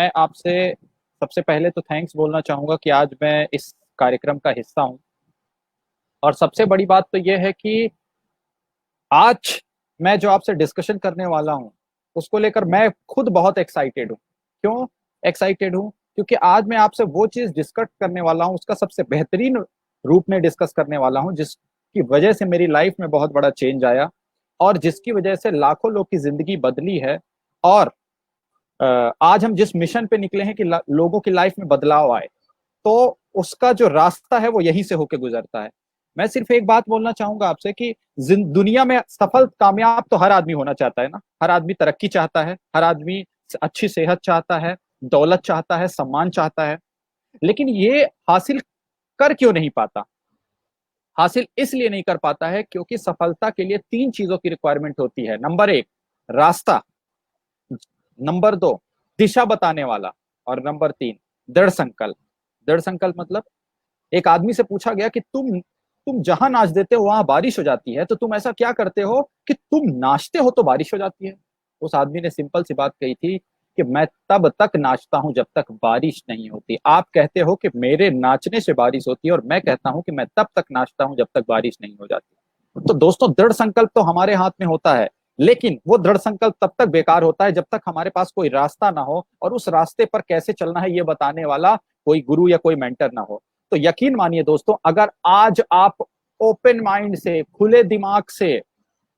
मैं आपसे सबसे पहले तो थैंक्स बोलना चाहूँगा कि आज मैं इस कार्यक्रम का हिस्सा हूँ। और सबसे बड़ी बात तो ये है कि आज मैं जो आपसे डिस्कशन करने वाला हूँ, उसको लेकर मैं खुद बहुत एक्साइटेड हूँ। क्यों एक्साइटेड हूँ? क्योंकि आज मैं आपसे वो चीज़ डिस्कस करने वाला हूँ, उसका सबसे बेहतरीन रूप में डिस्कस करने वाला हूँ, जिसकी वजह से मेरी लाइफ में बहुत बड़ा चेंज आया और जिसकी वजह से लाखों लोग की ज़िंदगी बदली है। और आज हम जिस मिशन पे निकले हैं कि लोगों की लाइफ में बदलाव आए, तो उसका जो रास्ता है वो यहीं से होके गुजरता है। मैं सिर्फ एक बात बोलना चाहूंगा आपसे कि दुनिया में सफल कामयाब तो हर आदमी होना चाहता है ना। हर आदमी तरक्की चाहता है, हर आदमी अच्छी सेहत चाहता है, दौलत चाहता है, सम्मान चाहता है। लेकिन ये हासिल कर क्यों नहीं पाता? हासिल इसलिए नहीं कर पाता है क्योंकि सफलता के लिए तीन चीजों की रिक्वायरमेंट होती है। नंबर एक, रास्ता। नंबर दो, दिशा बताने वाला। और नंबर तीन, दृढ़ संकल्प। दृढ़ संकल्प मतलब एक आदमी से पूछा गया कि तुम जहां नाच देते हो वहां बारिश हो जाती है, तो तुम ऐसा क्या करते हो कि तुम नाचते हो तो बारिश हो जाती है? उस आदमी ने सिंपल सी बात कही थी कि मैं तब तक नाचता हूं जब तक बारिश नहीं होती। आप कहते हो कि मेरे नाचने से बारिश होती है, और मैं कहता हूं कि मैं तब तक नाचता हूं जब तक बारिश नहीं हो जाती। तो दोस्तों, दृढ़ संकल्प तो हमारे हाथ में होता है, लेकिन वो दृढ़ संकल्प तब तक बेकार होता है जब तक हमारे पास कोई रास्ता ना हो और उस रास्ते पर कैसे चलना है ये बताने वाला कोई गुरु या कोई मेंटर ना हो। तो यकीन मानिए दोस्तों, अगर आज आप ओपन माइंड से, खुले दिमाग से,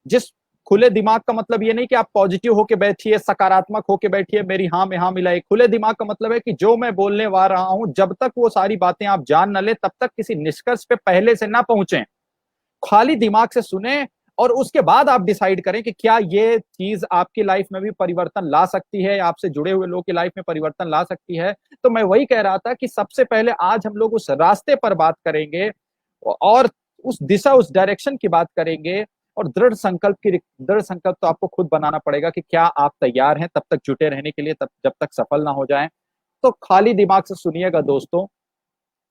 जिस खुले दिमाग का मतलब ये नहीं कि आप पॉजिटिव होके बैठिए, सकारात्मक होके बैठिए, मेरी हाँ में हाँ मिलाए। खुले दिमाग का मतलब है कि जो मैं बोलने वा रहा हूं, जब तक वो सारी बातें आप जान न ले, तब तक किसी निष्कर्ष पे पहले से ना पहुंचे। खाली दिमाग से सुने और उसके बाद आप डिसाइड करें कि क्या ये चीज आपकी लाइफ में भी परिवर्तन ला सकती है, आपसे जुड़े हुए लोगों की लाइफ में परिवर्तन ला सकती है। तो मैं वही कह रहा था कि सबसे पहले आज हम लोग उस रास्ते पर बात करेंगे और उस दिशा, उस डायरेक्शन की बात करेंगे। और दृढ़ संकल्प तो आपको खुद बनाना पड़ेगा कि क्या आप तैयार हैं तब तक जुटे रहने के लिए, तब जब तक सफल ना हो जाएं। तो खाली दिमाग से सुनिएगा दोस्तों।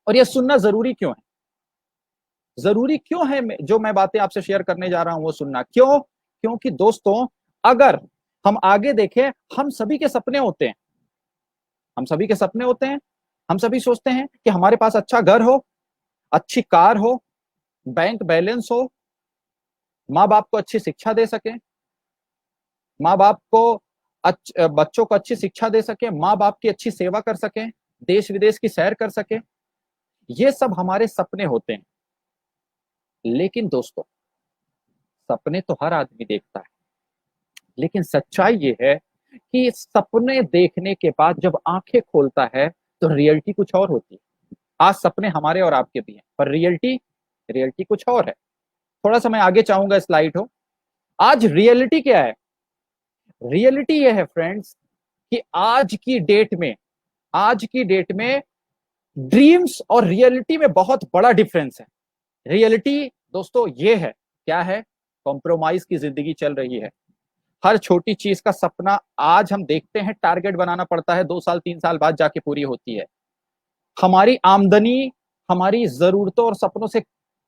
और ये सुनना जरूरी क्यों है? जरूरी क्यों है जो मैं बातें आपसे शेयर करने जा रहा हूं वो सुनना? क्यों? क्योंकि दोस्तों, अगर हम आगे देखें, हम सभी के सपने होते हैं। हम सभी के सपने होते हैं। हम सभी सोचते हैं कि हमारे पास अच्छा घर हो, अच्छी कार हो, बैंक बैलेंस हो, माँ बाप को अच्छी शिक्षा दे सके, माँ बाप को बच्चों को अच्छी शिक्षा दे सके, माँ बाप की अच्छी सेवा कर सके, देश विदेश की सैर कर सके। ये सब हमारे सपने होते हैं। लेकिन दोस्तों, सपने तो हर आदमी देखता है, लेकिन सच्चाई ये है कि सपने देखने के बाद जब आंखें खोलता है तो रियलिटी कुछ और होती है। आज सपने हमारे और आपके भी हैं, पर रियलिटी रियलिटी कुछ और है। थोड़ा सा मैं आगे चाहूंगा, स्लाइड हो। आज रियलिटी क्या है? रियलिटी ये है फ्रेंड्स कि आज की डेट में ड्रीम्स और रियलिटी में बहुत बड़ा डिफरेंस है। रियलिटी दोस्तों ये है, क्या है? कॉम्प्रोमाइज की जिंदगी चल रही है। हर छोटी चीज का सपना आज हम देखते हैं, टारगेट बनाना पड़ता है, 2 साल 3 साल बाद जाके पूरी होती है। हमारी आमदनी हमारी जरूरतों और सपनों से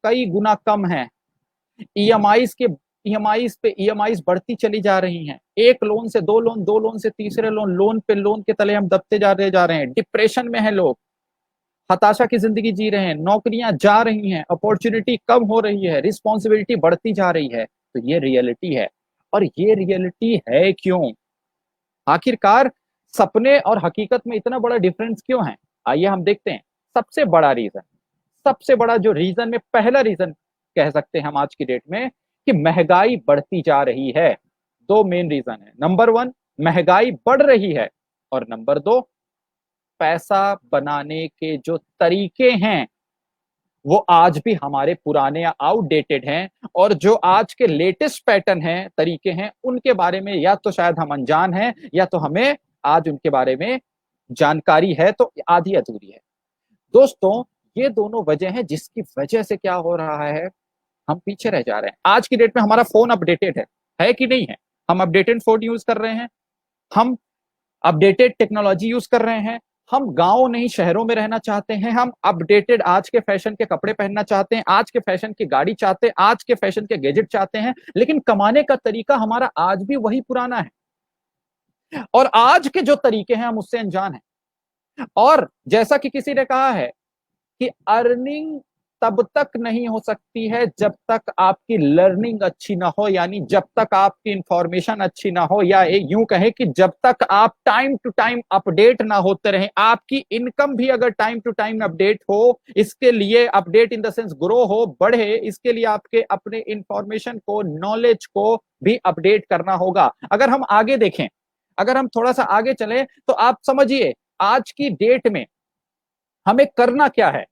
कई गुना कम है। ईएमआईज के ईएमआईज पे ईएमआईज बढ़ती चली जा रही हैं। एक लोन से दो लोन, दो लोन से तीसरे लोन, लोन पे लोन के तले हम दबते जा रहे हैं। डिप्रेशन में है लोग, हताशा की जिंदगी जी रहे हैं, नौकरियां जा रही हैं, अपॉर्चुनिटी कम हो रही है, रिस्पॉन्सिबिलिटी बढ़ती जा रही है। तो ये रियलिटी है। और ये रियलिटी है क्यों? आखिरकार सपने और हकीकत में इतना बड़ा डिफरेंस क्यों है? आइए हम देखते हैं। सबसे बड़ा रीजन, सबसे बड़ा जो रीजन में पहला रीजन कह सकते हैं हम आज की डेट में, कि महंगाई बढ़ती जा रही है। दो मेन रीजन है। नंबर वन, महंगाई बढ़ रही है। और नंबर दो, पैसा बनाने के जो तरीके हैं वो आज भी हमारे पुराने या आउटडेटेड हैं। और जो आज के लेटेस्ट पैटर्न हैं, तरीके हैं, उनके बारे में या तो शायद हम अनजान हैं, या तो हमें आज उनके बारे में जानकारी है तो आधी अधूरी है। दोस्तों, ये दोनों वजह हैं जिसकी वजह से क्या हो रहा है, हम पीछे रह जा रहे हैं। आज की डेट में हमारा फोन अपडेटेड है कि नहीं है? हम अपडेटेड फोन यूज कर रहे हैं, हम अपडेटेड टेक्नोलॉजी यूज कर रहे हैं। हम गांव नहीं शहरों में रहना चाहते हैं, हम अपडेटेड आज के फैशन के कपड़े पहनना चाहते हैं, आज के फैशन की गाड़ी चाहते हैं, आज के फैशन के गैजेट चाहते हैं। लेकिन कमाने का तरीका हमारा आज भी वही पुराना है। और आज के जो तरीके हैं हम उससे अनजान हैं। और जैसा कि किसी ने कहा है कि अर्निंग तब तक नहीं हो सकती है जब तक आपकी लर्निंग अच्छी ना हो, यानी जब तक आपकी इंफॉर्मेशन अच्छी ना हो, या यूं कहें कि जब तक आप टाइम टू टाइम अपडेट ना होते रहें। आपकी इनकम भी अगर टाइम टू टाइम अपडेट हो, इसके लिए update in the sense grow हो, बढ़े, इसके लिए आपके अपने इंफॉर्मेशन को, नॉलेज को भी अपडेट करना होगा। अगर हम आगे देखें, अगर हम थोड़ा सा आगे चलें, तो आप समझिए आज की डेट में हमें करना क्या है।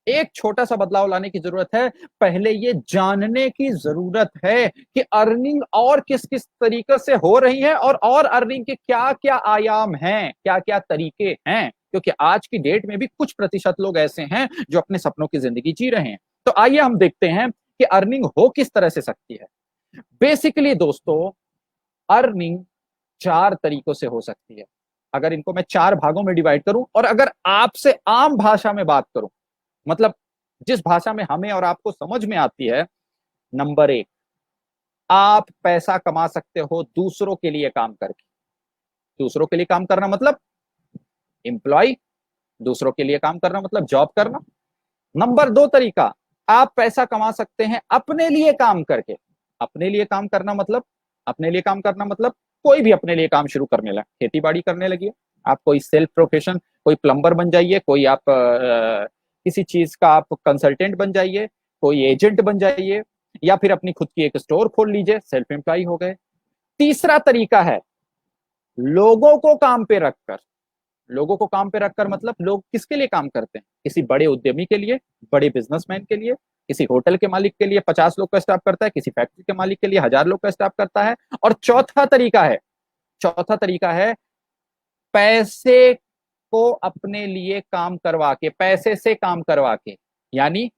एक छोटा सा बदलाव लाने की जरूरत है। पहले ये जानने की जरूरत है कि अर्निंग और किस किस तरीके से हो रही है, और अर्निंग के क्या क्या आयाम हैं, क्या क्या तरीके हैं। क्योंकि आज की डेट में भी कुछ प्रतिशत लोग ऐसे हैं जो अपने सपनों की जिंदगी जी रहे हैं। तो आइए हम देखते हैं कि अर्निंग हो किस तरह से सकती है। बेसिकली दोस्तों, अर्निंग चार तरीकों से हो सकती है। अगर इनको मैं चार भागों में डिवाइड करूं और अगर आपसे आम भाषा में बात करूं, मतलब जिस भाषा में हमें और आपको समझ में आती है। नंबर एक, आप पैसा कमा सकते हो दूसरों के लिए काम करके। दूसरों के लिए काम करना मतलब एम्प्लॉय, दूसरों के लिए काम करना मतलब जॉब करना। नंबर दो तरीका, आप पैसा कमा सकते हैं अपने लिए काम करके। अपने लिए काम करना मतलब, अपने लिए काम करना मतलब कोई भी अपने लिए काम शुरू करने लगे, खेती बाड़ी करने लगी, आप कोई सेल्फ प्रोफेशन, कोई प्लम्बर बन जाइए, कोई आप किसी चीज का आप कंसल्टेंट बन जाइए, कोई एजेंट बन जाइए, या फिर अपनी खुद की एक स्टोर खोल लीजिए, सेल्फ एम्प्लॉय हो गए। तीसरा तरीका है लोगों को काम पे रखकर। लोगों को काम पे रखकर मतलब लोग किसके लिए काम करते हैं? किसी बड़े उद्यमी के लिए, बड़े बिजनेसमैन के लिए, किसी होटल के मालिक के लिए 50 लोग का स्टाफ करता है, किसी फैक्ट्री के मालिक के लिए 1000 लोग का स्टाफ करता है। और चौथा तरीका है पैसे को अपने लिए काम करवा के, पैसे से काम करवा के, यानी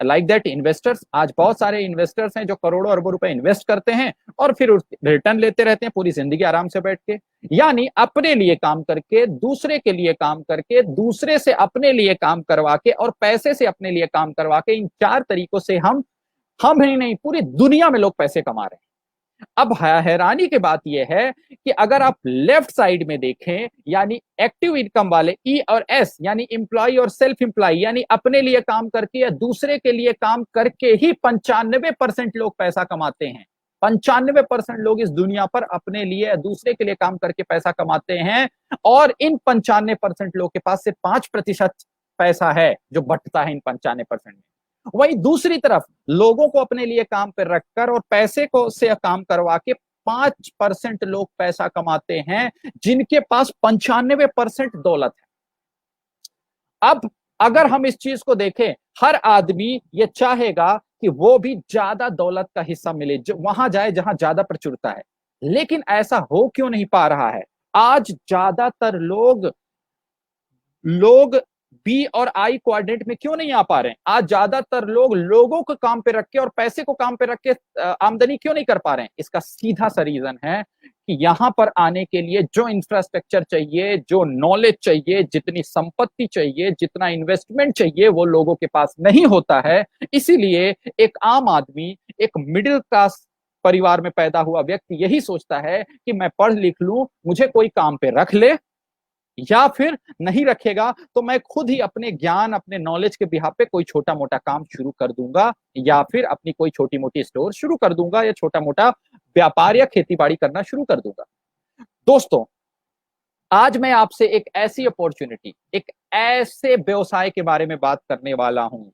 लाइक दैट इन्वेस्टर्स। आज बहुत सारे इन्वेस्टर्स हैं जो करोड़ों अरबों रुपए इन्वेस्ट करते हैं और फिर रिटर्न लेते रहते हैं पूरी जिंदगी आराम से बैठ के। यानी अपने लिए काम करके, दूसरे के लिए काम करके, दूसरे से अपने लिए काम करवा के, और पैसे से अपने लिए काम करवा के, इन चार तरीकों से हम ही नहीं पूरी दुनिया में लोग पैसे कमा रहे हैं। अब हैरानी की बात यह है कि अगर आप लेफ्ट साइड में देखें, यानी एक्टिव इनकम वाले ई और एस, यानी इंप्लॉय और सेल्फ इंप्लॉय, यानी अपने लिए काम करके या दूसरे के लिए काम करके ही 95% लोग पैसा कमाते हैं। 95% लोग इस दुनिया पर अपने लिए या दूसरे के लिए काम करके पैसा कमाते हैं। और इन 95% लोग के पास सिर्फ 5% पैसा है जो बटता है इन 95% में। वहीं दूसरी तरफ लोगों को अपने लिए काम पर रखकर और पैसे को से काम करवा के 5% लोग पैसा कमाते हैं जिनके पास 95% दौलत है। अब अगर हम इस चीज को देखें, हर आदमी ये चाहेगा कि वो भी ज्यादा दौलत का हिस्सा मिले, जो वहां जाए जहां ज्यादा प्रचुरता है। लेकिन ऐसा हो क्यों नहीं पा रहा है? आज ज्यादातर लोग बी और आई क्वाड्रेंट में क्यों नहीं आ पा रहे हैं? आज ज्यादातर लोग लोगों को काम पे रख के और पैसे को काम पे रख के आमदनी क्यों नहीं कर पा रहे हैं? इसका सीधा सा रीजन है कि यहां पर आने के लिए जो इंफ्रास्ट्रक्चर चाहिए, जो नॉलेज चाहिए, जितनी संपत्ति चाहिए, जितना इन्वेस्टमेंट चाहिए, वो लोगों के पास नहीं होता है। इसीलिए एक आम आदमी, एक मिडिल क्लास परिवार में पैदा हुआ व्यक्ति यही सोचता है कि मैं पढ़ लिख लूं, मुझे कोई काम पे रख ले, या फिर नहीं रखेगा तो मैं खुद ही अपने ज्ञान, अपने नॉलेज के बिहाफ पे कोई छोटा मोटा काम शुरू कर दूंगा, या फिर अपनी कोई छोटी मोटी स्टोर शुरू कर दूंगा, या छोटा मोटा व्यापार या खेती बाड़ी करना शुरू कर दूंगा। दोस्तों, आज मैं आपसे एक ऐसी अपॉर्चुनिटी, एक ऐसे व्यवसाय के बारे में बात करने वाला हूं।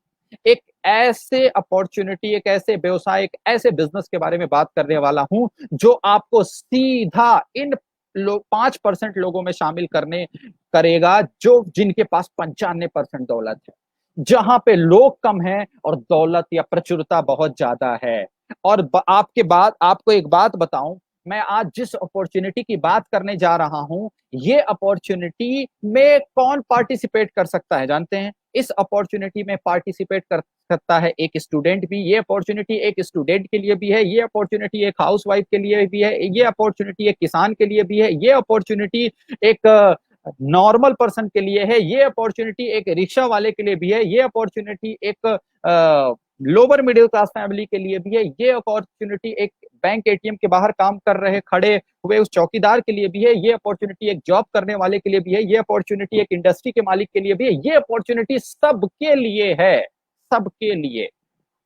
एक ऐसे अपॉर्चुनिटी, एक ऐसे व्यवसाय, एक ऐसे बिजनेस के बारे में बात करने वाला हूं जो आपको सीधा इन 5% लोगों में शामिल करेगा जो जिनके पास 95% दौलत है, जहां पे लोग कम हैं और दौलत या प्रचुरता बहुत ज्यादा है। और आपको एक बात बताऊं, मैं आज जिस अपॉर्चुनिटी की बात करने जा रहा हूं, ये अपॉर्चुनिटी में कौन पार्टिसिपेट कर सकता है जानते हैं? इस अपॉर्चुनिटी में पार्टिसिपेट कर सकता है एक स्टूडेंट भी। ये अपॉर्चुनिटी एक स्टूडेंट के लिए भी है, ये अपॉर्चुनिटी एक हाउसवाइफ के लिए भी है, ये अपॉर्चुनिटी एक किसान के लिए भी है, ये अपॉर्चुनिटी एक नॉर्मल पर्सन के लिए है, ये अपॉर्चुनिटी एक रिक्शा वाले के लिए भी है, ये अपॉर्चुनिटी एक लोअर मिडिल क्लास फैमिली के लिए भी है, ये अपॉर्चुनिटी एक बैंक एटीएम के बाहर काम कर रहे खड़े हुए उस चौकीदार के लिए भी है, ये अपॉर्चुनिटी एक जॉब करने वाले के लिए भी है, ये अपॉर्चुनिटी एक इंडस्ट्री के मालिक के लिए भी है, ये अपॉर्चुनिटी सबके लिए है, सबके लिए।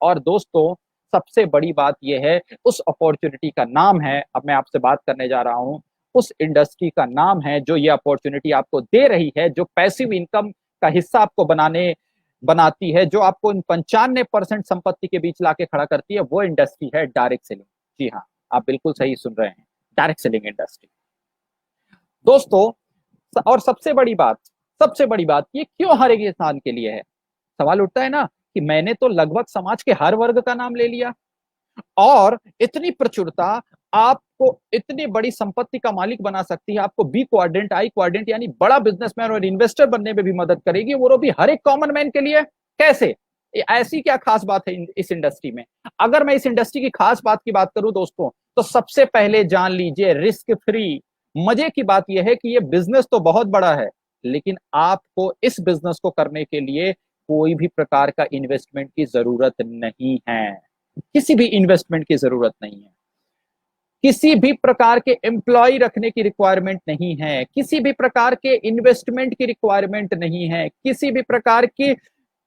और दोस्तों सबसे बड़ी बात यह है, उस अपॉर्चुनिटी का नाम है, अब मैं आपसे बात करने जा रहा हूं, उस इंडस्ट्री का नाम है जो ये अपॉर्चुनिटी आपको दे रही है, जो पैसिव इनकम का हिस्सा आपको बनाती है, जो आपको 95% संपत्ति के बीच लाके खड़ा करती है, वो इंडस्ट्री है डायरेक्ट सेलिंग। जी हाँ, आप बिल्कुल सही सुन रहे हैं, डायरेक्ट सेलिंग इंडस्ट्री। दोस्तों और सबसे बड़ी बात ये क्यों हर एक इंसान के लिए है? सवाल उठता है ना कि मैंने तो लगभग समाज के हर वर्ग का नाम ले लिया, और इतनी प्रचुरता आपको इतनी बड़ी संपत्ति का मालिक बना सकती है, आपको बी क्वाड्रेंट, आई क्वाड्रेंट यानी बड़ा बिजनेसमैन और इन्वेस्टर बनने में भी मदद करेगी, वो भी हर एक कॉमन मैन के लिए। कैसे? ऐसी क्या खास बात है इस इंडस्ट्री में? अगर मैं इस इंडस्ट्री की खास बात की बात करूं दोस्तों, तो सबसे पहले जान लीजिए, रिस्क फ्री। मजे की बात यह है कि ये बिजनेस तो बहुत बड़ा है, लेकिन आपको इस बिजनेस को करने के लिए कोई भी प्रकार का इन्वेस्टमेंट की जरूरत नहीं है, किसी भी इन्वेस्टमेंट की जरूरत नहीं है, किसी भी प्रकार के एम्प्लॉय रखने की रिक्वायरमेंट नहीं है, किसी भी प्रकार के इन्वेस्टमेंट की रिक्वायरमेंट नहीं है, किसी भी प्रकार की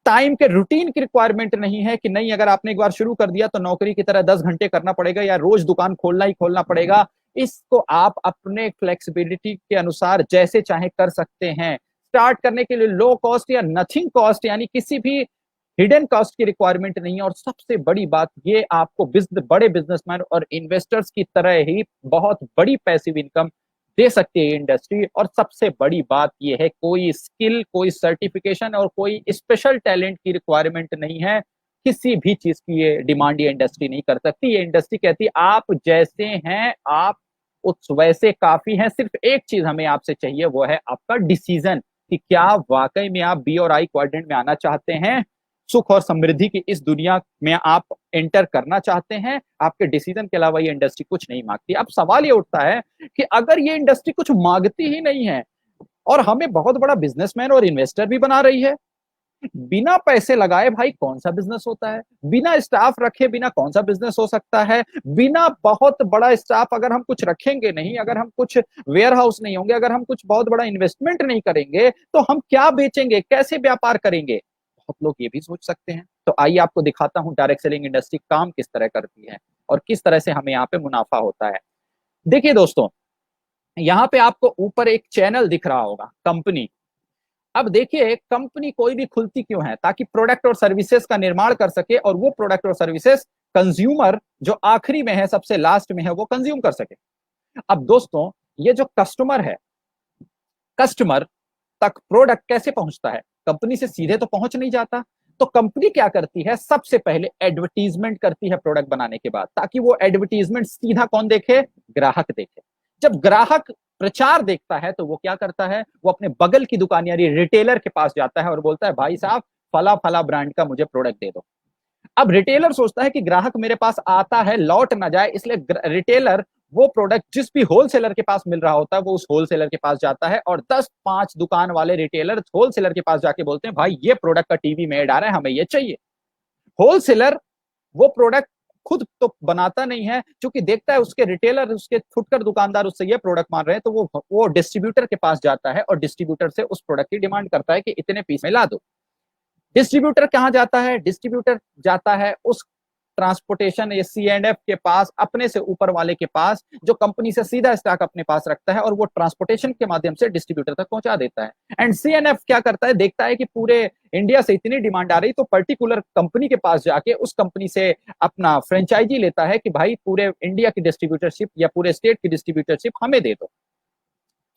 टाइम के रूटीन की रिक्वायरमेंट नहीं है कि नहीं अगर आपने एक बार शुरू कर दिया तो नौकरी की तरह 10 घंटे करना पड़ेगा या रोज दुकान खोलना ही खोलना पड़ेगा। इसको आप अपने फ्लेक्सिबिलिटी के अनुसार जैसे चाहे कर सकते हैं। स्टार्ट करने के लिए लो कॉस्ट या नथिंग कॉस्ट यानी किसी भी हिडन कॉस्ट की रिक्वायरमेंट नहीं है। और सबसे बड़ी बात, ये आपको बड़े बिजनेसमैन और इन्वेस्टर्स की तरह ही बहुत बड़ी पैसिव इनकम दे सकती है इंडस्ट्री। और सबसे बड़ी बात यह है, कोई स्किल, कोई सर्टिफिकेशन और कोई स्पेशल टैलेंट की रिक्वायरमेंट नहीं है, किसी भी चीज की ये डिमांड ये इंडस्ट्री नहीं कर सकती। ये इंडस्ट्री कहती है आप जैसे हैं आप उस वैसे काफी हैं, सिर्फ एक चीज हमें आपसे चाहिए, वो है आपका डिसीजन कि क्या वाकई में आप बी और आई क्वाड्रेंट में आना चाहते हैं, सुख और समृद्धि की इस दुनिया में आप एंटर करना चाहते हैं। आपके डिसीजन के अलावा ये इंडस्ट्री कुछ नहीं मांगती। अब सवाल ये उठता है कि अगर ये इंडस्ट्री कुछ मांगती ही नहीं है और हमें बहुत बड़ा बिजनेसमैन और इन्वेस्टर भी बना रही है, बिना पैसे लगाए भाई कौन सा बिजनेस होता है? बिना स्टाफ रखे बिना कौन सा बिजनेस हो सकता है? बिना बहुत बड़ा स्टाफ अगर हम कुछ रखेंगे नहीं, अगर हम कुछ वेयर हाउस नहीं होंगे, अगर हम कुछ बहुत बड़ा इन्वेस्टमेंट नहीं करेंगे, तो हम क्या बेचेंगे, कैसे व्यापार करेंगे? बहुत लोग ये भी सोच सकते हैं। तो आइए आपको दिखाता हूं डायरेक्ट सेलिंग इंडस्ट्री काम किस तरह करती है और किस तरह से हमें यहाँ पे मुनाफा होता है। देखिए दोस्तों, यहाँ पे आपको ऊपर एक चैनल दिख रहा होगा, कंपनी। अब देखिए कंपनी कोई भी खुलती क्यों है? ताकि प्रोडक्ट और सर्विसेज का निर्माण कर सके और वो प्रोडक्ट और सर्विसेज कंज्यूमर जो आखिरी में है, सबसे लास्ट में है, वो कंज्यूम कर सके। अब दोस्तों ये जो कस्टमर है, कस्टमर तक प्रोडक्ट कैसे पहुंचता है? कंपनी से सीधे तो पहुंच नहीं जाता। तो कंपनी क्या करती है? सबसे पहले एडवर्टीजमेंट करती है प्रोडक्ट बनाने के बाद, ताकि वो एडवर्टीजमेंट सीधा कौन देखे? ग्राहक देखे। जब ग्राहक प्रचार देखता है तो वो क्या करता है? वो अपने बगल की दुकान यानी रिटेलर के पास जाता है और बोलता है भाई साहब फला फला ब्रांड का मुझे प्रोडक्ट दे दो। अब रिटेलर सोचता है कि ग्राहक मेरे पास आता है लौट ना जाए, इसलिए रिटेलर वो प्रोडक्ट जिस भी होलसेलर के पास मिल रहा होता है वो उस होलसेलर के पास जाता है और 10-5 दुकान वाले रिटेलर होलसेलर के पास जाके बोलते हैं भाई ये प्रोडक्ट का टीवी में ऐड आ रहा है, हमें ये चाहिए। होलसेलर वो प्रोडक्ट खुद तो बनाता नहीं है, क्योंकि देखता है उसके रिटेलर, उसके फुटकर दुकानदार उससे ये प्रोडक्ट मान रहे हैं, तो वो डिस्ट्रीब्यूटर के पास जाता है और डिस्ट्रीब्यूटर से उस प्रोडक्ट की डिमांड करता है कि इतने पीस में ला दो। डिस्ट्रीब्यूटर कहां जाता है? डिस्ट्रीब्यूटर जाता है उस ट्रांसपोर्टेशन या C&F के पास, अपने से ऊपर वाले के पास, जो कंपनी से सीधा स्टॉक अपने पास रखता है और वो ट्रांसपोर्टेशन के माध्यम से डिस्ट्रीब्यूटर तक पहुंचा देता है। एंड C&F क्या करता है? देखता है कि पूरे इंडिया से इतनी डिमांड आ रही, तो पर्टिकुलर कंपनी के पास जाके उस कंपनी से अपना फ्रेंचाइजी लेता है कि भाई पूरे इंडिया की डिस्ट्रीब्यूटरशिप या पूरे स्टेट की डिस्ट्रीब्यूटरशिप हमें दे दो।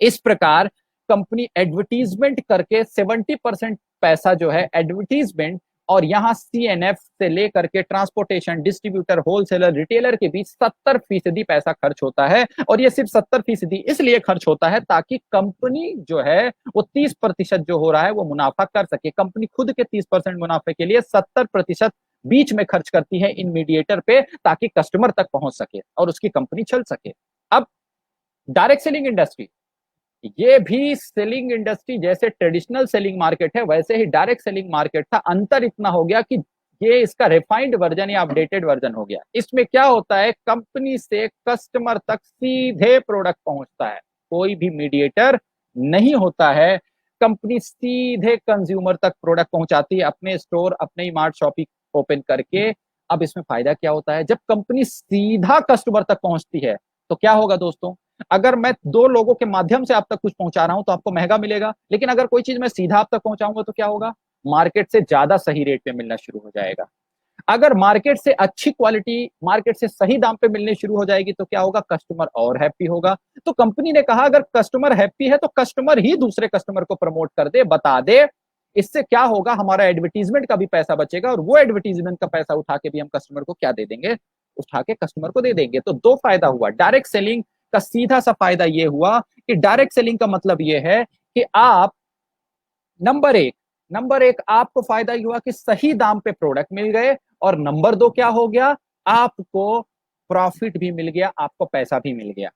इस प्रकार कंपनी एडवर्टीजमेंट करके 70% पैसा जो है एडवर्टीजमेंट और यहां C&F से लेकर के ट्रांसपोर्टेशन, डिस्ट्रीब्यूटर, होलसेलर, रिटेलर के बीच 70% पैसा खर्च होता है। और ये सिर्फ 70% इसलिए खर्च होता है ताकि कंपनी जो है वो 30% जो हो रहा है वो मुनाफा कर सके। कंपनी खुद के 30% मुनाफे के लिए 70% बीच में खर्च करती है इन मीडिएटर पे, ताकि कस्टमर तक पहुंच सके और उसकी कंपनी चल सके। अब डायरेक्ट सेलिंग इंडस्ट्री, ये भी सेलिंग इंडस्ट्री जैसे ट्रेडिशनल सेलिंग मार्केट है, वैसे ही डायरेक्ट सेलिंग मार्केट था। अंतर इतना हो गया कि ये इसका रिफाइंड वर्जन या अपडेटेड वर्जन हो गया। इसमें क्या होता है, कंपनी से कस्टमर तक सीधे प्रोडक्ट पहुंचता है, कोई भी मीडिएटर नहीं होता है, कंपनी सीधे कंज्यूमर तक प्रोडक्ट पहुंचाती है अपने स्टोर, अपने ही मार्ट शॉपिंग ओपन करके। अब इसमें फायदा क्या होता है, जब कंपनी सीधा कस्टमर तक पहुंचती है तो क्या होगा दोस्तों, अगर मैं दो लोगों के माध्यम से आप तक कुछ पहुंचा रहा हूं तो आपको महंगा मिलेगा, लेकिन अगर कोई चीज मैं सीधा आप तक पहुंचाऊंगा तो क्या होगा, मार्केट से ज्यादा सही रेट पे मिलना शुरू हो जाएगा। अगर मार्केट से अच्छी क्वालिटी मार्केट से सही दाम पे मिलने शुरू हो जाएगी तो क्या होगा, कस्टमर और हैप्पी होगा। तो कंपनी ने कहा अगर कस्टमर हैप्पी है तो कस्टमर ही दूसरे कस्टमर को प्रमोट कर दे, बता दे। इससे क्या होगा, हमारा एडवर्टीजमेंट का भी पैसा बचेगा और वो एडवर्टीजमेंट का पैसा उठा के भी हम कस्टमर को क्या दे देंगे, उठा के कस्टमर को दे देंगे। तो दो फायदा हुआ, डायरेक्ट सेलिंग का सीधा सा फायदा ये हुआ कि डायरेक्ट सेलिंग का मतलब ये है कि आप नंबर एक आपको फायदा ये हुआ कि सही दाम पे प्रोडक्ट मिल गए, और नंबर दो क्या हो गया, आपको प्रॉफिट भी मिल गया, आपको पैसा भी मिल गया।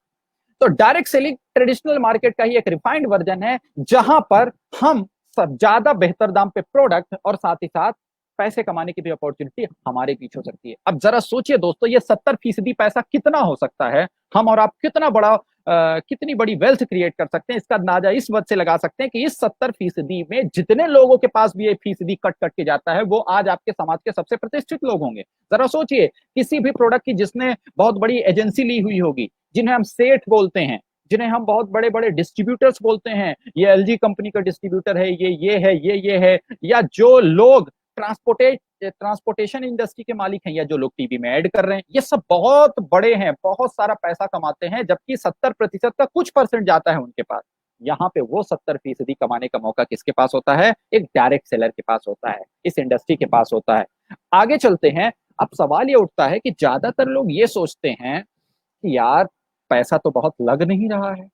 तो डायरेक्ट सेलिंग ट्रेडिशनल मार्केट का ही एक रिफाइंड वर्जन है, जहां पर हम सब ज्यादा बेहतर दाम पे प्रोडक्ट और साथ ही साथ पैसे कमाने की भी अपॉर्चुनिटी हमारे बीच हो सकती है। अब जरा सोचिए दोस्तों, ये 70% पैसा कितना हो सकता है, हम और आप कितना बड़ा कितनी बड़ी वेल्थ क्रिएट कर सकते हैं, इसका अंदाजा इस वजह से लगा सकते हैं कि इस 70% में जितने लोगों के पास भी ये फीसदी कट कट के जाता है वो आज आपके समाज के सबसे प्रतिष्ठित लोग होंगे। जरा सोचिए, किसी भी प्रोडक्ट की जिसने बहुत बड़ी एजेंसी ली हुई होगी, जिन्हें हम सेठ बोलते हैं, जिन्हें हम बहुत बड़े बड़े डिस्ट्रीब्यूटर्स बोलते हैं, ये एलजी कंपनी का डिस्ट्रीब्यूटर है, ये है, ये है, या जो लोग ट्रांसपोर्टेशन इंडस्ट्री के मालिक हैं, या जो लोग टीवी में ऐड कर रहे हैं, ये सब बहुत बड़े हैं, बहुत सारा पैसा कमाते हैं, जबकि 70% का कुछ परसेंट जाता है उनके पास। यहाँ पे वो 70% कमाने का मौका किसके पास होता है, एक डायरेक्ट सेलर के पास होता है, इस इंडस्ट्री के पास होता है। आगे चलते हैं। अब सवाल ये उठता है कि ज्यादातर लोग ये सोचते हैं कि यार पैसा तो बहुत लग नहीं रहा है,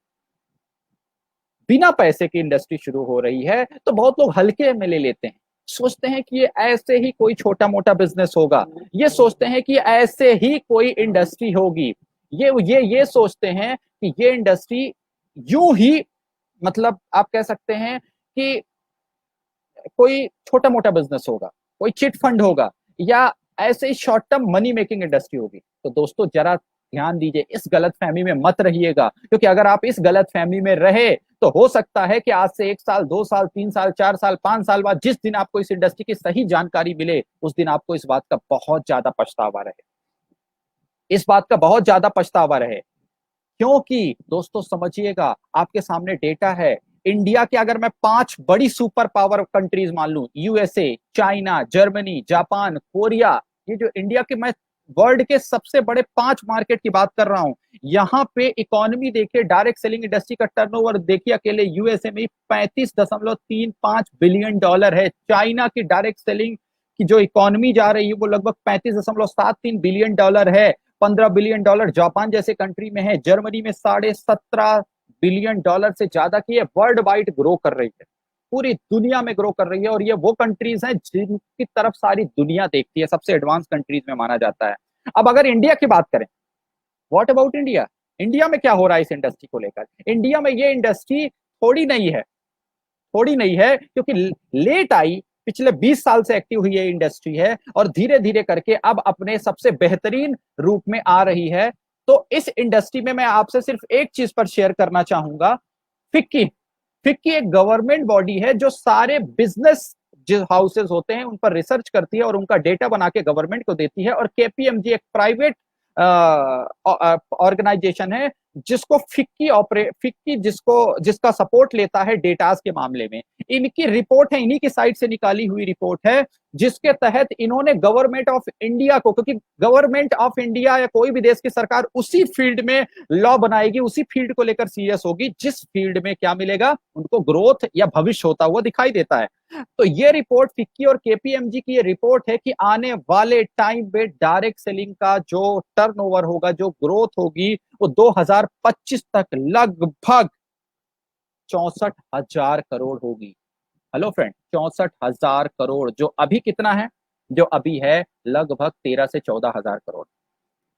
बिना पैसे की इंडस्ट्री शुरू हो रही है, तो बहुत लोग हल्के में ले लेते हैं, सोचते हैं कि ये ऐसे ही कोई छोटा मोटा बिजनेस होगा, ये सोचते हैं कि ऐसे ही कोई इंडस्ट्री होगी, ये सोचते हैं कि ये इंडस्ट्री यूं ही, मतलब आप कह सकते हैं कि कोई छोटा मोटा बिजनेस होगा, कोई चिट फंड होगा, या ऐसे ही short term money making industry होगी। तो दोस्तों जरा ध्यान दीजिए, इस गलत फहमी में मत रहिएगा, क्योंकि अगर आप इस गलत फहमी में रहे तो हो सकता है कि आज से 1 साल 2 साल 3 साल 4 साल 5 साल बाद जिस दिन आपको इस इंडस्ट्री की सही जानकारी मिले, उस दिन आपको इस बात का बहुत ज्यादा पछतावा रहे, इस बात का बहुत ज्यादा पछतावा रहे। क्योंकि दोस्तों समझिएगा, आपके सामने डेटा है, इंडिया के अगर मैं 5 बड़ी सुपर पावर कंट्रीज मान लूं, USA, China, Germany, Japan, Korea, ये जो इंडिया के, मैं वर्ल्ड के सबसे बड़े 5 मार्केट की बात कर रहा हूं, यहां पे इकोनॉमी देखिए, डायरेक्ट सेलिंग इंडस्ट्री का टर्नओवर देखिए, अकेले यूएसए में 35.35 बिलियन डॉलर है। चाइना की डायरेक्ट सेलिंग की जो इकोनॉमी जा रही है वो लगभग 35.73 बिलियन डॉलर है। 15 बिलियन डॉलर जापान जैसे कंट्री में है, जर्मनी में 17.5 बिलियन डॉलर से ज्यादा की है, वर्ल्ड वाइड ग्रो कर रही है, पूरी दुनिया में ग्रो कर रही है, और ये वो कंट्रीज हैं जिनकी तरफ सारी दुनिया देखती है, सबसे एडवांस कंट्रीज में माना जाता है। अब अगर इंडिया की बात करें, व्हाट अबाउट इंडिया, इंडिया में क्या हो रहा है इस इंडस्ट्री को लेकर, इंडिया में ये इंडस्ट्री थोड़ी नहीं है, क्योंकि लेट आई, पिछले 20 साल से एक्टिव हुई ये इंडस्ट्री है, और धीरे धीरे करके अब अपने सबसे बेहतरीन रूप में आ रही है। तो इस इंडस्ट्री में मैं आपसे सिर्फ एक चीज पर शेयर करना चाहूंगा, फिक्की फिक्की एक गवर्नमेंट बॉडी है जो सारे बिजनेस जो हाउसेज होते हैं उन पर रिसर्च करती है और उनका डेटा बना के गवर्नमेंट को देती है, और केपीएमजी एक प्राइवेट ऑर्गेनाइजेशन है फिक्की जिसका सपोर्ट लेता है डेटास के मामले में। इनकी रिपोर्ट है, इन्हीं की साइट से निकाली हुई रिपोर्ट है, जिसके तहत इन्होंने गवर्नमेंट ऑफ इंडिया को, क्योंकि गवर्नमेंट ऑफ इंडिया या कोई भी देश की सरकार उसी फील्ड में लॉ बनाएगी, उसी फील्ड को लेकर सीरियस होगी जिस फील्ड में क्या मिलेगा, उनको ग्रोथ या भविष्य होता हुआ दिखाई देता है। तो ये रिपोर्ट फिक्की और केपीएमजी की ये रिपोर्ट है कि आने वाले टाइम में डायरेक्ट सेलिंग का जो टर्नओवर होगा, जो ग्रोथ होगी, वो 2025 तक लगभग 64,000 करोड़ होगी। हेलो फ्रेंड, 64,000 करोड़, जो अभी कितना है, जो अभी है लगभग 13 से 14,000 करोड़।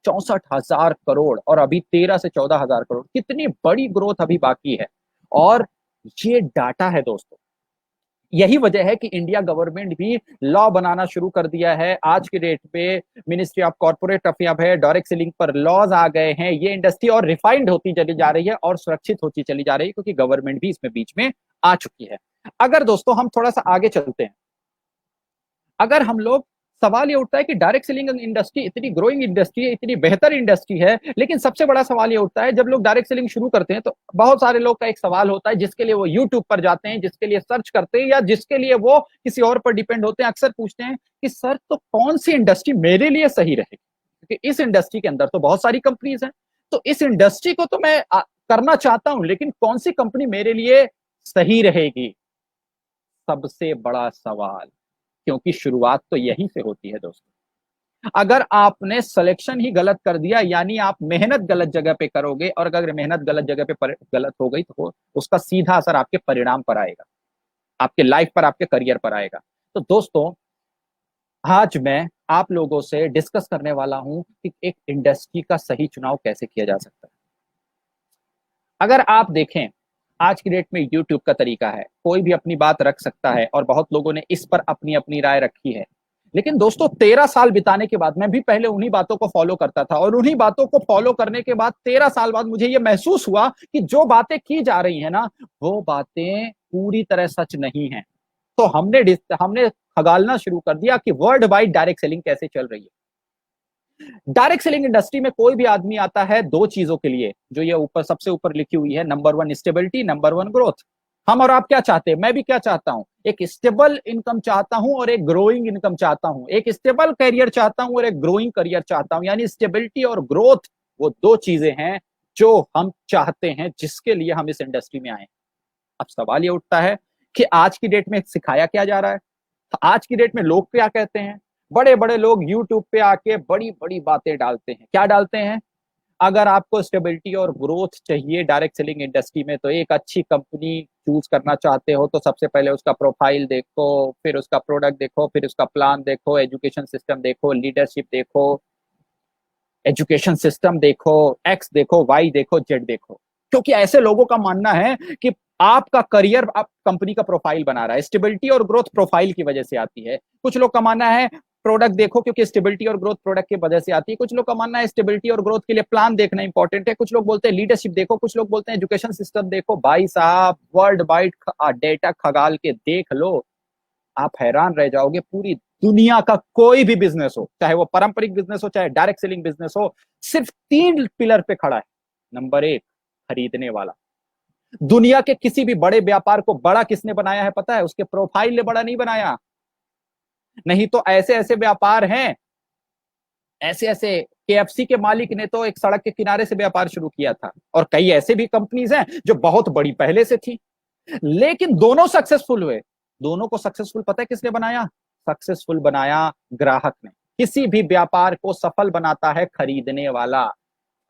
64,000 करोड़ और अभी 13 से 14,000 करोड़, कितनी बड़ी ग्रोथ अभी बाकी है। और ये डाटा है दोस्तों, यही वजह है कि इंडिया गवर्नमेंट भी लॉ बनाना शुरू कर दिया है। आज के डेट पे मिनिस्ट्री ऑफ कॉर्पोरेट अफेयर है, डायरेक्ट सेलिंग पर लॉज आ गए हैं। ये इंडस्ट्री और रिफाइंड होती चली जा रही है और सुरक्षित होती चली जा रही है, क्योंकि गवर्नमेंट भी इसमें बीच में आ चुकी है। अगर दोस्तों हम थोड़ा सा आगे चलते हैं, अगर हम लोग, सवाल ये उठता है कि डायरेक्ट सेलिंग इंडस्ट्री इतनी ग्रोइंग इंडस्ट्री है, इतनी बेहतर इंडस्ट्री है, लेकिन सबसे बड़ा सवाल ये उठता है जब लोग डायरेक्ट सेलिंग शुरू करते हैं तो बहुत सारे लोग का एक सवाल होता है, जिसके लिए वो यूट्यूब पर जाते हैं, जिसके लिए सर्च करते हैं, या जिसके लिए वो किसी और पर डिपेंड होते हैं, अक्सर पूछते हैं कि सर तो कौन सी इंडस्ट्री मेरे लिए सही रहेगी, क्योंकि इस इंडस्ट्री के अंदर तो बहुत सारी कंपनीज हैं, तो इस इंडस्ट्री को तो मैं करना चाहता हूं, लेकिन कौन सी कंपनी मेरे लिए सही रहेगी, सबसे बड़ा सवाल। क्योंकि शुरुआत तो यहीं से होती है दोस्तों। अगर आपने सिलेक्शन ही गलत कर दिया, यानी आप मेहनत गलत जगह पे करोगे, और अगर मेहनत गलत जगह पे गलत हो गई तो उसका सीधा असर आपके परिणाम पर आएगा, आपके लाइफ पर, आपके करियर पर आएगा। तो दोस्तों आज मैं आप लोगों से डिस्कस करने वाला हूं कि एक इंडस्ट्री का सही चुनाव कैसे किया जा सकता है। अगर आप देखें आज की डेट में यूट्यूब का तरीका है, कोई भी अपनी बात रख सकता है और बहुत लोगों ने इस पर अपनी अपनी राय रखी है। लेकिन दोस्तों 13 साल बिताने के बाद, मैं भी पहले उन्हीं बातों को फॉलो करता था, और उन्हीं बातों को फॉलो करने के बाद 13 साल बाद मुझे यह महसूस हुआ कि जो बातें की जा रही है ना, वो बातें पूरी तरह सच नहीं है। तो हमने खगालना शुरू कर दिया कि वर्ल्ड वाइड डायरेक्ट सेलिंग कैसे चल रही है। डायरेक्ट सेलिंग इंडस्ट्री में कोई भी आदमी आता है दो चीजों के लिए, जो ये ऊपर सबसे ऊपर लिखी हुई है, नंबर 1 स्टेबिलिटी, नंबर 1 ग्रोथ। हम और आप क्या चाहते हैं? मैं भी क्या चाहता हूं? एक स्टेबल इनकम चाहता हूं और एक ग्रोइंग इनकम चाहता हूं, एक स्टेबल करियर चाहता हूं और एक ग्रोइंग करियर चाहता हूं। यानी स्टेबिलिटी और ग्रोथ वो दो चीजें हैं जो हम चाहते हैं, जिसके लिए हम इस इंडस्ट्री में आए। अब सवाल ये उठता है कि आज की डेट में सिखाया क्या जा रहा है, आज की डेट में लोग क्या कहते हैं। बड़े बड़े लोग यूट्यूब पे आके बड़ी बड़ी बातें डालते हैं। क्या डालते हैं? अगर आपको स्टेबिलिटी और ग्रोथ चाहिए डायरेक्ट सेलिंग इंडस्ट्री में, तो एक अच्छी कंपनी चूज करना चाहते हो तो सबसे पहले उसका प्रोफाइल देखो, फिर उसका प्रोडक्ट देखो, फिर उसका प्लान देखो, एजुकेशन सिस्टम देखो, लीडरशिप देखो, एजुकेशन सिस्टम देखो, एक्स देखो, वाई देखो, जेड देखो। क्योंकि ऐसे लोगों का मानना है कि आपका करियर आप कंपनी का प्रोफाइल बना रहा है। स्टेबिलिटी और ग्रोथ प्रोफाइल की वजह से आती है। कुछ लोग का मानना है प्रोडक्ट देखो, क्योंकि स्टेबिलिटी और ग्रोथ प्रोडक्ट की वजह से आती है। कुछ लोग का मानना है स्टेबिलिटी और ग्रोथ के लिए प्लान देखना इंपॉर्टेंट है। कुछ लोग बोलते हैं लीडरशिप देखो, कुछ लोग बोलते हैं एजुकेशन सिस्टम देखो। भाई साहब, वर्ल्ड वाइड डेटा खगाल के देख लो, आप हैरान रह जाओगे। पूरी दुनिया का कोई भी बिजनेस हो, चाहे वो पारंपरिक बिजनेस हो, चाहे डायरेक्ट सेलिंग बिजनेस हो, सिर्फ 3 पिलर पे खड़ा है। नंबर 1, खरीदने वाला। दुनिया के किसी भी बड़े व्यापार को बड़ा किसने बनाया है पता है? उसके प्रोफाइल ने बड़ा नहीं बनाया। नहीं तो ऐसे ऐसे व्यापार हैं, ऐसे ऐसे केएफसी के मालिक ने तो एक सड़क के किनारे से व्यापार शुरू किया था, और कई ऐसे भी कंपनीज हैं जो बहुत बड़ी पहले से थी, लेकिन दोनों सक्सेसफुल हुए। दोनों को सक्सेसफुल पता है किसने बनाया? सक्सेसफुल बनाया ग्राहक ने। किसी भी व्यापार को सफल बनाता है खरीदने वाला।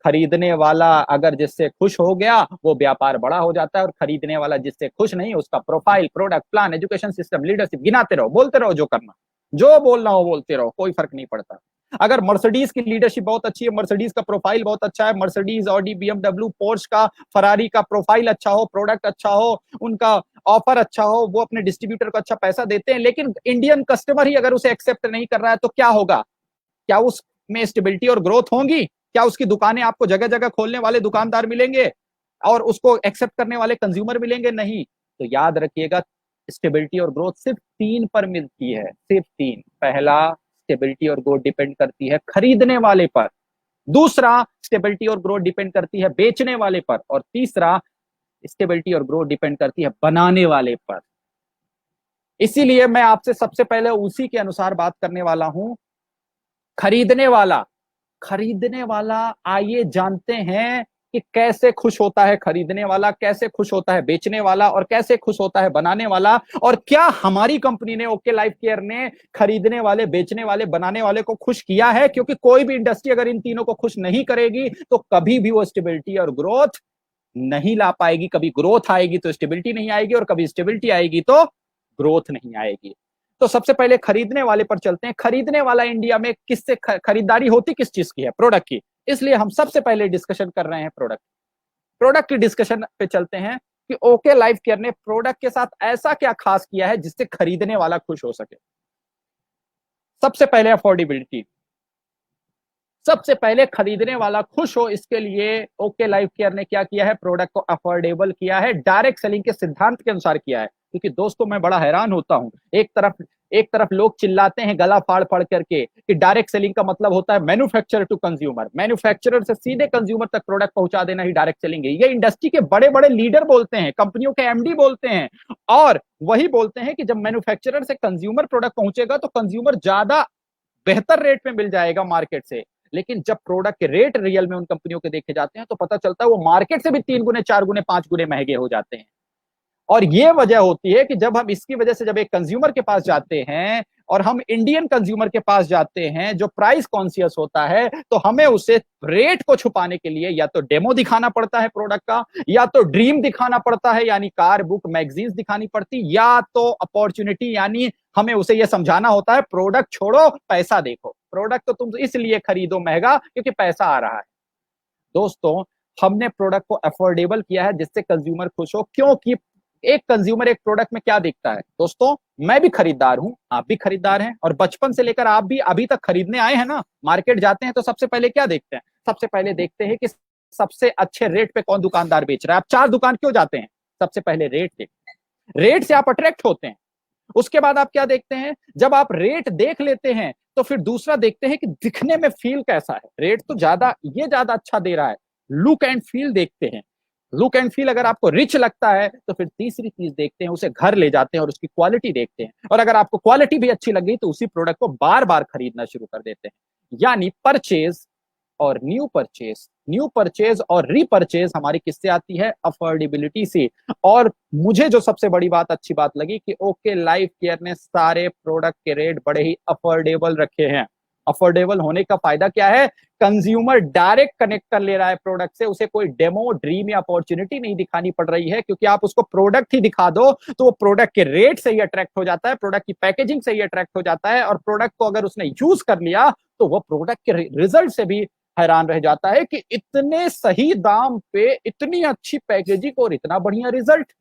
खरीदने वाला अगर जिससे खुश हो गया, वो व्यापार बड़ा हो जाता है, और खरीदने वाला जिससे खुश नहीं, उसका profile, product, plan, education system, leadership, गिनाते रहो, बोलते रहो, जो करना, जो बोलना हो बोलते रहो, कोई फर्क नहीं पड़ता। अगर मर्सिडीज की लीडरशिप बहुत अच्छी है, मर्सिडीज का प्रोफाइल बहुत अच्छा है, मर्सिडीज, ऑडी, बीएमडब्ल्यू, पोर्श का, फरारी का प्रोफाइल अच्छा हो, प्रोडक्ट अच्छा हो, उनका ऑफर अच्छा हो, वो अपने डिस्ट्रीब्यूटर को अच्छा पैसा देते हैं, लेकिन इंडियन कस्टमर ही अगर उसे एक्सेप्ट नहीं कर रहा है, तो क्या होगा? क्या उसमें स्टेबिलिटी और ग्रोथ होंगी? क्या उसकी दुकानें आपको जगह जगह खोलने वाले दुकानदार मिलेंगे और उसको एक्सेप्ट करने वाले कंज्यूमर मिलेंगे? नहीं। तो याद रखिएगा, स्टेबिलिटी और ग्रोथ सिर्फ 3 पर मिलती है, सिर्फ 3। पहला, स्टेबिलिटी और ग्रोथ डिपेंड करती है खरीदने वाले पर। दूसरा, स्टेबिलिटी और ग्रोथ डिपेंड करती है बेचने वाले पर। और तीसरा, स्टेबिलिटी और ग्रोथ डिपेंड करती है बनाने वाले पर। इसीलिए मैं आपसे सबसे पहले उसी के अनुसार बात करने वाला हूं। खरीदने वाला, खरीदने वाला, आइए जानते हैं कि कैसे खुश होता है खरीदने वाला, कैसे खुश होता है बेचने वाला, और कैसे खुश होता है बनाने वाला। और क्या हमारी कंपनी ने, ओके लाइफ केयर ने, खरीदने वाले, बेचने वाले, बनाने वाले को खुश किया है? क्योंकि कोई भी इंडस्ट्री अगर इन तीनों को खुश नहीं करेगी तो कभी भी वो स्टेबिलिटी और ग्रोथ नहीं ला पाएगी। कभी ग्रोथ आएगी तो स्टेबिलिटी नहीं आएगी, और कभी स्टेबिलिटी आएगी तो ग्रोथ नहीं आएगी। तो सबसे पहले खरीदने वाले पर चलते हैं। खरीदने वाला इंडिया में किससे खरीदारी होती किस चीज की है? प्रोडक्ट की। इसलिए हम सबसे पहले डिस्कशन कर रहे हैं प्रोडक्ट। प्रोडक्ट की डिस्कशन पे चलते हैं। कि ओके लाइफ केयर ने प्रोडक्ट के साथ ऐसा क्या खास किया है जिससे खरीदने वाला खुश हो सके। सबसे पहले अफोर्डेबिलिटी, सबसे पहले खरीदने वाला खुश हो इसके लिए ओके लाइफ केयर ने क्या किया है, प्रोडक्ट को अफोर्डेबल किया है, डायरेक्ट सेलिंग के सिद्धांत के अनुसार किया है। क्योंकि दोस्तों मैं बड़ा हैरान होता हूं, एक तरफ लोग चिल्लाते हैं गला फाड़ फाड़ करके कि डायरेक्ट सेलिंग का मतलब होता है मैन्युफैक्चरर टू कंज्यूमर, मैन्युफैक्चरर से सीधे कंज्यूमर तक प्रोडक्ट पहुंचा देना ही डायरेक्ट सेलिंग है। ये इंडस्ट्री के बड़े बड़े लीडर बोलते हैं, कंपनियों के एमडी बोलते हैं, और वही बोलते हैं कि जब मैन्युफैक्चरर से कंज्यूमर प्रोडक्ट पहुंचेगा तो कंज्यूमर ज्यादा बेहतर रेट में मिल जाएगा मार्केट से। लेकिन जब प्रोडक्ट के रेट रियल में उन कंपनियों के देखे जाते हैं तो पता चलता है वो मार्केट से भी 3 गुने 4 गुने 5 गुने महंगे हो जाते हैं। और ये वजह होती है कि जब हम इसकी वजह से जब एक कंज्यूमर के पास जाते हैं और हम इंडियन कंज्यूमर के पास जाते हैं जो प्राइस कॉन्शियस होता है, तो हमें उसे रेट को छुपाने के लिए या तो डेमो दिखाना पड़ता है प्रोडक्ट का, या तो ड्रीम दिखाना पड़ता है यानी कार बुक मैगजीन्स दिखानी पड़ती, या तो अपॉर्चुनिटी यानी हमें उसे यह समझाना होता है प्रोडक्ट छोड़ो पैसा देखो, प्रोडक्ट तो तुम इसलिए खरीदो महंगा क्योंकि पैसा आ रहा है। दोस्तों हमने प्रोडक्ट को अफोर्डेबल किया है जिससे कंज्यूमर खुश हो, क्योंकि एक कंज्यूमर एक प्रोडक्ट में क्या देखता है। दोस्तों मैं भी खरीदार हूं, आप भी खरीदार हैं, और बचपन से लेकर आप भी अभी तक खरीदने आए हैं ना, मार्केट जाते हैं तो सबसे पहले क्या देखते हैं, सबसे पहले देखते हैं कि सबसे अच्छे रेट पे कौन दुकानदार बेच रहा है। आप 4 दुकान क्यों जाते हैं, सबसे पहले रेट देखते हैं, रेट से आप अट्रैक्ट होते हैं। उसके बाद आप क्या देखते हैं, जब आप रेट देख लेते हैं तो फिर दूसरा देखते हैं कि दिखने में फील कैसा है, रेट तो ज्यादा अच्छा दे रहा है, लुक एंड फील देखते हैं। लुक एंड फील अगर आपको रिच लगता है तो फिर तीसरी चीज देखते हैं, उसे घर ले जाते हैं और उसकी क्वालिटी देखते हैं, और अगर आपको क्वालिटी भी अच्छी लग गई तो उसी प्रोडक्ट को बार बार खरीदना शुरू कर देते हैं। यानी परचेज और न्यू परचेज और रीपरचेज हमारी किससे आती है, अफोर्डेबिलिटी से। और मुझे जो सबसे बड़ी बात अच्छी बात लगी कि ओके लाइफ केयर ने सारे प्रोडक्ट के रेट बड़े ही अफोर्डेबल रखे हैं। अफोर्डेबल होने का फायदा क्या है, कंज्यूमर डायरेक्ट कनेक्ट कर ले रहा है प्रोडक्ट से, उसे कोई डेमो ड्रीम या अपॉर्चुनिटी नहीं दिखानी पड़ रही है, क्योंकि आप उसको प्रोडक्ट ही दिखा दो तो वो प्रोडक्ट के रेट से ही अट्रैक्ट हो जाता है, प्रोडक्ट की पैकेजिंग से ही अट्रैक्ट हो जाता है, और प्रोडक्ट को अगर उसने यूज कर लिया तो वो प्रोडक्ट के रिजल्ट से भी हैरान रह जाता है कि इतने सही दाम पे इतनी अच्छी पैकेजिंग और इतना बढ़िया रिजल्ट।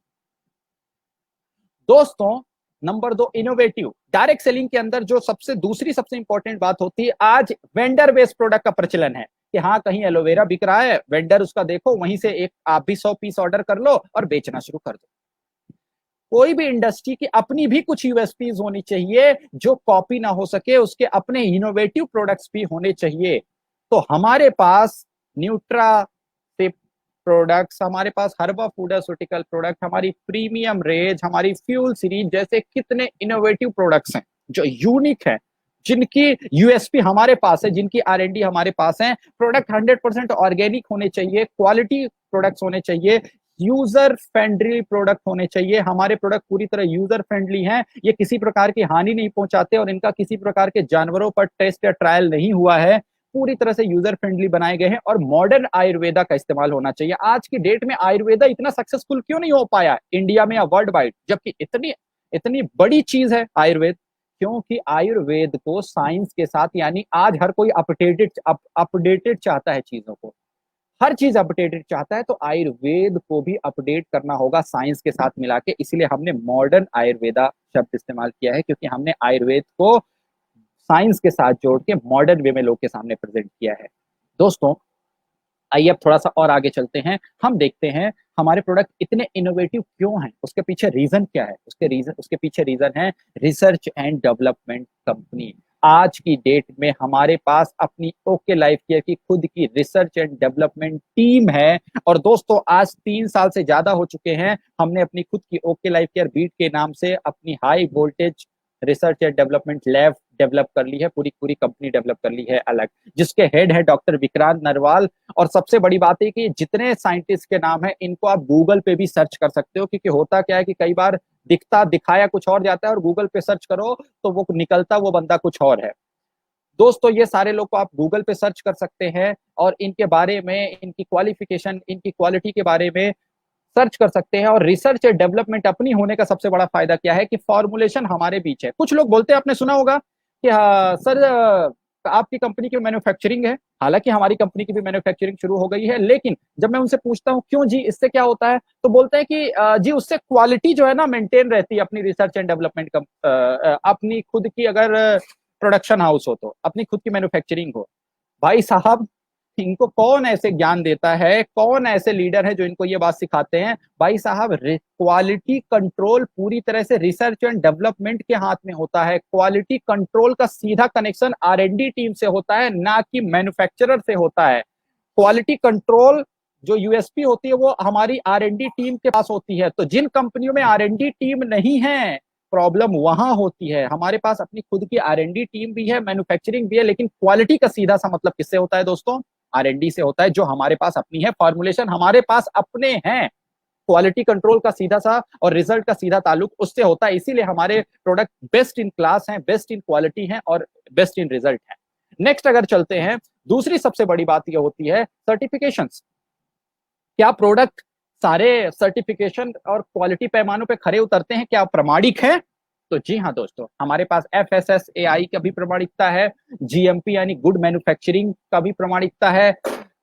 दोस्तों नंबर 2, इनोवेटिव। डायरेक्ट सेलिंग के अंदर जो दूसरी सबसे इंपॉर्टेंट बात होती है, आज वेंडर बेस्ड प्रोडक्ट का प्रचलन है कि हाँ कहीं एलोवेरा बिक रहा है, वेंडर उसका देखो, वहीं से एक आप भी 100 पीस ऑर्डर कर लो और बेचना शुरू कर दो। कोई भी इंडस्ट्री की अपनी भी कुछ यूएसपीज होनी चाहिए जो कॉपी ना हो सके, उसके अपने इनोवेटिव प्रोडक्ट्स भी होने चाहिए। तो हमारे पास न्यूट्रा प्रोडक्ट्स, हमारे पास हर्बा फूडास्यूटिकल प्रोडक्ट, हमारी प्रीमियम रेंज, हमारी फ्यूल सीरीज जैसे कितने इनोवेटिव प्रोडक्ट्स हैं जो यूनिक है, जिनकी यूएसपी हमारे पास है, जिनकी आर&डी हमारे पास है। प्रोडक्ट 100% ऑर्गेनिक होने चाहिए, क्वालिटी प्रोडक्ट्स होने चाहिए, यूजर फ्रेंडली प्रोडक्ट होने चाहिए। हमारे प्रोडक्ट पूरी तरह यूजर फ्रेंडली हैं, ये किसी प्रकार की हानि नहीं पहुंचाते और इनका किसी प्रकार के जानवरों पर टेस्ट या ट्रायल नहीं हुआ है, पूरी तरह से यूजर फ्रेंडली बनाए गए हैं। और मॉडर्न आयुर्वेदा का इस्तेमाल होना चाहिए। आज की डेट में आयुर्वेदा इतना सक्सेसफुल क्यों नहीं हो पाया इंडिया में या वर्ल्ड वाइड, जबकि इतनी इतनी बड़ी चीज है आयुर्वेद? क्योंकि आयुर्वेद को साइंस के साथ, यानी आज हर कोई अपडेटेड चाहता है चीजों को, हर चीज अपडेटेड चाहता है, तो आयुर्वेद को भी अपडेट करना होगा साइंस के साथ मिला के। इसलिए हमने मॉडर्न आयुर्वेदा शब्द इस्तेमाल किया है, क्योंकि हमने आयुर्वेद को साइंस के साथ जोड़ के मॉडर्न वे में लोग के सामने प्रेजेंट किया है। दोस्तों आइए अब थोड़ा सा और आगे चलते हैं, हम देखते हैं हमारे प्रोडक्ट इतने इनोवेटिव क्यों हैं, उसके पीछे रीजन क्या है। उसके पीछे रीजन है रिसर्च एंड डेवलपमेंट कंपनी। आज की डेट में हमारे पास अपनी ओके लाइफ केयर की खुद की रिसर्च एंड डेवलपमेंट टीम है। और दोस्तों आज 3 साल से ज्यादा हो चुके हैं, हमने अपनी खुद की ओके लाइफ केयर बीट के नाम से अपनी high voltage research and development lab develop कर ली है, पूरी कंपनी डेवलप कर ली है अलग, जिसके हेड है डॉक्टर विक्रांत नरवाल। और सबसे बड़ी बात है कि जितने साइंटिस्ट के नाम है इनको आप गूगल पे भी सर्च कर सकते हो, क्योंकि होता क्या है कि कई बार दिखाया कुछ और जाता है और गूगल पे सर्च करो तो वो निकलता वो बंदा कुछ और है। दोस्तों ये सारे लोग को आप गूगल पे सर्च कर सकते हैं और इनके बारे में, इनकी क्वालिफिकेशन, इनकी क्वालिटी के बारे में सर्च कर सकते हैं। और रिसर्च एंड डेवलपमेंट अपनी होने का सबसे बड़ा फायदा क्या है कि फॉर्मुलेशन हमारे बीच है। कुछ लोग बोलते हैं, आपने सुना होगा कि हाँ सर आपकी कंपनी की मैन्युफैक्चरिंग है, हालांकि हमारी कंपनी की भी मैन्युफैक्चरिंग शुरू हो गई है, लेकिन जब मैं उनसे पूछता हूँ क्यों जी, इससे क्या होता है, तो बोलते हैं कि जी उससे क्वालिटी जो है ना मेंटेन रहती है अपनी रिसर्च एंड डेवलपमेंट अपनी खुद की अगर प्रोडक्शन हाउस हो, तो अपनी खुद की मैन्युफैक्चरिंग हो। भाई साहब, इनको कौन ऐसे ज्ञान देता है, कौन ऐसे लीडर है जो इनको ये बात सिखाते हैं? भाई साहब, क्वालिटी कंट्रोल पूरी तरह से रिसर्च एंड डेवलपमेंट के हाथ में होता है। क्वालिटी कंट्रोल का सीधा कनेक्शन आर&डी टीम से होता है, ना कि मैन्युफैक्चरर से होता है। क्वालिटी कंट्रोल जो यूएसपी होती है वो हमारी आर&डी टीम के पास होती है। तो जिन कंपनियों में आर&डी टीम नहीं है, प्रॉब्लम वहां होती है। हमारे पास अपनी खुद की आर&डी टीम भी है, मैन्युफैक्चरिंग भी है, लेकिन क्वालिटी का सीधा सा मतलब किससे होता है दोस्तों? आर&डी से होता है, जो हमारे पास अपनी है, फॉर्मुलेशन हमारे पास अपने हैं। क्वालिटी कंट्रोल का सीधा सा और रिजल्ट का सीधा ताल्लुक उससे होता है, इसीलिए हमारे प्रोडक्ट बेस्ट इन क्लास हैं, बेस्ट इन क्वालिटी हैं और बेस्ट इन रिजल्ट हैं। नेक्स्ट अगर चलते हैं, दूसरी सबसे बड़ी बात यह होती है सर्टिफिकेशंस। क्या प्रोडक्ट सारे सर्टिफिकेशन और क्वालिटी पैमानों पे खरे उतरते हैं? क्या प्रमाणिक है? तो जी हाँ दोस्तों, हमारे पास FSSAI का भी प्रमाणिकता है, GMP यानी गुड मैन्युफैक्चरिंग का भी प्रमाणिकता है,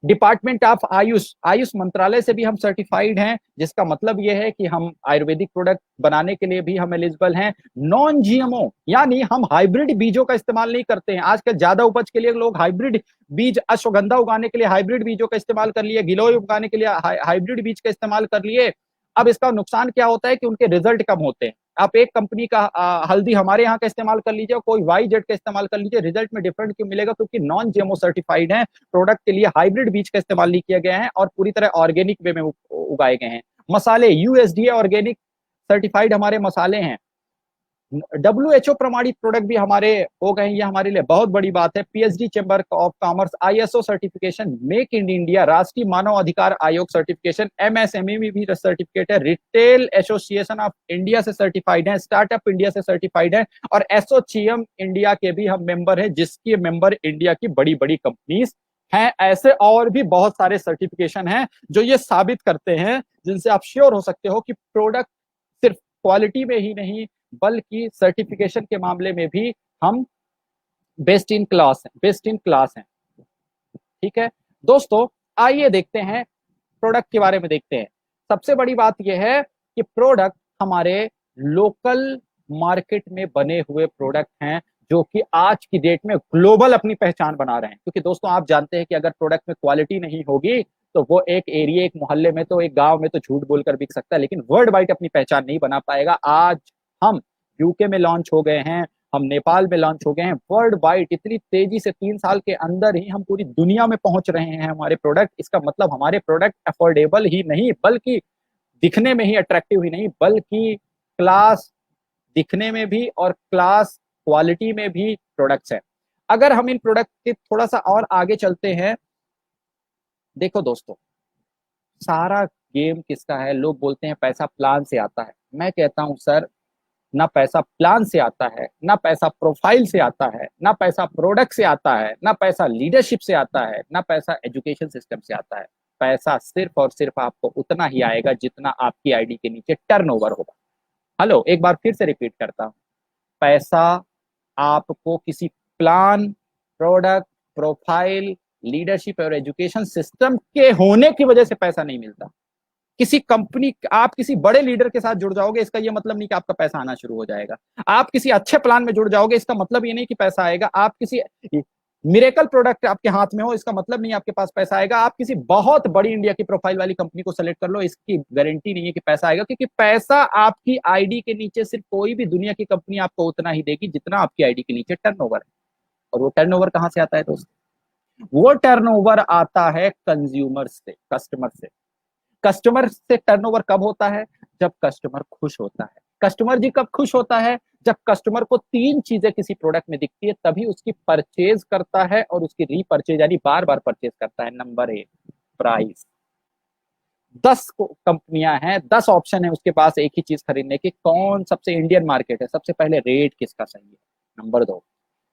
डिपार्टमेंट ऑफ आयुष, आयुष मंत्रालय से भी हम सर्टिफाइड हैं, जिसका मतलब यह है कि हम आयुर्वेदिक प्रोडक्ट बनाने के लिए भी हम एलिजिबल हैं। नॉन GMO यानी हम हाइब्रिड बीजों का इस्तेमाल नहीं करते हैं। आजकल ज्यादा उपज के लिए लोग हाइब्रिड बीज, अश्वगंधा उगाने के लिए हाइब्रिड बीजों का इस्तेमाल कर लिए, गिलोय उगाने के लिए हाइब्रिड बीज का इस्तेमाल कर लिए। अब इसका नुकसान क्या होता है कि उनके रिजल्ट कम होते हैं। आप एक कंपनी का हल्दी हमारे यहाँ का इस्तेमाल कर लीजिए, कोई YZ का इस्तेमाल कर लीजिए, रिजल्ट में डिफरेंट क्यों मिलेगा? क्योंकि नॉन GMO सर्टिफाइड है, प्रोडक्ट के लिए हाइब्रिड बीज का इस्तेमाल नहीं किया गया है और पूरी तरह ऑर्गेनिक वे में उगाए गए हैं। मसाले USDA ऑर्गेनिक सर्टिफाइड हमारे मसाले हैं। WHO प्रमाणित प्रोडक्ट भी हमारे हो गए, ये हमारे लिए बहुत बड़ी बात है। PSG chamber of commerce ISO certification, make in India, राष्ट्रीय मानव अधिकार आयोग सर्टिफिकेशन, MSME में भी सर्टिफिकेट है, रिटेल एसोसिएशन ऑफ इंडिया से सर्टिफाइड है, स्टार्टअप इंडिया से सर्टिफाइड है और एसोचेम इंडिया के भी हम मेंबर हैं, जिसके मेंबर इंडिया की बड़ी बड़ी कंपनीज हैं। ऐसे और भी बहुत सारे सर्टिफिकेशन हैं जो ये साबित करते हैं, जिनसे आप श्योर हो सकते हो कि प्रोडक्ट सिर्फ क्वालिटी में ही नहीं बल्कि सर्टिफिकेशन के मामले में भी हम बेस्ट इन क्लास हैं, बेस्ट इन क्लास हैं। ठीक है दोस्तों, आइए देखते हैं प्रोडक्ट के बारे में देखते हैं। सबसे बड़ी बात यह है कि प्रोडक्ट हमारे लोकल मार्केट में बने हुए प्रोडक्ट हैं, जो कि आज की डेट में ग्लोबल अपनी पहचान बना रहे हैं। क्योंकि दोस्तों आप जानते हैं कि अगर प्रोडक्ट में क्वालिटी नहीं होगी तो वो एक एरिया, एक मोहल्ले में तो, एक गांव में तो झूठ बोलकर बिक सकता है, लेकिन वर्ल्ड वाइड अपनी पहचान नहीं बना पाएगा। आज हम यूके में लॉन्च हो गए हैं, हम नेपाल में लॉन्च हो गए हैं, वर्ल्ड वाइड इतनी तेजी से 3 साल के अंदर ही हम पूरी दुनिया में पहुंच रहे हैं हमारे प्रोडक्ट। इसका मतलब हमारे प्रोडक्ट अफोर्डेबल ही नहीं बल्कि दिखने में ही अट्रैक्टिव ही नहीं बल्कि क्लास दिखने में भी और क्लास क्वालिटी में भी प्रोडक्ट्स हैं। अगर हम इन प्रोडक्ट के थोड़ा सा और आगे चलते हैं, देखो दोस्तों, सारा गेम किसका है? लोग बोलते हैं पैसा प्लान से आता है। मैं कहता हूं सर, ना पैसा प्लान से आता है, ना पैसा प्रोफाइल से आता है, ना पैसा प्रोडक्ट से आता है, ना पैसा लीडरशिप से आता है, ना पैसा एजुकेशन सिस्टम से आता है। पैसा सिर्फ और सिर्फ आपको उतना ही आएगा जितना आपकी आईडी के नीचे टर्नओवर होगा। हेलो, एक बार फिर से रिपीट करता हूं, पैसा आपको किसी प्लान, प्रोडक्ट, प्रोफाइल, लीडरशिप और एजुकेशन सिस्टम के होने की वजह से पैसा नहीं मिलता। किसी कंपनी, आप किसी बड़े लीडर के साथ जुड़ जाओगे, इसका यह मतलब नहीं कि आपका पैसा आना शुरू हो जाएगा। आप किसी अच्छे प्लान में जुड़ जाओगे, इसका मतलब ये नहीं कि पैसा आएगा। आप किसी मिरेकल प्रोडक्ट आपके हाथ में हो, इसका मतलब नहीं आपके पास पैसा आएगा। आप किसी बहुत बड़ी इंडिया की प्रोफाइल वाली कंपनी को सेलेक्ट कर लो, इसकी गारंटी नहीं है कि पैसा आएगा, क्योंकि पैसा आपकी आईडी के नीचे सिर्फ कोई भी दुनिया की कंपनी आपको उतना ही देगी जितना आपकी आईडी के नीचे टर्नओवर है। और वो टर्नओवर कहां से आता है दोस्तों? वो टर्नओवर आता है कंज्यूमर से, कस्टमर से। कस्टमर से टर्नओवर कब होता है? जब कस्टमर खुश होता है। कस्टमर जी कब खुश होता है? जब कस्टमर को 3 चीजें किसी प्रोडक्ट में दिखती है, तभी उसकी परचेज करता है और उसकी रीपरचेज यानी बार बार परचेज करता है। Number 1, price. 10 कंपनियां हैं, 10 ऑप्शन है उसके पास एक ही चीज खरीदने की। कौन सबसे इंडियन मार्केट है? सबसे पहले रेट किसका सही है। नंबर 2,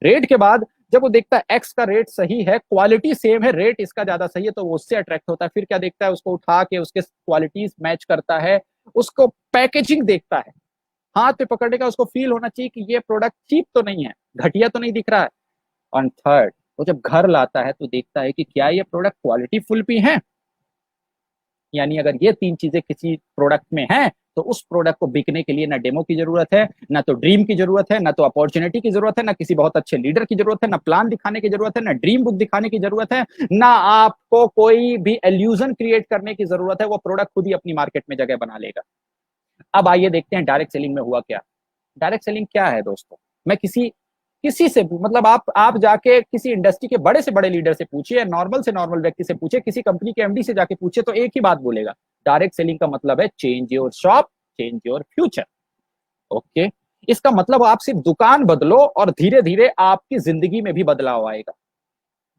रेट के बाद जब वो देखता है एक्स का रेट सही है, क्वालिटी सेम है, रेट इसका ज्यादा सही है, तो वो उससे अट्रैक्ट होता है। फिर क्या देखता है? उसको उठा के उसके क्वालिटीज मैच करता है, उसको पैकेजिंग देखता है, हाथ पे पकड़ने का उसको फील होना चाहिए कि ये प्रोडक्ट चीप तो नहीं है, घटिया तो नहीं दिख रहा है। और थर्ड, वो जब घर लाता है तो देखता है कि क्या ये प्रोडक्ट क्वालिटी फुल भी है। यानी अगर ये तीन चीजें किसी प्रोडक्ट में हैं तो उस प्रोडक्ट को बिकने के लिए ना डेमो की जरूरत है, ना तो ड्रीम की जरूरत है, ना तो अपॉर्चुनिटी की जरूरत है, ना किसी बहुत अच्छे लीडर की जरूरत है, ना प्लान दिखाने की जरूरत है, ना ड्रीम बुक दिखाने की जरूरत है, ना आपको कोई भी एल्यूजन क्रिएट करने की जरूरत है। वो प्रोडक्ट खुद ही अपनी मार्केट में जगह बना लेगा। अब आइए देखते हैं डायरेक्ट सेलिंग में हुआ क्या। डायरेक्ट सेलिंग क्या है दोस्तों? मैं किसी किसी से मतलब आप जाके किसी इंडस्ट्री के बड़े से बड़े लीडर से पूछिए, नॉर्मल से नॉर्मल व्यक्ति से पूछिए, किसी कंपनी के एमडी से जाके पूछिए, तो एक ही बात बोलेगा, डायरेक्ट सेलिंग का मतलब है change your shop, change your future. Okay, इसका मतलब आप सिर्फ दुकान बदलो और धीरे धीरे आपकी जिंदगी में भी बदलाव आएगा।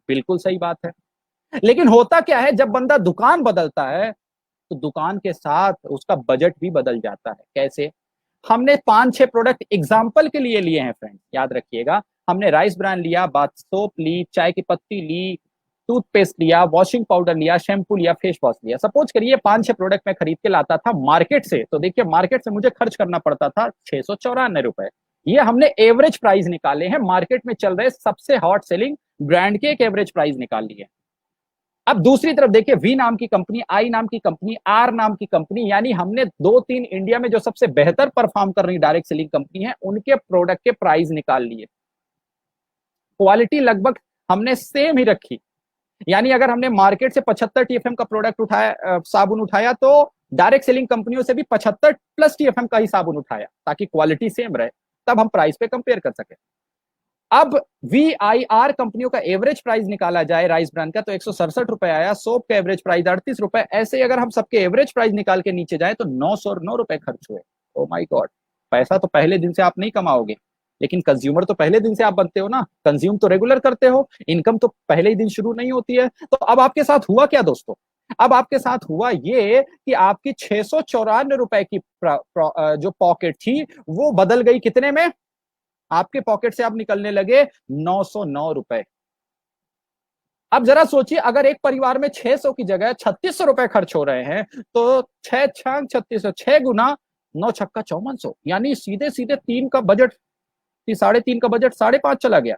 बिल्कुल सही बात है। लेकिन होता क्या है, जब बंदा दुकान बदलता है तो दुकान के साथ उसका बजट भी बदल जाता है। कैसे? हमने 5-6 प्रोडक्ट एग्जाम्पल के लिए लिए हैं फ्रेंड, याद रखिएगा। हमने राइस ब्रांड लिया, बाथ सोप ली, चाय की पत्ती ली, टूथपेस्ट लिया, वॉशिंग पाउडर लिया, शैम्पू लिया, फेस वॉश लिया। सपोज करिए 5-6 प्रोडक्ट मैं खरीद के लाता था मार्केट से, तो देखिए मार्केट से मुझे खर्च करना पड़ता था 694 रुपए। ये हमने एवरेज प्राइस निकाले हैं, मार्केट में चल रहे सबसे हॉट सेलिंग ब्रांड के एक एवरेज प्राइस निकाल लिए। अब दूसरी तरफ देखिए, वी नाम की कंपनी, आई नाम की कंपनी, आर नाम की कंपनी, यानी हमने 2-3 इंडिया में जो सबसे बेहतर परफॉर्म कर रही डायरेक्ट सेलिंग कंपनी है उनके प्रोडक्ट के प्राइस निकाल लिए। क्वालिटी लगभग हमने सेम ही रखी। यानी अगर हमने मार्केट से 75 टीएफएम का प्रोडक्ट उठाया, साबुन उठाया, तो डायरेक्ट सेलिंग कंपनियों से भी 75 प्लस टीएफएम का ही साबुन उठाया ताकि क्वालिटी सेम रहे, तब हम प्राइस पे कंपेयर कर सके। अब VIR कंपनियों का एवरेज प्राइस निकाला जाए राइस ब्रांड का, तो 167 रुपए आया। सोप का एवरेज प्राइस 38 रुपए। ऐसे अगर हम सबके एवरेज प्राइस निकाल के नीचे जाए तो 909 रुपए खर्च हुए। ओ माय गॉड, पैसा तो पहले दिन से आप नहीं कमाओगे, लेकिन कंज्यूमर तो पहले दिन से आप बनते हो ना, कंज्यूम तो रेगुलर करते हो, इनकम तो पहले ही दिन शुरू नहीं होती है। तो अब आपके साथ हुआ क्या दोस्तों? अब आपके साथ हुआ ये कि आपकी 694 रुपए की जो पॉकेट थी वो बदल गई कितने में? आपके पॉकेट से अब निकलने लगे 909 रुपए। अब जरा सोचिए, अगर एक परिवार में 600 की जगह 3600 रुपए खर्च हो रहे हैं, तो 6×6 = 3600, 6 गुना 9×6 = 5400, यानी सीधे सीधे 3 का बजट, 3.5 का बजट 5.5 चला गया।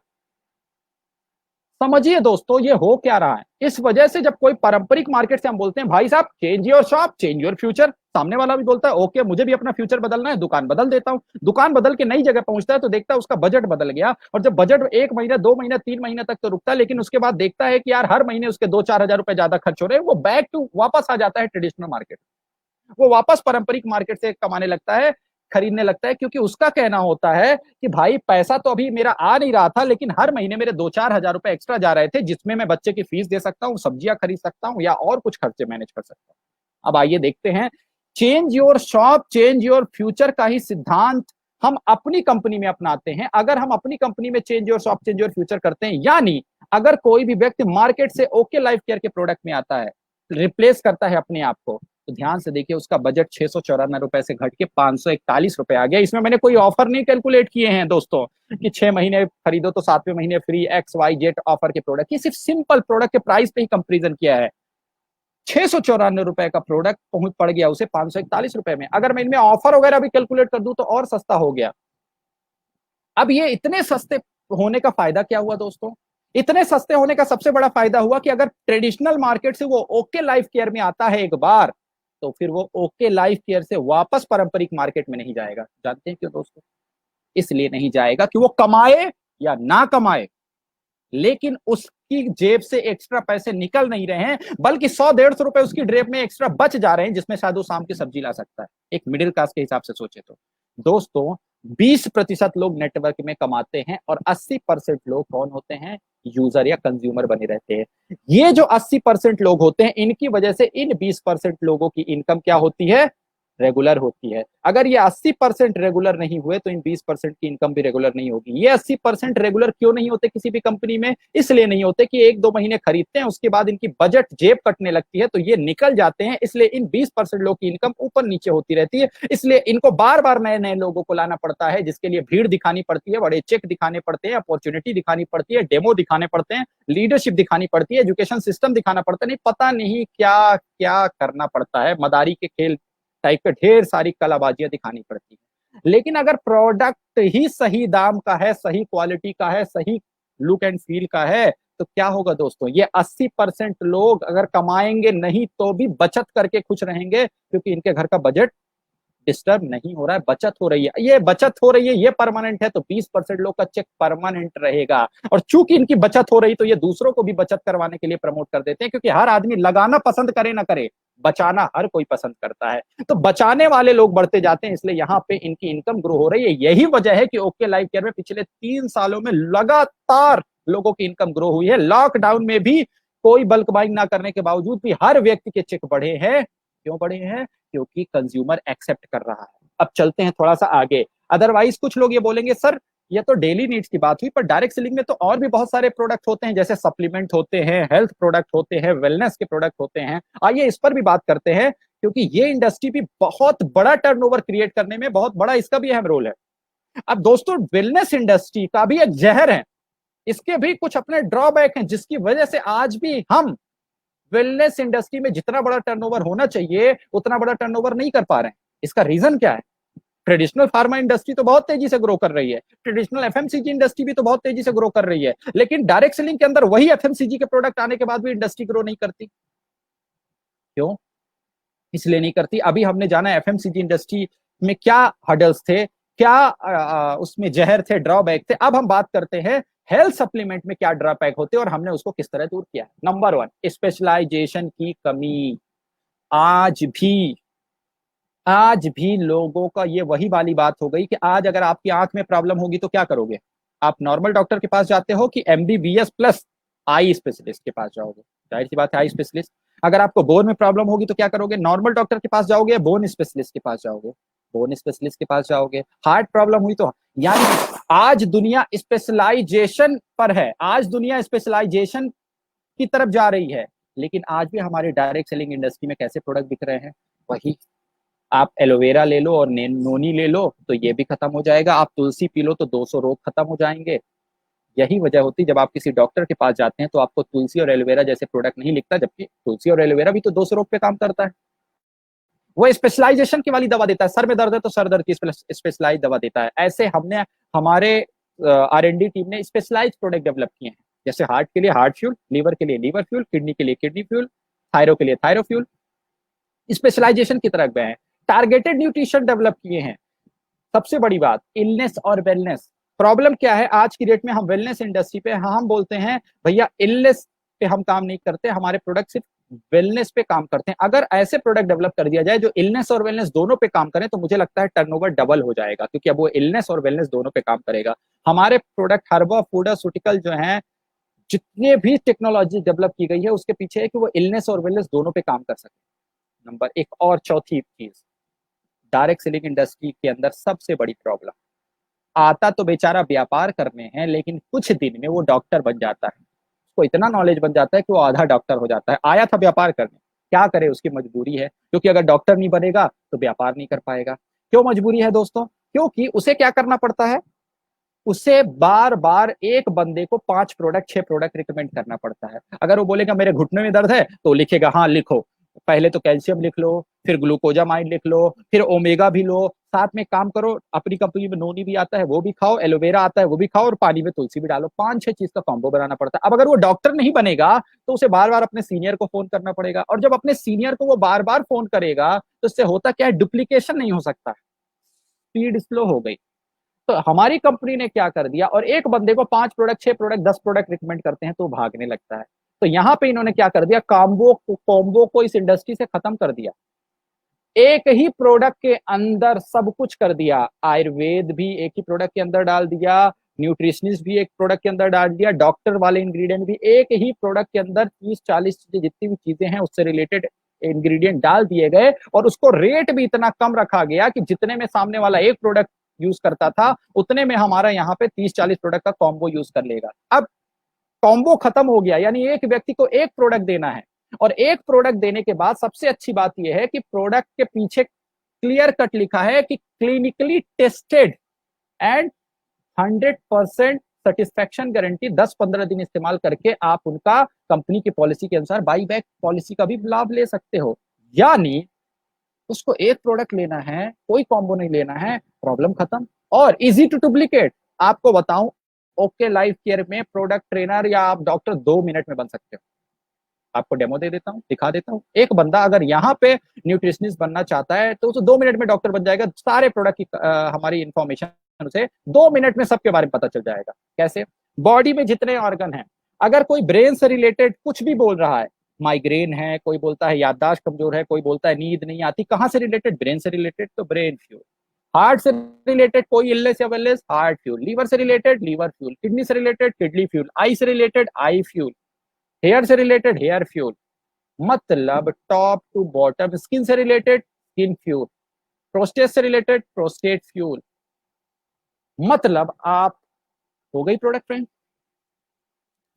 समझिए दोस्तों ये हो क्या रहा है। इस वजह से जब कोई पारंपरिक मार्केट से हम बोलते हैं भाई साहब change your shop, change your future, सामने वाला भी बोलता है ओके मुझे भी अपना फ्यूचर बदलना है, दुकान बदल देता हूं। दुकान बदल के नई जगह पहुंचता है तो देखता है उसका बजट बदल गया, और जब बजट 1 महीना 2 महीना 3 महीना तक तो रुकता है, लेकिन उसके बाद देखता है कि यार हर महीने उसके 2-4 हजार रुपए ज्यादा खर्च हो रहे हैं, वो बैक टू वापस आ जाता है ट्रेडिशनल मार्केट। वो वापस पारंपरिक मार्केट से कमाने लगता है, खरीदने लगता है, क्योंकि उसका कहना होता है कि भाई पैसा तो अभी मेरा आ नहीं रहा था, लेकिन हर महीने मेरे 2-4 हजार रुपए एक्स्ट्रा जा रहे थे, जिसमें मैं बच्चे की फीस दे सकता हूँ, सब्जियां खरीद सकता हूँ, या और कुछ खर्चे मैनेज कर सकता हूँ। अब आइए देखते हैं, change your shop change your future का ही सिद्धांत हम अपनी कंपनी में अपनाते हैं। अगर हम अपनी कंपनी में change your shop change your future करते हैं, यानी अगर कोई भी व्यक्ति मार्केट से ओके लाइफ केयर के प्रोडक्ट में आता है, रिप्लेस करता है अपने आप को, तो ध्यान से देखिए उसका बजट 694 से घट के 541 आ गया। इसमें मैंने कोई ऑफर नहीं कैलकुलेट किए हैं दोस्तों कि 6 महीने खरीदो तो 7वें महीने फ्री XYZ ऑफर के प्रोडक्ट, ये सिर्फ सिंपल प्रोडक्ट के प्राइस पे ही कंपेरिजन किया है। 694 का प्रोडक्ट पहुंच पड़ गया उसे 541 में। अगर मैं इनमें ऑफर वगैरह भी कैलकुलेट कर दूं तो और सस्ता हो गया। अब ये इतने सस्ते होने का फायदा क्या हुआ दोस्तों? इतने सस्ते होने का सबसे बड़ा फायदा हुआ कि अगर ट्रेडिशनल मार्केट से वो ओके लाइफ केयर में आता है एक बार, तो फिर वो ओके लाइफ केयर से वापस पारंपरिक मार्केट में नहीं जाएगा। जानते हैं क्यों दोस्तों? इसलिए नहीं जाएगा कि वो कमाए या ना कमाए, लेकिन उसकी जेब से एक्स्ट्रा पैसे निकल नहीं रहे हैं, बल्कि 100-150 रुपए उसकी जेब में एक्स्ट्रा बच जा रहे हैं, जिसमें शायद वो शाम की सब्जी ला सकता है। एक मिडिल क्लास के हिसाब से सोचे तो दोस्तों 20% लोग नेटवर्क में कमाते हैं और 80% लोग कौन होते हैं? यूजर या कंज्यूमर बने रहते हैं। ये जो 80% लोग होते हैं, इनकी वजह से इन 20% लोगों की इनकम क्या होती है? रेगुलर होती है। अगर ये 80% रेगुलर नहीं हुए तो इन 20% की इनकम भी रेगुलर नहीं होगी। ये 80% रेगुलर क्यों नहीं होते किसी भी कंपनी में? इसलिए नहीं होते कि 1-2 महीने खरीदते हैं, उसके बाद इनकी बजट जेब कटने लगती है तो ये निकल जाते हैं। इसलिए इन 20% लोग की इनकम ऊपर नीचे होती रहती है। इसलिए इनको बार बार नए नए लोगों को लाना पड़ता है, जिसके लिए भीड़ दिखानी पड़ती है, बड़े चेक दिखाने पड़ते हैं, अपॉर्चुनिटी दिखानी पड़ती है, डेमो दिखाने पड़ते हैं, लीडरशिप दिखानी पड़ती है, एजुकेशन सिस्टम दिखाना पड़ता है, नहीं पता नहीं क्या क्या करना पड़ता है, मदारी के खेल टाइप के ढेर सारी कलाबाजियां दिखानी पड़ती है। लेकिन अगर प्रोडक्ट ही सही दाम का है, सही क्वालिटी का है, सही लुक एंड फील का है, तो क्या होगा दोस्तों, ये 80% लोग अगर कमाएंगे नहीं तो भी बचत करके खुश रहेंगे, क्योंकि इनके घर का बजट डिस्टर्ब नहीं हो रहा है, बचत हो रही है। ये बचत हो रही है, ये परमानेंट है, तो 20% लोग का चेक परमानेंट रहेगा। और चूंकि इनकी बचत हो रही, तो ये दूसरों को भी बचत करवाने के लिए प्रमोट कर देते हैं, क्योंकि हर आदमी लगाना पसंद करे ना करे, बचाना हर कोई पसंद करता है। तो बचाने वाले लोग बढ़ते जाते हैं, इसलिए यहाँ पे इनकी इनकम ग्रो हो रही है। यही वजह है कि ओके लाइफ केयर में पिछले 3 सालों में लगातार लोगों की इनकम ग्रो हुई है। लॉकडाउन में भी कोई बल्क बाइंग ना करने के बावजूद भी हर व्यक्ति के चेक बढ़े हैं। क्यों बढ़े हैं? क्योंकि कंज्यूमर एक्सेप्ट कर रहा है। अब चलते हैं थोड़ा सा आगे। अदरवाइज कुछ लोग ये बोलेंगे सर ये तो डेली नीड्स की बात हुई, पर डायरेक्ट सेलिंग में तो और भी बहुत सारे प्रोडक्ट होते हैं, जैसे सप्लीमेंट होते हैं, हेल्थ प्रोडक्ट होते हैं, वेलनेस के प्रोडक्ट होते हैं। आइए इस पर भी बात करते हैं, क्योंकि ये इंडस्ट्री भी बहुत बड़ा टर्नओवर क्रिएट करने में बहुत बड़ा इसका भी अहम रोल है। अब दोस्तों वेलनेस इंडस्ट्री का भी एक जहर है, इसके भी कुछ अपने ड्रॉबैक हैं, जिसकी वजह से आज भी हम वेलनेस इंडस्ट्री में जितना बड़ा टर्नओवर होना चाहिए उतना बड़ा टर्नओवर नहीं कर पा रहे हैं। इसका रीजन क्या है? ट्रेडिशनल फार्मा इंडस्ट्री तो बहुत तेजी से ग्रो कर रही है, ट्रेडिशनल एफएमसीजी इंडस्ट्री भी तो बहुत तेजी से ग्रो कर रही है, लेकिन डायरेक्ट सेलिंग के अंदर वही एफएमसीजी के प्रोडक्ट आने के बाद भी इंडस्ट्री ग्रो नहीं करती। क्यों इसलिए नहीं करती? अभी हमने जाना एफएमसीजी इंडस्ट्री में क्या हर्डल्स थे, क्या उसमें जहर थे, ड्रॉबैक थे। अब हम बात करते हैं हेल्थ सप्लीमेंट में क्या ड्रॉबैक होते हैं और हमने उसको किस तरह दूर किया है। नंबर 1, स्पेशलाइजेशन की कमी। आज भी आज भी लोगों का ये वही वाली बात हो गई कि आज अगर आपकी आंख में प्रॉब्लम होगी तो क्या करोगे? आप नॉर्मल डॉक्टर के पास जाते हो कि एमबीबीएस प्लस आई स्पेशलिस्ट के पास जाओगे? जाहिर सी बात है आई स्पेशलिस्ट। अगर आपको बोन में प्रॉब्लम होगी तो क्या करोगे? नॉर्मल डॉक्टर के पास जाओगे या बोन स्पेशलिस्ट के पास जाओगे? बोन स्पेशलिस्ट के पास जाओगे। हार्ट प्रॉब्लम हुई तो, यानी आज दुनिया स्पेशलाइजेशन पर है, आज दुनिया स्पेशलाइजेशन की तरफ जा रही है। लेकिन आज भी हमारे डायरेक्ट सेलिंग इंडस्ट्री में कैसे प्रोडक्ट बिक रहे हैं? वही, आप एलोवेरा ले लो और नोनी ले लो तो ये भी खत्म हो जाएगा, आप तुलसी पी लो तो 200 रोग खत्म हो जाएंगे। यही वजह होती है जब आप किसी डॉक्टर के पास जाते हैं तो आपको तुलसी और एलोवेरा जैसे प्रोडक्ट नहीं लिखता, जबकि तुलसी और एलोवेरा भी तो 200 रोग पे काम करता है। वो स्पेशलाइजेशन की वाली दवा देता है, सर में दर्द है तो सर दर्द की स्पेशलाइज दवा देता है। ऐसे हमने हमारे R&D टीम ने स्पेशलाइज प्रोडक्ट डेवलप किए हैं, जैसे हार्ट के लिए हार्ट फ्यूल, लीवर के लिए लीवर फ्यूल, किडनी के लिए किडनी फ्यूल, थायरो के लिए थायरो फ्यूल, स्पेशलाइजेशन की तरफ गए हैं। टारगेटेड न्यूट्रिशन डेवलप किए हैं। सबसे बड़ी बात, इलनेस और वेलनेस। प्रॉब्लम क्या है आज की डेट में, हम वेलनेस इंडस्ट्री पे हम बोलते हैं भैया इलनेस पे हम काम नहीं करते, हमारे प्रोडक्ट सिर्फ वेलनेस पे काम करते हैं। अगर ऐसे प्रोडक्ट डेवलप कर दिया जाए जो इलनेस और वेलनेस दोनों पे काम करें तो मुझे लगता है टर्नओवर डबल हो जाएगा, क्योंकि अब वो इलनेस और वेलनेस दोनों पे काम करेगा। हमारे प्रोडक्ट हर्बा फूडास्यूटिकल जो है, जितने भी टेक्नोलॉजी डेवलप की गई है उसके पीछे है कि वो इलनेस और वेलनेस दोनों पे काम कर सके। नंबर एक। और चौथी चीज, डायरेक्ट सेलिंग इंडस्ट्री के अंदर सबसे बड़ी प्रॉब्लम, आता तो बेचारा व्यापार करने हैं, लेकिन कुछ दिन में वो डॉक्टर बन जाता है। उसको इतना नॉलेज बन जाता है कि वो आधा डॉक्टर हो जाता है। आया था व्यापार करने, क्या करे, उसकी मजबूरी है, क्योंकि अगर डॉक्टर नहीं बनेगा तो व्यापार नहीं कर पाएगा। क्यों मजबूरी है दोस्तों? क्योंकि उसे क्या करना पड़ता है, उसे बार बार एक बंदे को 5 प्रोडक्ट 6 प्रोडक्ट रिकमेंड करना पड़ता है। अगर वो बोलेगा मेरे घुटने में दर्द है तो लिखेगा हाँ लिखो, पहले तो कैल्शियम लिख लो, फिर ग्लूकोजामाइन लिख लो, फिर ओमेगा भी लो, साथ में काम करो अपनी कंपनी में नोनी भी आता है वो भी खाओ, एलोवेरा आता है वो भी खाओ, और पानी में तुलसी भी डालो। 5-6 चीज का कॉम्बो बनाना पड़ता है। अब अगर वो डॉक्टर नहीं बनेगा तो उसे बार बार अपने सीनियर को फोन करना पड़ेगा, और जब अपने सीनियर को वो बार बार फोन करेगा तो इससे होता क्या है, डुप्लीकेशन नहीं हो सकता, स्पीड स्लो हो गई। तो हमारी कंपनी ने क्या कर दिया, और एक बंदे को 5 प्रोडक्ट 6 प्रोडक्ट 10 प्रोडक्ट रिकमेंड करते हैं तो भागने लगता है। तो यहां पे इन्होंने क्या कर दिया, कॉम्बो को इस इंडस्ट्री से खत्म कर दिया। एक ही प्रोडक्ट के अंदर सब कुछ कर दिया। आयुर्वेद भी एक ही प्रोडक्ट के अंदर डाल दिया, न्यूट्रिशनिस्ट भी एक प्रोडक्ट के अंदर डाल दिया, डॉक्टर वाले इंग्रेडिएंट भी एक ही प्रोडक्ट के अंदर 30-40 चीजें, जितनी भी चीजें हैं उससे रिलेटेड इंग्रेडिएंट डाल दिए गए, और उसको रेट भी इतना कम रखा गया कि जितने में सामने वाला एक प्रोडक्ट यूज करता था उतने में हमारा यहाँ पे 30-40 प्रोडक्ट का कॉम्बो यूज कर लेगा। अब कॉम्बो खत्म हो गया, यानी एक व्यक्ति को एक प्रोडक्ट देना है, और एक प्रोडक्ट देने के बाद सबसे अच्छी बात यह है कि प्रोडक्ट के पीछे क्लियर कट लिखा है कि clinically tested and 100% satisfaction guarantee. 10-15 दिन इस्तेमाल करके आप उनका कंपनी की पॉलिसी के अनुसार बाई बैक पॉलिसी का भी लाभ ले सकते हो। यानी उसको एक प्रोडक्ट लेना है, कोई कॉम्बो नहीं लेना है, प्रॉब्लम खत्म, और इजी टू डुप्लीकेट। आपको बताऊं ओके लाइफ केयर में प्रोडक्ट ट्रेनर या आप डॉक्टर 2 मिनट में बन सकते हो। आपको डेमो दे देता हूँ, दिखा देता हूँ। एक बंदा अगर यहाँ पे न्यूट्रिशनिस्ट बनना चाहता है तो उसे 2 मिनट में डॉक्टर बन जाएगा। सारे प्रोडक्ट की हमारी इंफॉर्मेशन उसे 2 मिनट में सबके बारे में पता चल जाएगा। कैसे? बॉडी में जितने ऑर्गन हैं, अगर कोई ब्रेन से रिलेटेड कुछ भी बोल रहा है, माइग्रेन है, कोई बोलता है याददाश्त कमजोर है, कोई बोलता है नींद नहीं आती, कहां से रिलेटेड? ब्रेन से रिलेटेड, तो ब्रेन फ्यूल। हार्ट से रिलेटेड कोई इलनेस या वेलनेस, हार्ट फ्यूल। लीवर से रिलेटेड, लीवर फ्यूल। किडनी से रिलेटेड, किडनी फ्यूल। आई से रिलेटेड, आई फ्यूल। हेयर से रिलेटेड, हेयर फ्यूल। मतलब टॉप टू बॉटम। स्किन से रिलेटेड, स्किन फ्यूल। प्रोस्टेट से रिलेटेड, प्रोस्टेट फ्यूल। मतलब आप हो गई प्रोडक्ट ट्रेन।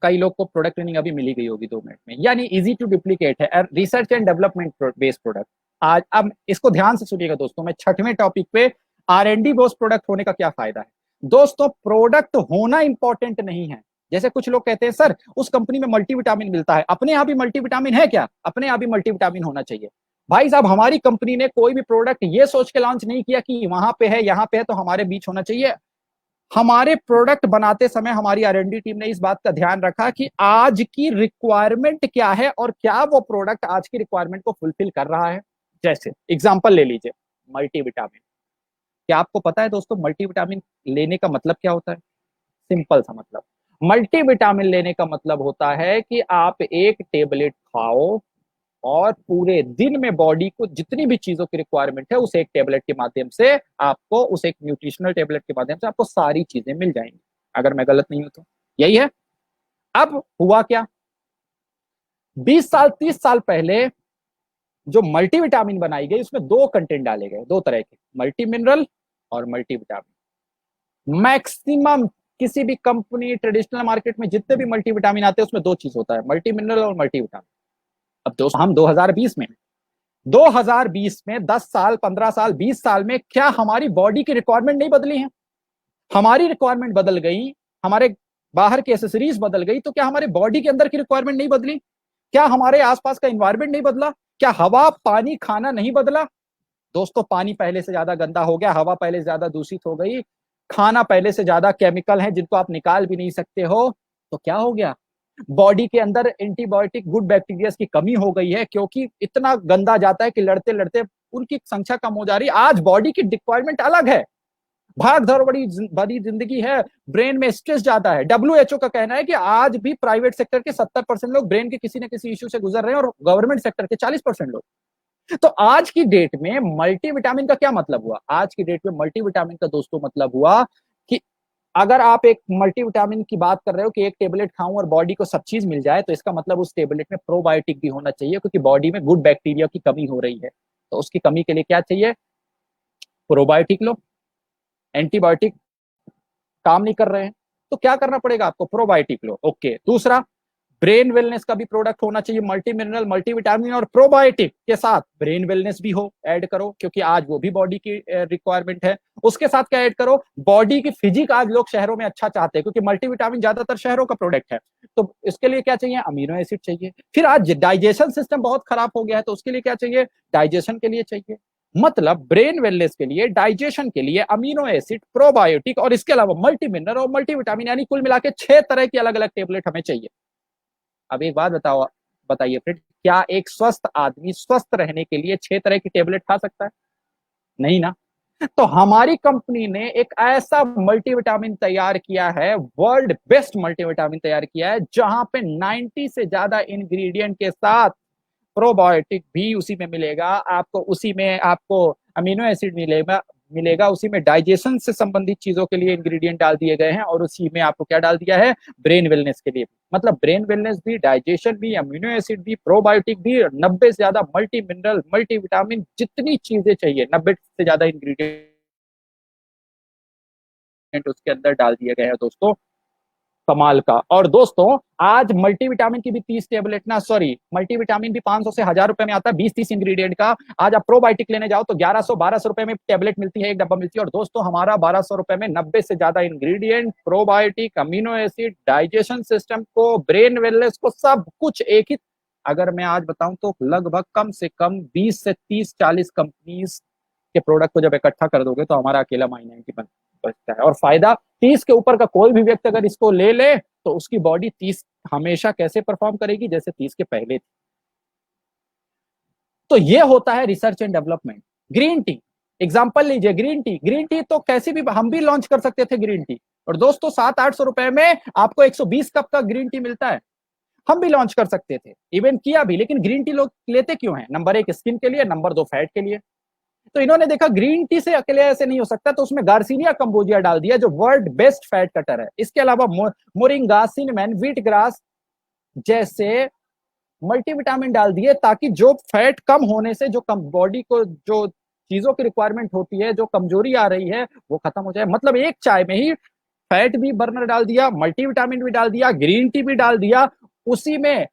कई लोग को प्रोडक्ट ट्रेनिंग अभी मिली गई होगी 2 मिनट में, यानी इजी टू डुप्लीकेट है। Research and development based product. आज अब इसको ध्यान से सुनिएगा दोस्तों, मैं 6वें टॉपिक पे R&D बेस्ड प्रोडक्ट होने का क्या फायदा है। दोस्तों, प्रोडक्ट होना इंपॉर्टेंट नहीं है। जैसे कुछ लोग कहते हैं सर उस कंपनी में मल्टीविटामिन मिलता है, अपने यहां भी मल्टीविटामिन है क्या? अपने यहां भी मल्टीविटामिन होना चाहिए। भाई साहब, हमारी कंपनी ने कोई भी प्रोडक्ट ये सोच के लॉन्च नहीं किया कि वहां पे है, यहां पे है तो हमारे बीच होना चाहिए। हमारे प्रोडक्ट बनाते समय हमारी R&D टीम ने इस बात का ध्यान रखा कि आज की रिक्वायरमेंट क्या है और क्या वो प्रोडक्ट आज की रिक्वायरमेंट को फुलफिल कर रहा है। जैसे एग्जांपल ले लीजिए, मल्टीविटामिन। क्या आपको पता है दोस्तों मल्टीविटामिन लेने का मतलब क्या होता है? सिंपल सा मतलब, मल्टीविटामिन लेने का मतलब होता है कि आप एक टेबलेट खाओ और पूरे दिन में बॉडी को जितनी भी चीजों की रिक्वायरमेंट है उस एक टेबलेट के माध्यम से आपको, उस एक न्यूट्रिशनल टेबलेट के माध्यम से आपको सारी चीजें मिल जाएंगी। अगर मैं गलत नहीं हूं तो यही है। अब हुआ क्या, 20 साल 30 साल पहले जो मल्टीविटामिन बनाई गई उसमें 2 कंटेंट डाले गए, 2 तरह के, मल्टी मिनरल और मल्टीविटामिन। मैक्सिमम किसी भी कंपनी ट्रेडिशनल मार्केट में जितने भी मल्टीविटामिन आते हैं उसमें 2 चीज होता है, मल्टी मिनरल और मल्टीविटामिन। अब दोस्तों हम 2020 में 2020 में 10 साल 15 साल 20 साल में क्या हमारी बॉडी की रिक्वायरमेंट नहीं बदली है? हमारी रिक्वायरमेंट बदल गई, हमारे बाहर की एसेसरीज बदल गई, तो क्या हमारे बॉडी के अंदर की रिक्वायरमेंट नहीं बदली? क्या हमारे आसपास का एनवायरमेंट नहीं बदला? क्या हवा पानी खाना नहीं बदला? दोस्तों, पानी पहले से ज्यादा गंदा हो गया, हवा पहले से ज्यादा दूषित हो गई, खाना पहले से ज्यादा केमिकल है जिनको आप निकाल भी नहीं सकते हो। तो क्या हो गया, बॉडी के अंदर एंटीबायोटिक गुड बैक्टीरिया की कमी हो गई है, क्योंकि इतना गंदा जाता है कि लड़ते लड़ते उनकी संख्या कम हो जा रही है। आज बॉडी की रिक्वायरमेंट अलग है, भाग दौड़ बड़ी जिंदगी है, ब्रेन में स्ट्रेस ज्यादा है। WHO का कहना है कि आज भी प्राइवेट सेक्टर के 70% लोग ब्रेन के किसी न किसी इश्यू से गुजर रहे हैं और गवर्नमेंट सेक्टर के 40% लोग। तो आज की डेट में मल्टीविटामिन का क्या मतलब हुआ? आज की डेट में मल्टीविटामिन का दोस्तों मतलब हुआ कि अगर आप एक मल्टीविटामिन की बात कर रहे हो कि एक टेबलेट खाऊं और बॉडी को सब चीज मिल जाए, तो इसका मतलब उस टेबलेट में प्रोबायोटिक भी होना चाहिए, क्योंकि बॉडी में गुड बैक्टीरिया की कमी हो रही है। तो उसकी कमी के लिए क्या चाहिए? प्रोबायोटिक लो। एंटीबायोटिक काम नहीं कर रहे हैं तो क्या करना पड़ेगा आपको? प्रोबायोटिक लो। ओके, दूसरा, ब्रेन वेलनेस का भी प्रोडक्ट होना चाहिए, मल्टी मिनरल मल्टीविटामिन और प्रोबायोटिक के साथ ब्रेन वेलनेस भी हो, ऐड करो, क्योंकि आज वो भी बॉडी की रिक्वायरमेंट है। उसके साथ क्या ऐड करो? बॉडी की फिजिक आज लोग शहरों में अच्छा चाहते हैं, क्योंकि मल्टीविटामिन ज्यादातर शहरों का प्रोडक्ट है। तो इसके लिए क्या चाहिए? अमीनो एसिड चाहिए। फिर आज डाइजेशन सिस्टम बहुत खराब हो गया है, तो उसके लिए क्या चाहिए? डाइजेशन के लिए चाहिए। मतलब ब्रेन वेलनेस के लिए, डाइजेशन के लिए अमीनो एसिड, प्रोबायोटिक और इसके अलावा मल्टी मिनरल और मल्टीविटामिन, यानी कुल मिला के 6 तरह की अलग अलग टेबलेट हमें चाहिए। अब एक बात बताओ, बताइए फ्रेंड, क्या एक स्वस्थ आदमी स्वस्थ रहने के लिए 6 तरह की टेबलेट खा सकता है? नहीं ना। तो हमारी कंपनी ने एक ऐसा मल्टीविटामिन तैयार किया है, वर्ल्ड बेस्ट मल्टीविटामिन तैयार किया है, जहां पे 90 से ज्यादा इंग्रेडिएंट के साथ प्रोबायोटिक भी उसी में मिलेगा आपको, उसी में आपको अमीनो एसिड मिलेगा उसी में डाइजेशन से संबंधित चीजों के लिए इंग्रेडिएंट डाल दिए गए हैं, और उसी में आपको क्या डाल दिया है? ब्रेन वेलनेस के लिए। मतलब ब्रेन वेलनेस भी, डाइजेशन भी, अमीनो एसिड भी, प्रोबायोटिक भी, 90 से ज्यादा मल्टी मिनरल मल्टीविटामिन, जितनी चीजें चाहिए 90 से ज्यादा इंग्रेडिएंट उसके अंदर डाल दिए गए हैं दोस्तों। कमाल का। और दोस्तों, आज मल्टीविटामिन की भी 30 टेबलेट ना, सॉरी, मल्टीविटामिन भी 500 से 1000 रुपए में आता है, 20-30 इंग्रेडिएंट का। आज आप प्रोबायोटिक लेने जाओ तो 1100-1200 रुपए में टेबलेट मिलती है, एक डब्बा मिलती है। और दोस्तों, हमारा 1200 रुपए में 90 से ज्यादा ingredient, probiotic, amino acid, digestion system को, ब्रेन वेलनेस को, सब कुछ एक ही। अगर मैं आज बताऊं तो लगभग कम से कम 20 से 30-40 कंपनीज के प्रोडक्ट को जब इकट्ठा कर दोगे तो हमारा अकेला माइनॉरिटी बन बचता है। और फायदा 30 के ऊपर का कोई भी व्यक्ति अगर इसको ले ले तो उसकी बॉडी 30 हमेशा कैसे परफॉर्म करेगी, जैसे 30 के पहले थी। तो ये होता है research and development. Green tea example लीजिए, ग्रीन टी तो कैसे भी हम भी लॉन्च कर सकते थे ग्रीन टी, और दोस्तों 700-800 रुपए में आपको 120 कप का ग्रीन टी मिलता है, हम भी लॉन्च कर सकते थे, इवन किया भी। लेकिन ग्रीन टी लोग लेते क्यों हैं? नंबर 1 स्किन के लिए, नंबर 2 फैट के लिए। तो इन्होंने देखा ग्रीन टी से अकेले ऐसे नहीं हो सकता, तो उसमें गार्सिनिया कंबोजिया डाल दिया जो वर्ल्ड बेस्ट फैट कटर है। इसके अलावा मोरिंगा, सिनेमन, व्हीट ग्रास जैसे मल्टीविटामिन डाल दिए, ताकि जो फैट कम होने से जो कम बॉडी को जो चीजों की रिक्वायरमेंट होती है, जो कमजोरी आ रही है, वो खत्म हो जाए। मतलब एक चाय में ही फैट भी बर्नर डाल दिया, मल्टीविटामिन भी डाल दिया, ग्रीन टी भी डाल दिया, उसी में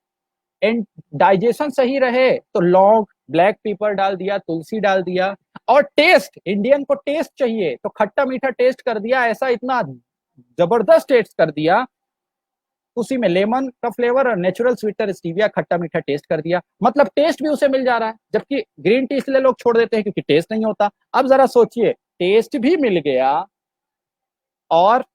डाइजेशन सही रहे तो लौंग, ब्लैक पेपर डाल दिया, तुलसी डाल दिया। और टेस्ट, इंडियन को टेस्ट चाहिए तो खट्टा मीठा टेस्ट कर दिया, ऐसा इतना जबरदस्त टेस्ट कर दिया, उसी में लेमन का फ्लेवर और नेचुरल स्वीटनर स्टीविया, खट्टा मीठा टेस्ट कर दिया। मतलब टेस्ट भी उसे मिल जा रहा है, जबकि ग्रीन टी इसलिए लोग छोड़ देते हैं क्योंकि टेस्ट नहीं होता। अब जरा सोचिए, टेस्ट भी मिल गया, और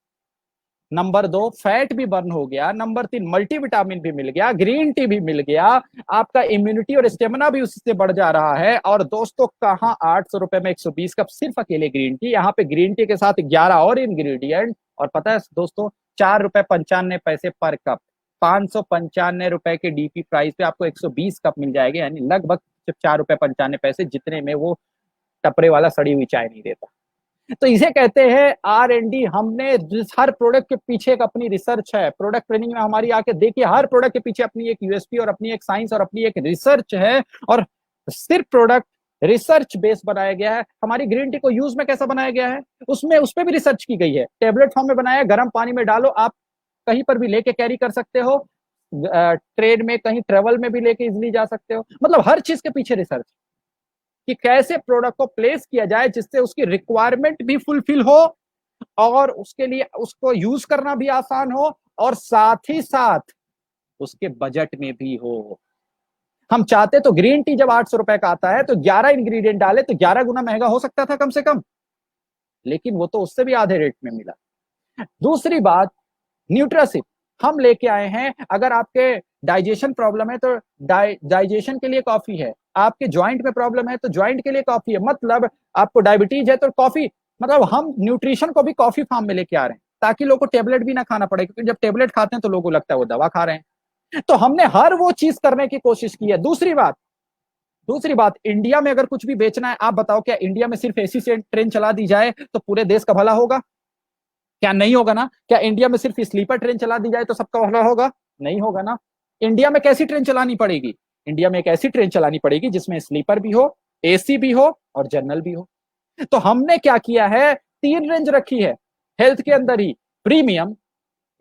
नंबर 2 फैट भी बर्न हो गया, नंबर 3 मल्टीविटामिन भी मिल गया, ग्रीन टी भी मिल गया, आपका इम्यूनिटी और स्टेमिना भी उससे बढ़ जा रहा है। और दोस्तों कहां 800 रुपए में 120 कप सिर्फ अकेले ग्रीन टी, यहाँ पे ग्रीन टी के साथ 11 और इंग्रेडिएंट। और पता है दोस्तों, 4 रुपए 95 पैसे पर कप, 595 रुपए के डीपी प्राइस पे आपको 120 कप मिल जाएंगे, यानी लगभग सिर्फ 4 रुपए 95 पैसे, जितने में वो टपरे वाला सड़ी हुई चाय नहीं देता। तो इसे कहते हैं R&D। हमने हर प्रोडक्ट के पीछे एक अपनी रिसर्च है। प्रोडक्ट ट्रेनिंग में हमारी आके देखिए, हर प्रोडक्ट के पीछे अपनी एक यूएसपी और अपनी एक साइंस और अपनी एक रिसर्च है, और सिर्फ प्रोडक्ट रिसर्च बेस बनाया गया है। हमारी ग्रीन टी को यूज में कैसा बनाया गया है, उसमें उस पर भी रिसर्च की गई है। टेबलेट फॉर्म में बनाया, गर्म पानी में डालो, आप कहीं पर भी लेके कैरी कर सकते हो, ट्रेन में कहीं ट्रेवल में भी लेके इजिली जा सकते हो। मतलब हर चीज के पीछे रिसर्च कि कैसे प्रोडक्ट को प्लेस किया जाए जिससे उसकी रिक्वायरमेंट भी फुलफिल हो, और उसके लिए उसको यूज करना भी आसान हो, और साथ ही साथ उसके बजट में भी हो। हम चाहते तो ग्रीन टी जब 800 रुपए का आता है तो 11 इंग्रेडिएंट डाले तो 11 गुना महंगा हो सकता था कम से कम, लेकिन वो तो उससे भी आधे रेट में मिला। दूसरी बात, न्यूट्रासिप हम लेके आए हैं। अगर आपके डाइजेशन प्रॉब्लम है तो डाइजेशन के लिए कॉफी है, आपके ज्वाइंट में प्रॉब्लम है तो ज्वाइंट के लिए कॉफी है, मतलब आपको डायबिटीज है तो कॉफी। मतलब हम न्यूट्रिशन को भी कॉफी फार्म में लेके आ रहे हैं, ताकि लोगों को टेबलेट भी ना खाना पड़े, क्योंकि जब टेबलेट खाते हैं तो लोगों को लगता है वो दवा खा रहे हैं। तो हमने हर वो चीज करने की कोशिश की है। दूसरी बात, इंडिया में अगर कुछ भी बेचना है, आप बताओ क्या इंडिया में सिर्फ एसी से ट्रेन चला दी जाए तो पूरे देश का भला होगा? क्या नहीं होगा ना? क्या इंडिया में सिर्फ स्लीपर ट्रेन चला दी जाए तो सबका भला होगा? नहीं होगा ना। इंडिया में कैसी ट्रेन चलानी पड़ेगी? इंडिया में एक ऐसी ट्रेन चलानी पड़ेगी जिसमें स्लीपर भी हो, एसी भी हो और जनरल भी हो। तो हमने क्या किया है, 3 रेंज रखी है हेल्थ के अंदर ही, प्रीमियम,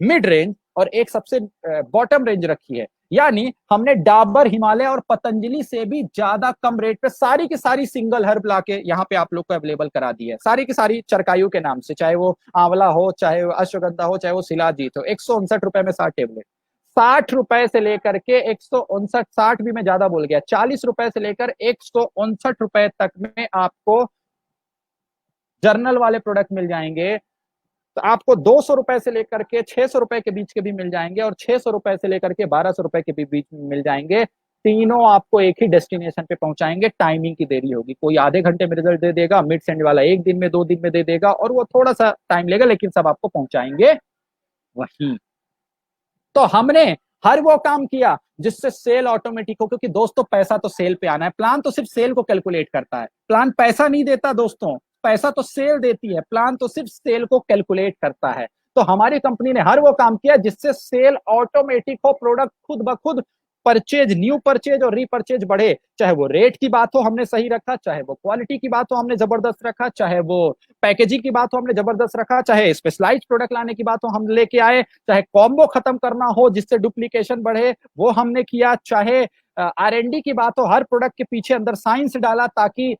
मिड रेंज और एक सबसे बॉटम रेंज रखी है। यानी हमने डाबर, हिमालय और पतंजलि से भी ज्यादा कम रेट पे सारी की सारी सिंगल हर्ब लाके यहाँ पे आप लोग को अवेलेबल करा दी है, सारी की सारी चरकायु के नाम से, चाहे वो आंवला हो, चाहे वो अश्वगंधा हो, चाहे वो शिलाजीत हो। 159 रुपए में 60 टेबलेट, 60 रुपए से लेकर के 159, 60 भी मैं ज्यादा बोल गया, 40 रुपए से लेकर 159 रुपए तक में आपको जर्नल वाले प्रोडक्ट मिल जाएंगे। तो आपको 200 रुपए से लेकर के 600 रुपए के बीच के भी मिल जाएंगे, और 600 रुपए से लेकर के 1200 रुपए के भी बीच में मिल जाएंगे। तीनों आपको एक ही डेस्टिनेशन पे पहुंचाएंगे। टाइमिंग की देरी होगी, कोई आधे घंटे में रिजल्ट दे देगा, मिड सेंड वाला 1 दिन में 2 दिन में दे देगा, और वो थोड़ा सा टाइम लेगा, लेकिन सब आपको पहुंचाएंगे वही। तो हमने हर वो काम किया जिससे सेल ऑटोमेटिक हो, क्योंकि दोस्तों पैसा तो सेल पे आना है। प्लान तो सिर्फ सेल को कैलकुलेट करता है, प्लान पैसा नहीं देता दोस्तों, पैसा तो सेल देती है, प्लान तो सिर्फ सेल को कैलकुलेट करता है। तो हमारी कंपनी ने हर वो काम किया जिससे सेल ऑटोमेटिक हो, प्रोडक्ट खुद ब खुद परचेज, न्यू परचेज और रीपरचेज बढ़े। चाहे वो रेट की बात हो हमने सही रखा, चाहे वो क्वालिटी की बात हो हमने जबरदस्त रखा, चाहे वो पैकेजिंग की बात हो हमने जबरदस्त रखा, चाहे स्पेशलाइज्ड प्रोडक्ट लाने की बात हो हम लेके आए, चाहे कॉम्बो खत्म करना हो जिससे डुप्लीकेशन बढ़े वो हमने किया, चाहे R&D की बात हो, हर प्रोडक्ट के पीछे अंदर साइंस डाला ताकि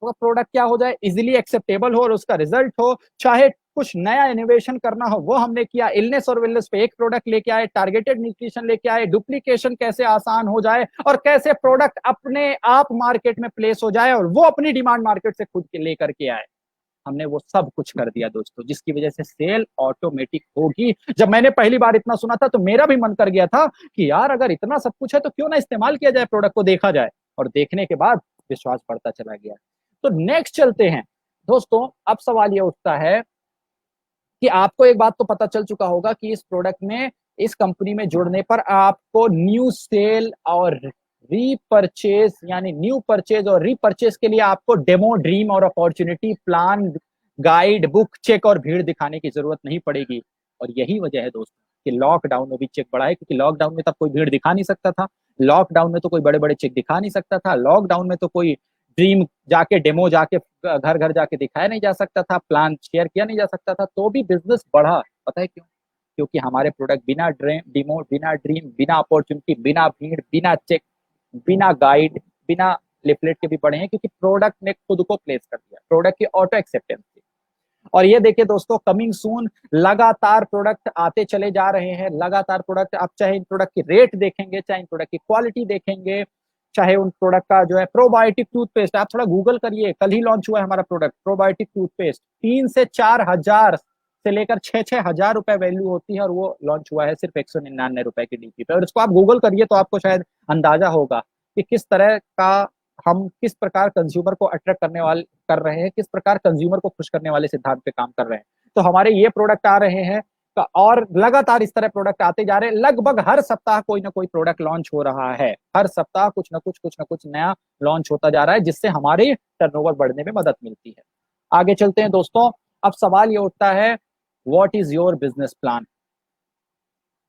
वो प्रोडक्ट क्या हो जाए, इजिली एक्सेप्टेबल हो और उसका रिजल्ट हो, चाहे कुछ नया इनोवेशन करना हो वो हमने किया। इलनेस और वेलनेस पे एक प्रोडक्ट लेके आए, टारगेटेड न्यूट्रिशन लेके आए, डुप्लीकेशन कैसे आसान हो जाए और कैसे प्रोडक्ट अपने आप मार्केट में प्लेस हो जाए और वो अपनी डिमांड मार्केट से खुद के लेकर के आए। हमने वो सब कुछ कर दिया दोस्तों, जिसकी वजह से सेल ऑटोमेटिक होगी। जब मैंने पहली बार इतना सुना था तो मेरा भी मन कर गया था कि यार अगर इतना सब कुछ है तो क्यों ना इस्तेमाल किया जाए, प्रोडक्ट को देखा जाए, और देखने के बाद विश्वास बढ़ता चला गया। तो नेक्स्ट चलते हैं दोस्तों। अब सवाल ये उठता है कि आपको एक बात तो पता चल चुका होगा कि इस प्रोडक्ट में, इस कंपनी में जुड़ने पर आपको न्यू सेल और रीपरचेज, यानी न्यू परचेज और रीपरचेज के लिए आपको डेमो, ड्रीम और opportunity plan, guide book, check और भीड़ दिखाने की जरूरत नहीं पड़ेगी। और यही वजह है दोस्तों कि लॉकडाउन में भी चेक बढ़ा है, क्योंकि लॉकडाउन में तब कोई भीड़ दिखा नहीं सकता था, लॉकडाउन में तो कोई बड़े बड़े चेक दिखा नहीं सकता था, लॉकडाउन में तो कोई ड्रीम जाके, डेमो जाके, घर घर जाके दिखाया नहीं जा सकता था, प्लान शेयर किया नहीं जा सकता था, तो भी बिजनेस बढ़ा। पता है क्यों? क्योंकि हमारे प्रोडक्ट बिना डेमो, बिना ड्रीम, बिना अपॉर्चुनिटी, बिना भीड़, बिना चेक, बिना गाइड, बिना लिफलेट के भी बढ़े हैं, क्योंकि प्रोडक्ट ने खुद को प्लेस कर दिया, प्रोडक्ट की ऑटो एक्सेप्टेंस थी। और ये देखिए दोस्तों, कमिंग सून लगातार प्रोडक्ट आते चले जा रहे हैं, लगातार प्रोडक्ट। आप चाहे इन प्रोडक्ट की रेट देखेंगे, चाहे इन प्रोडक्ट की क्वालिटी देखेंगे, चाहे उन प्रोडक्ट का जो है प्रोबायोटिक टूथपेस्ट, आप थोड़ा गूगल करिए, कल ही लॉन्च हुआ है हमारा प्रोडक्ट प्रोबायोटिक टूथपेस्ट। 3 से 4 हजार से लेकर 6-6 हजार रुपए वैल्यू होती है, और वो लॉन्च हुआ है सिर्फ 199 रुपए की डीपी पे। और इसको आप गूगल करिए तो आपको शायद अंदाजा होगा कि किस तरह का, हम किस प्रकार कंज्यूमर को अट्रैक्ट करने वाले कर रहे हैं, किस प्रकार कंज्यूमर को खुश करने वाले सिद्धांत पे काम कर रहे हैं। तो हमारे ये प्रोडक्ट आ रहे हैं, और लगातार इस तरह प्रोडक्ट आते जा रहे हैं। लगभग हर सप्ताह कोई ना कोई प्रोडक्ट लॉन्च हो रहा है, हर सप्ताह कुछ ना कुछ नया लॉन्च होता जा रहा है, जिससे हमारी टर्नओवर बढ़ने में मदद मिलती है। आगे चलते हैं दोस्तों। अब सवाल ये उठता है, what is your business plan?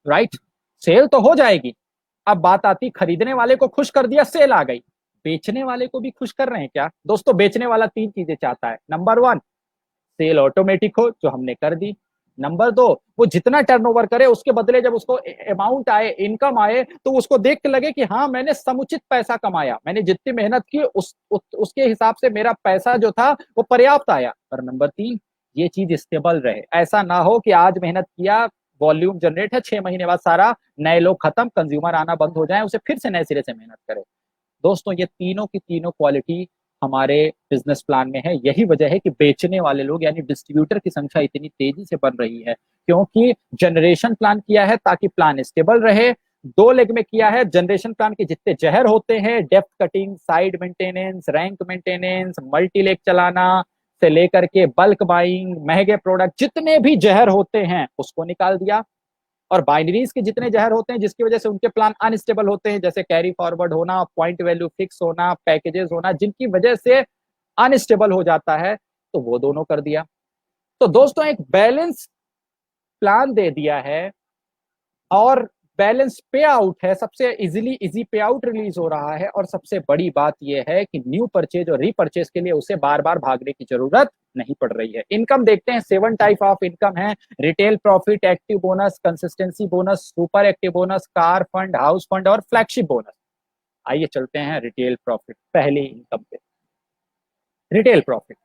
Right, sale तो हो जाएगी, अब बात आती, खरीदने वाले को खुश कर दिया, सेल आ गई, बेचने वाले को भी खुश कर रहे हैं क्या? दोस्तों बेचने वाला 3 चीजें चाहता है। नंबर 1, सेल ऑटोमेटिक हो, जो हमने कर दी। नंबर 2, वो जितना टर्नओवर करे उसके बदले जब उसको अमाउंट आए, इनकम आए, तो उसको देख के लगे कि हाँ मैंने समुचित पैसा कमाया, मैंने जितनी मेहनत की उसके हिसाब से मेरा पैसा जो था वो पर्याप्त आया। और नंबर 3, ये चीज स्टेबल रहे, ऐसा ना हो कि आज मेहनत किया, वॉल्यूम जनरेट है, 6 महीने बाद सारा नए लोग खत्म, कंज्यूमर आना बंद हो जाए, उसे फिर से नए सिरे से मेहनत करे। दोस्तों ये तीनों की तीनों क्वालिटी हमारे बिजनेस प्लान में है। यही वजह है कि बेचने वाले लोग यानी डिस्ट्रीब्यूटर की संख्या इतनी तेजी से बढ़ रही है, क्योंकि जनरेशन प्लान किया है ताकि प्लान स्टेबल रहे। 2 लेग में किया है, जनरेशन प्लान के जितने जहर होते हैं, depth cutting, side maintenance, rank maintenance, multi leg चलाना से लेकर के बल्क बाइंग, महंगे प्रोडक्ट, जितने भी जहर होते हैं उसको निकाल दिया। और बाइनरीज के जितने जहर होते हैं जिसकी वजह से उनके प्लान अनस्टेबल होते हैं, जैसे कैरी फॉरवर्ड होना, पॉइंट वैल्यू फिक्स होना, पैकेजेस होना, जिनकी वजह से अनस्टेबल हो जाता है, तो वो दोनों कर दिया। तो दोस्तों एक बैलेंस प्लान दे दिया है, और बैलेंस पे आउट है, सबसे इजी पे आउट रिलीज हो रहा है। और सबसे बड़ी बात यह है कि न्यू परचेज और रीपरचेज के लिए उसे बार बार भागने की जरूरत नहीं पड़ रही है। इनकम देखते हैं, 7 टाइप ऑफ इनकम है। Retail profit, active bonus, consistency bonus, super active bonus, car fund, house fund और फ्लैगशिप बोनस। आइए चलते हैं रिटेल प्रॉफिट, पहली इनकम पे। Retail profit,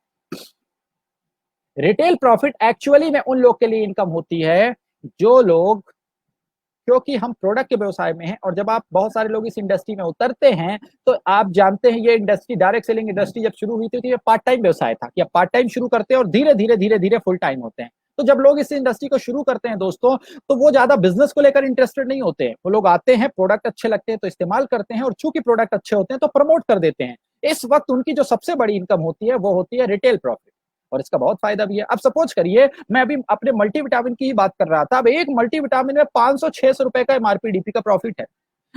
retail profit actually में उन लोग के लिए इनकम होती है जो लोग, क्योंकि हम प्रोडक्ट के व्यवसाय में हैं, और जब आप, बहुत सारे लोग इस इंडस्ट्री में उतरते हैं तो आप जानते हैं ये इंडस्ट्री, डायरेक्ट सेलिंग इंडस्ट्री जब शुरू हुई थी तो ये पार्ट टाइम व्यवसाय था कि आप पार्ट टाइम शुरू करते हैं और धीरे धीरे फुल टाइम होते हैं। तो जब लोग इस इंडस्ट्री को शुरू करते हैं दोस्तों, तो वो ज्यादा बिजनेस को लेकर इंटरेस्टेड नहीं होते हैं। वो लोग आते हैं, प्रोडक्ट अच्छे लगते हैं तो इस्तेमाल करते हैं, और चूंकि प्रोडक्ट अच्छे होते हैं तो प्रमोट कर देते हैं। इस वक्त उनकी जो सबसे बड़ी इनकम होती है वो होती है रिटेल प्रॉफिट, और इसका बहुत फायदा भी है। अब सपोज करिए, मैं अभी अपने मल्टीविटामिन की ही बात कर रहा था, अब एक मल्टीविटामिन में 500-600 रुपए का एमआरपी डीपी का प्रॉफिट है।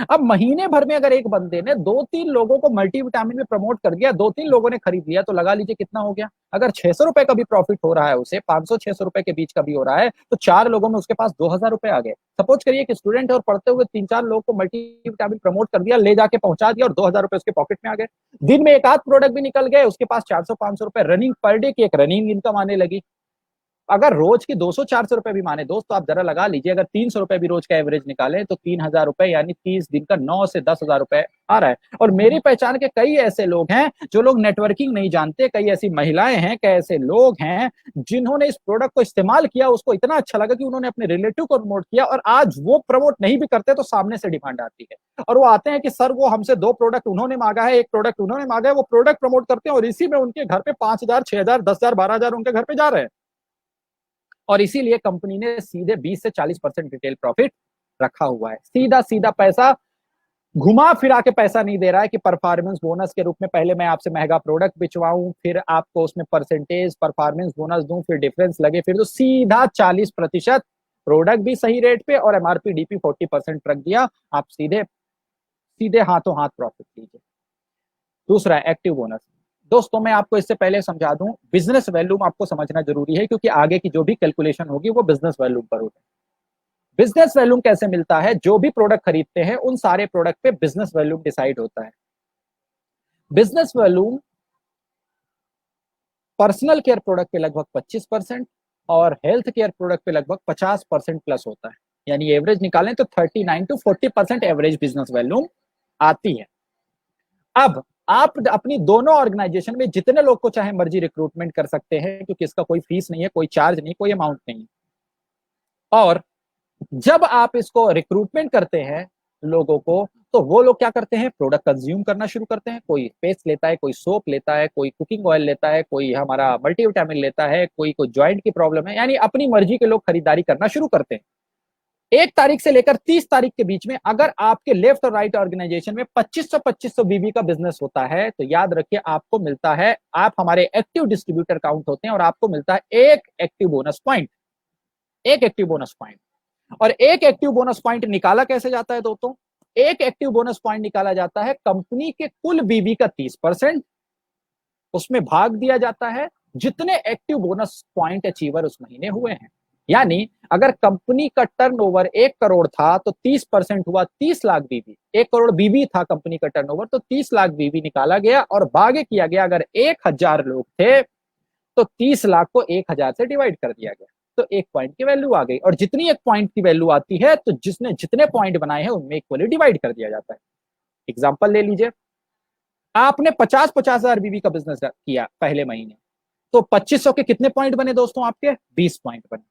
अब महीने भर में अगर एक बंदे ने 2-3 लोगों को मल्टीविटामिन में प्रमोट कर दिया, 2-3 लोगों ने खरीद लिया, तो लगा लीजिए कितना हो गया। अगर 600 रुपए का भी प्रॉफिट हो रहा है उसे, 500-600 रुपए के बीच का भी हो रहा है, तो 4 लोगों में उसके पास 2000 रुपए आ गए। सपोज करिए कि स्टूडेंट है और पढ़ते हुए 3-4 लोगों को मल्टीविटामिन प्रमोट कर दिया, ले जाके पहुंचा दिया, और 2000 रुपए उसके पॉकेट में आ गए। दिन में एक आध प्रोडक्ट भी निकल गए, उसके पास 400-500 रुपए रनिंग पर डे की एक रनिंग इनकम आने लगी। अगर रोज की 200-400 रुपए भी माने दोस्त, तो आप जरा लगा लीजिए, अगर 300 रुपए भी रोज का एवरेज निकाले तो 3,000 रुपए यानी 30 दिन का 9 से 10,000 रुपए आ रहा है। और मेरी पहचान के कई ऐसे लोग हैं जो लोग नेटवर्किंग नहीं जानते, कई ऐसी महिलाएं हैं, कई ऐसे लोग हैं जिन्होंने इस प्रोडक्ट को इस्तेमाल किया, उसको इतना अच्छा लगा कि उन्होंने अपने रिलेटिव को प्रमोट किया, और आज वो प्रमोट नहीं भी करते तो सामने से डिमांड आती है और वो आते हैं कि सर वो हमसे 2 प्रोडक्ट उन्होंने मांगा है, 1 प्रोडक्ट उन्होंने मांगा है, वो प्रोडक्ट प्रमोट करते हैं और इसी में उनके घर पे 5,000, 6,000, 10,000, 12,000 उनके घर पे जा रहे हैं। और इसीलिए कंपनी ने सीधे 20 से 40% रिटेल प्रॉफिट रखा हुआ है। सीधा सीधा पैसा, घुमा फिरा के पैसा नहीं दे रहा है कि परफॉर्मेंस बोनस के रूप में पहले मैं आपसे महंगा प्रोडक्ट बिचवाऊं, फिर आपको उसमें परसेंटेज परफॉर्मेंस बोनस दूं, फिर डिफरेंस लगे, फिर तो सीधा 40%, प्रोडक्ट भी सही रेट पे और एमआरपी डीपी 40% रख दिया, आप सीधे सीधे हाथों हाथ प्रॉफिट लीजिए। दूसरा एक्टिव बोनस। दोस्तों मैं आपको इससे पहले समझा दूं, बिजनेस वैल्यूम आपको समझना जरूरी है, क्योंकि आगे की जो भी कैलकुलेशन होगी वो बिजनेस वैल्यूम पर होगी। बिजनेस वैल्यूम कैसे मिलता है? जो भी प्रोडक्ट खरीदते हैं उन सारे प्रोडक्ट पे बिजनेस वैल्यूम डिसाइड होता है। Business volume personal care product पे लगभग 25% और हेल्थ केयर प्रोडक्ट पे लगभग 50% प्लस होता है। यानी एवरेज निकालें तो 39 टू 40% एवरेज बिजनेस वैल्यूम आती है। अब आप अपनी दोनों ऑर्गेनाइजेशन में जितने लोग को चाहे मर्जी रिक्रूटमेंट कर सकते हैं, क्योंकि इसका कोई फीस नहीं है, कोई चार्ज नहीं, कोई अमाउंट नहीं। और जब आप इसको रिक्रूटमेंट करते हैं लोगों को, तो वो लोग क्या करते हैं? प्रोडक्ट कंज्यूम करना शुरू करते हैं। कोई पेस्ट लेता है, कोई सोप लेता है, कोई कुकिंग ऑयल लेता है, कोई हमारा मल्टीविटामिन लेता है, कोई को जॉइंट की प्रॉब्लम है, यानी अपनी मर्जी के लोग खरीदारी करना शुरू करते हैं। 1 तारीख से लेकर 30 तारीख के बीच में अगर आपके लेफ्ट और राइट ऑर्गेनाइजेशन में 2500 बीबी का बिजनेस होता है, तो याद रखिए आपको मिलता है, आप हमारे एक्टिव डिस्ट्रीब्यूटर काउंट होते हैं और आपको मिलता है एक एक्टिव बोनस पॉइंट। एक एक्टिव बोनस पॉइंट। और एक एक्टिव बोनस पॉइंट निकाला कैसे जाता है दोस्तों? एक एक्टिव बोनस पॉइंट निकाला जाता है कंपनी के कुल बीबी का 30%, उसमें भाग दिया जाता है जितने एक्टिव बोनस पॉइंट अचीवर उस महीने हुए हैं। यानी अगर कंपनी का टर्नओवर 1 करोड़ था तो 30% हुआ 30 लाख बीबी। 1 करोड़ बीबी था कंपनी का टर्नओवर, तो 30 लाख बीबी निकाला गया और भागे किया गया। अगर 1,000 लोग थे तो 30 लाख को 1,000 से डिवाइड कर दिया गया, तो 1 पॉइंट की वैल्यू आ गई। और जितनी 1 पॉइंट की वैल्यू आती है तो जिसने जितने पॉइंट बनाए हैं उनमें इक्वली डिवाइड कर दिया जाता है। एग्जाम्पल ले लीजिए, आपने 50,000 बीबी का बिजनेस किया पहले महीने, तो 2500 के कितने पॉइंट बने दोस्तों? आपके 20 पॉइंट बने।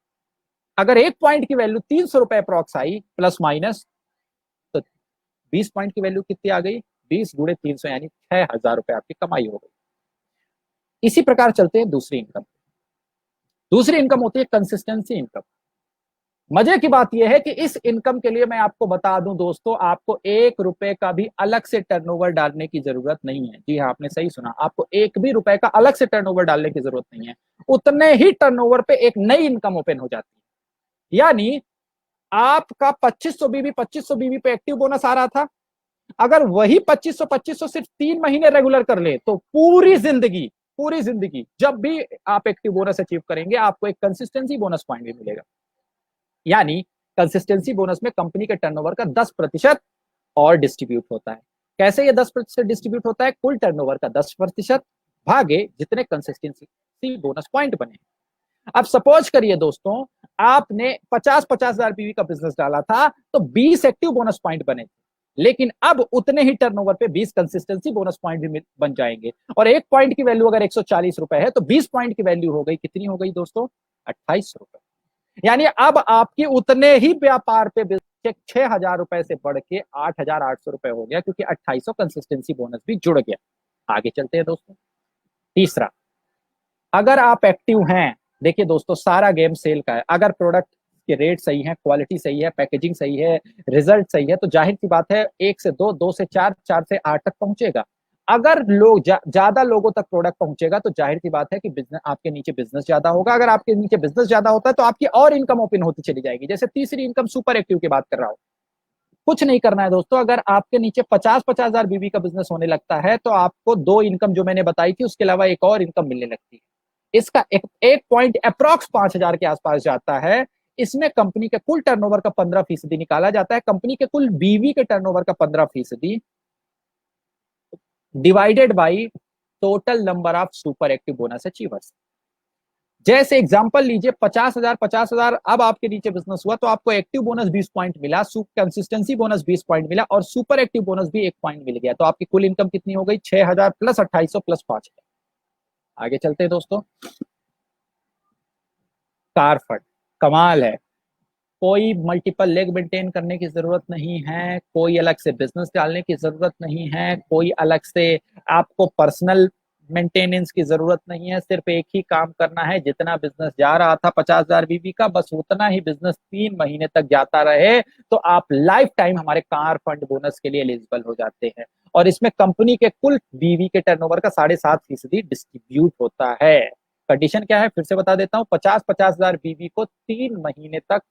अगर 1 पॉइंट की वैल्यू 300 रुपए अप्रॉक्स आई प्लस माइनस, तो 20 पॉइंट की वैल्यू कितनी आ गई? 20 गुणे 300 यानी 6,000 रुपए आपकी कमाई हो गई। इसी प्रकार चलते हैं दूसरी इनकम। दूसरी इनकम होती है कंसिस्टेंसी इनकम। मजे की बात यह है कि इस इनकम के लिए मैं आपको बता दूं दोस्तों, आपको 1 रुपए का भी अलग से टर्नओवर डालने की जरूरत नहीं है। जी हाँ, आपने सही सुना, आपको 1 भी रुपए का अलग से टर्नओवर डालने की जरूरत नहीं है। उतने ही टर्नओवर पे एक नई इनकम ओपन हो जाती है। यानी आपका 2500 बीबी पे एक्टिव बोनस आ रहा था, अगर वही 2500 सिर्फ 3 महीने रेगुलर कर ले, तो पूरी जिंदगी जब भी आप एक्टिव बोनस अचीव करेंगे आपको एक कंसिस्टेंसी बोनस पॉइंट भी मिलेगा। यानी कंसिस्टेंसी बोनस में कंपनी के टर्नओवर का 10% और डिस्ट्रीब्यूट होता है। कैसे ये 10% डिस्ट्रीब्यूट होता है? कुल टर्नओवर का 10% भागे जितने कंसिस्टेंसी बोनस पॉइंट बने। अब सपोज करिए दोस्तों, आपने 50,000 बीवी का बिजनेस डाला था तो 20 एक्टिव बोनस पॉइंट बने, लेकिन अब उतने ही टर्नओवर पे 20 कंसिस्टेंसी बोनस पॉइंट भी बन जाएंगे। और 1 पॉइंट की वैल्यू अगर 140 रुपए है तो 20 पॉइंट की वैल्यू हो गई, कितनी हो गई दोस्तों? 28 रुपए। यानी अब आपकी उतने ही व्यापार पे 6,000 रुपए से बढ़ के 8,800 रुपए हो गया, क्योंकि 2800 कंसिस्टेंसी बोनस भी जुड़ गया। आगे चलते हैं दोस्तों। तीसरा, अगर आप एक्टिव हैं, देखिए दोस्तों सारा गेम सेल का है। अगर प्रोडक्ट के रेट सही है, क्वालिटी सही है, पैकेजिंग सही है, रिजल्ट सही है, तो जाहिर सी बात है 1 से 2, 2 से 4, 4 से 8 तक पहुंचेगा। अगर लोग ज्यादा लोगों तक प्रोडक्ट पहुंचेगा तो जाहिर सी बात है कि बिजनेस आपके नीचे बिजनेस ज्यादा होगा। अगर आपके नीचे बिजनेस ज्यादा होता है तो आपकी और इनकम ओपन होती चली जाएगी। जैसे तीसरी इनकम सुपर एक्टिव की बात कर रहा हूं। कुछ नहीं करना है दोस्तों, अगर आपके नीचे 50,000 बीबी का बिजनेस होने लगता है तो आपको 2 इनकम जो मैंने बताई थी उसके अलावा एक और इनकम मिलने लगती है। इसका एक पॉइंट अप्रॉक्स 5,000 के आसपास जाता है। इसमें कंपनी के कुल टर्नओवर का 15% निकाला जाता है। कंपनी के कुल बीवी के टर्नओवर का 15% divided by total number of super active bonus achievers. जैसे एग्जांपल लीजिए 50,000 अब आपके नीचे बिजनेस हुआ तो आपको एक्टिव बोनस 20 पॉइंट मिला, कंसिस्टेंसी बोनस 20 पॉइंट मिला और सुपर एक्टिव बोनस भी 1 पॉइंट मिल गया। तो आपकी कुल इनकम कितनी हो गई? 6,000 प्लस 2800 प्लस 5,000। आगे चलते हैं दोस्तों। कार फंड कमाल है। कोई मल्टीपल लेग मेंटेन करने की जरूरत नहीं है, कोई अलग से बिजनेस डालने की जरूरत नहीं है, कोई अलग से आपको पर्सनल मेंटेनेंस की जरूरत नहीं है। सिर्फ एक ही काम करना है, जितना बिजनेस जा रहा था 50,000 बीवी का, बस उतना ही बिजनेस 3 महीने तक जाता रहे तो आप लाइफ टाइम हमारे कार फंड बोनस के लिए एलिजिबल हो जाते हैं। और इसमें कंपनी के कुल बीवी के टर्नओवर का 7.5% डिस्ट्रीब्यूट होता है। कंडीशन क्या है फिर से बता देता हूँ, 50,000 बीवी को 3 महीने तक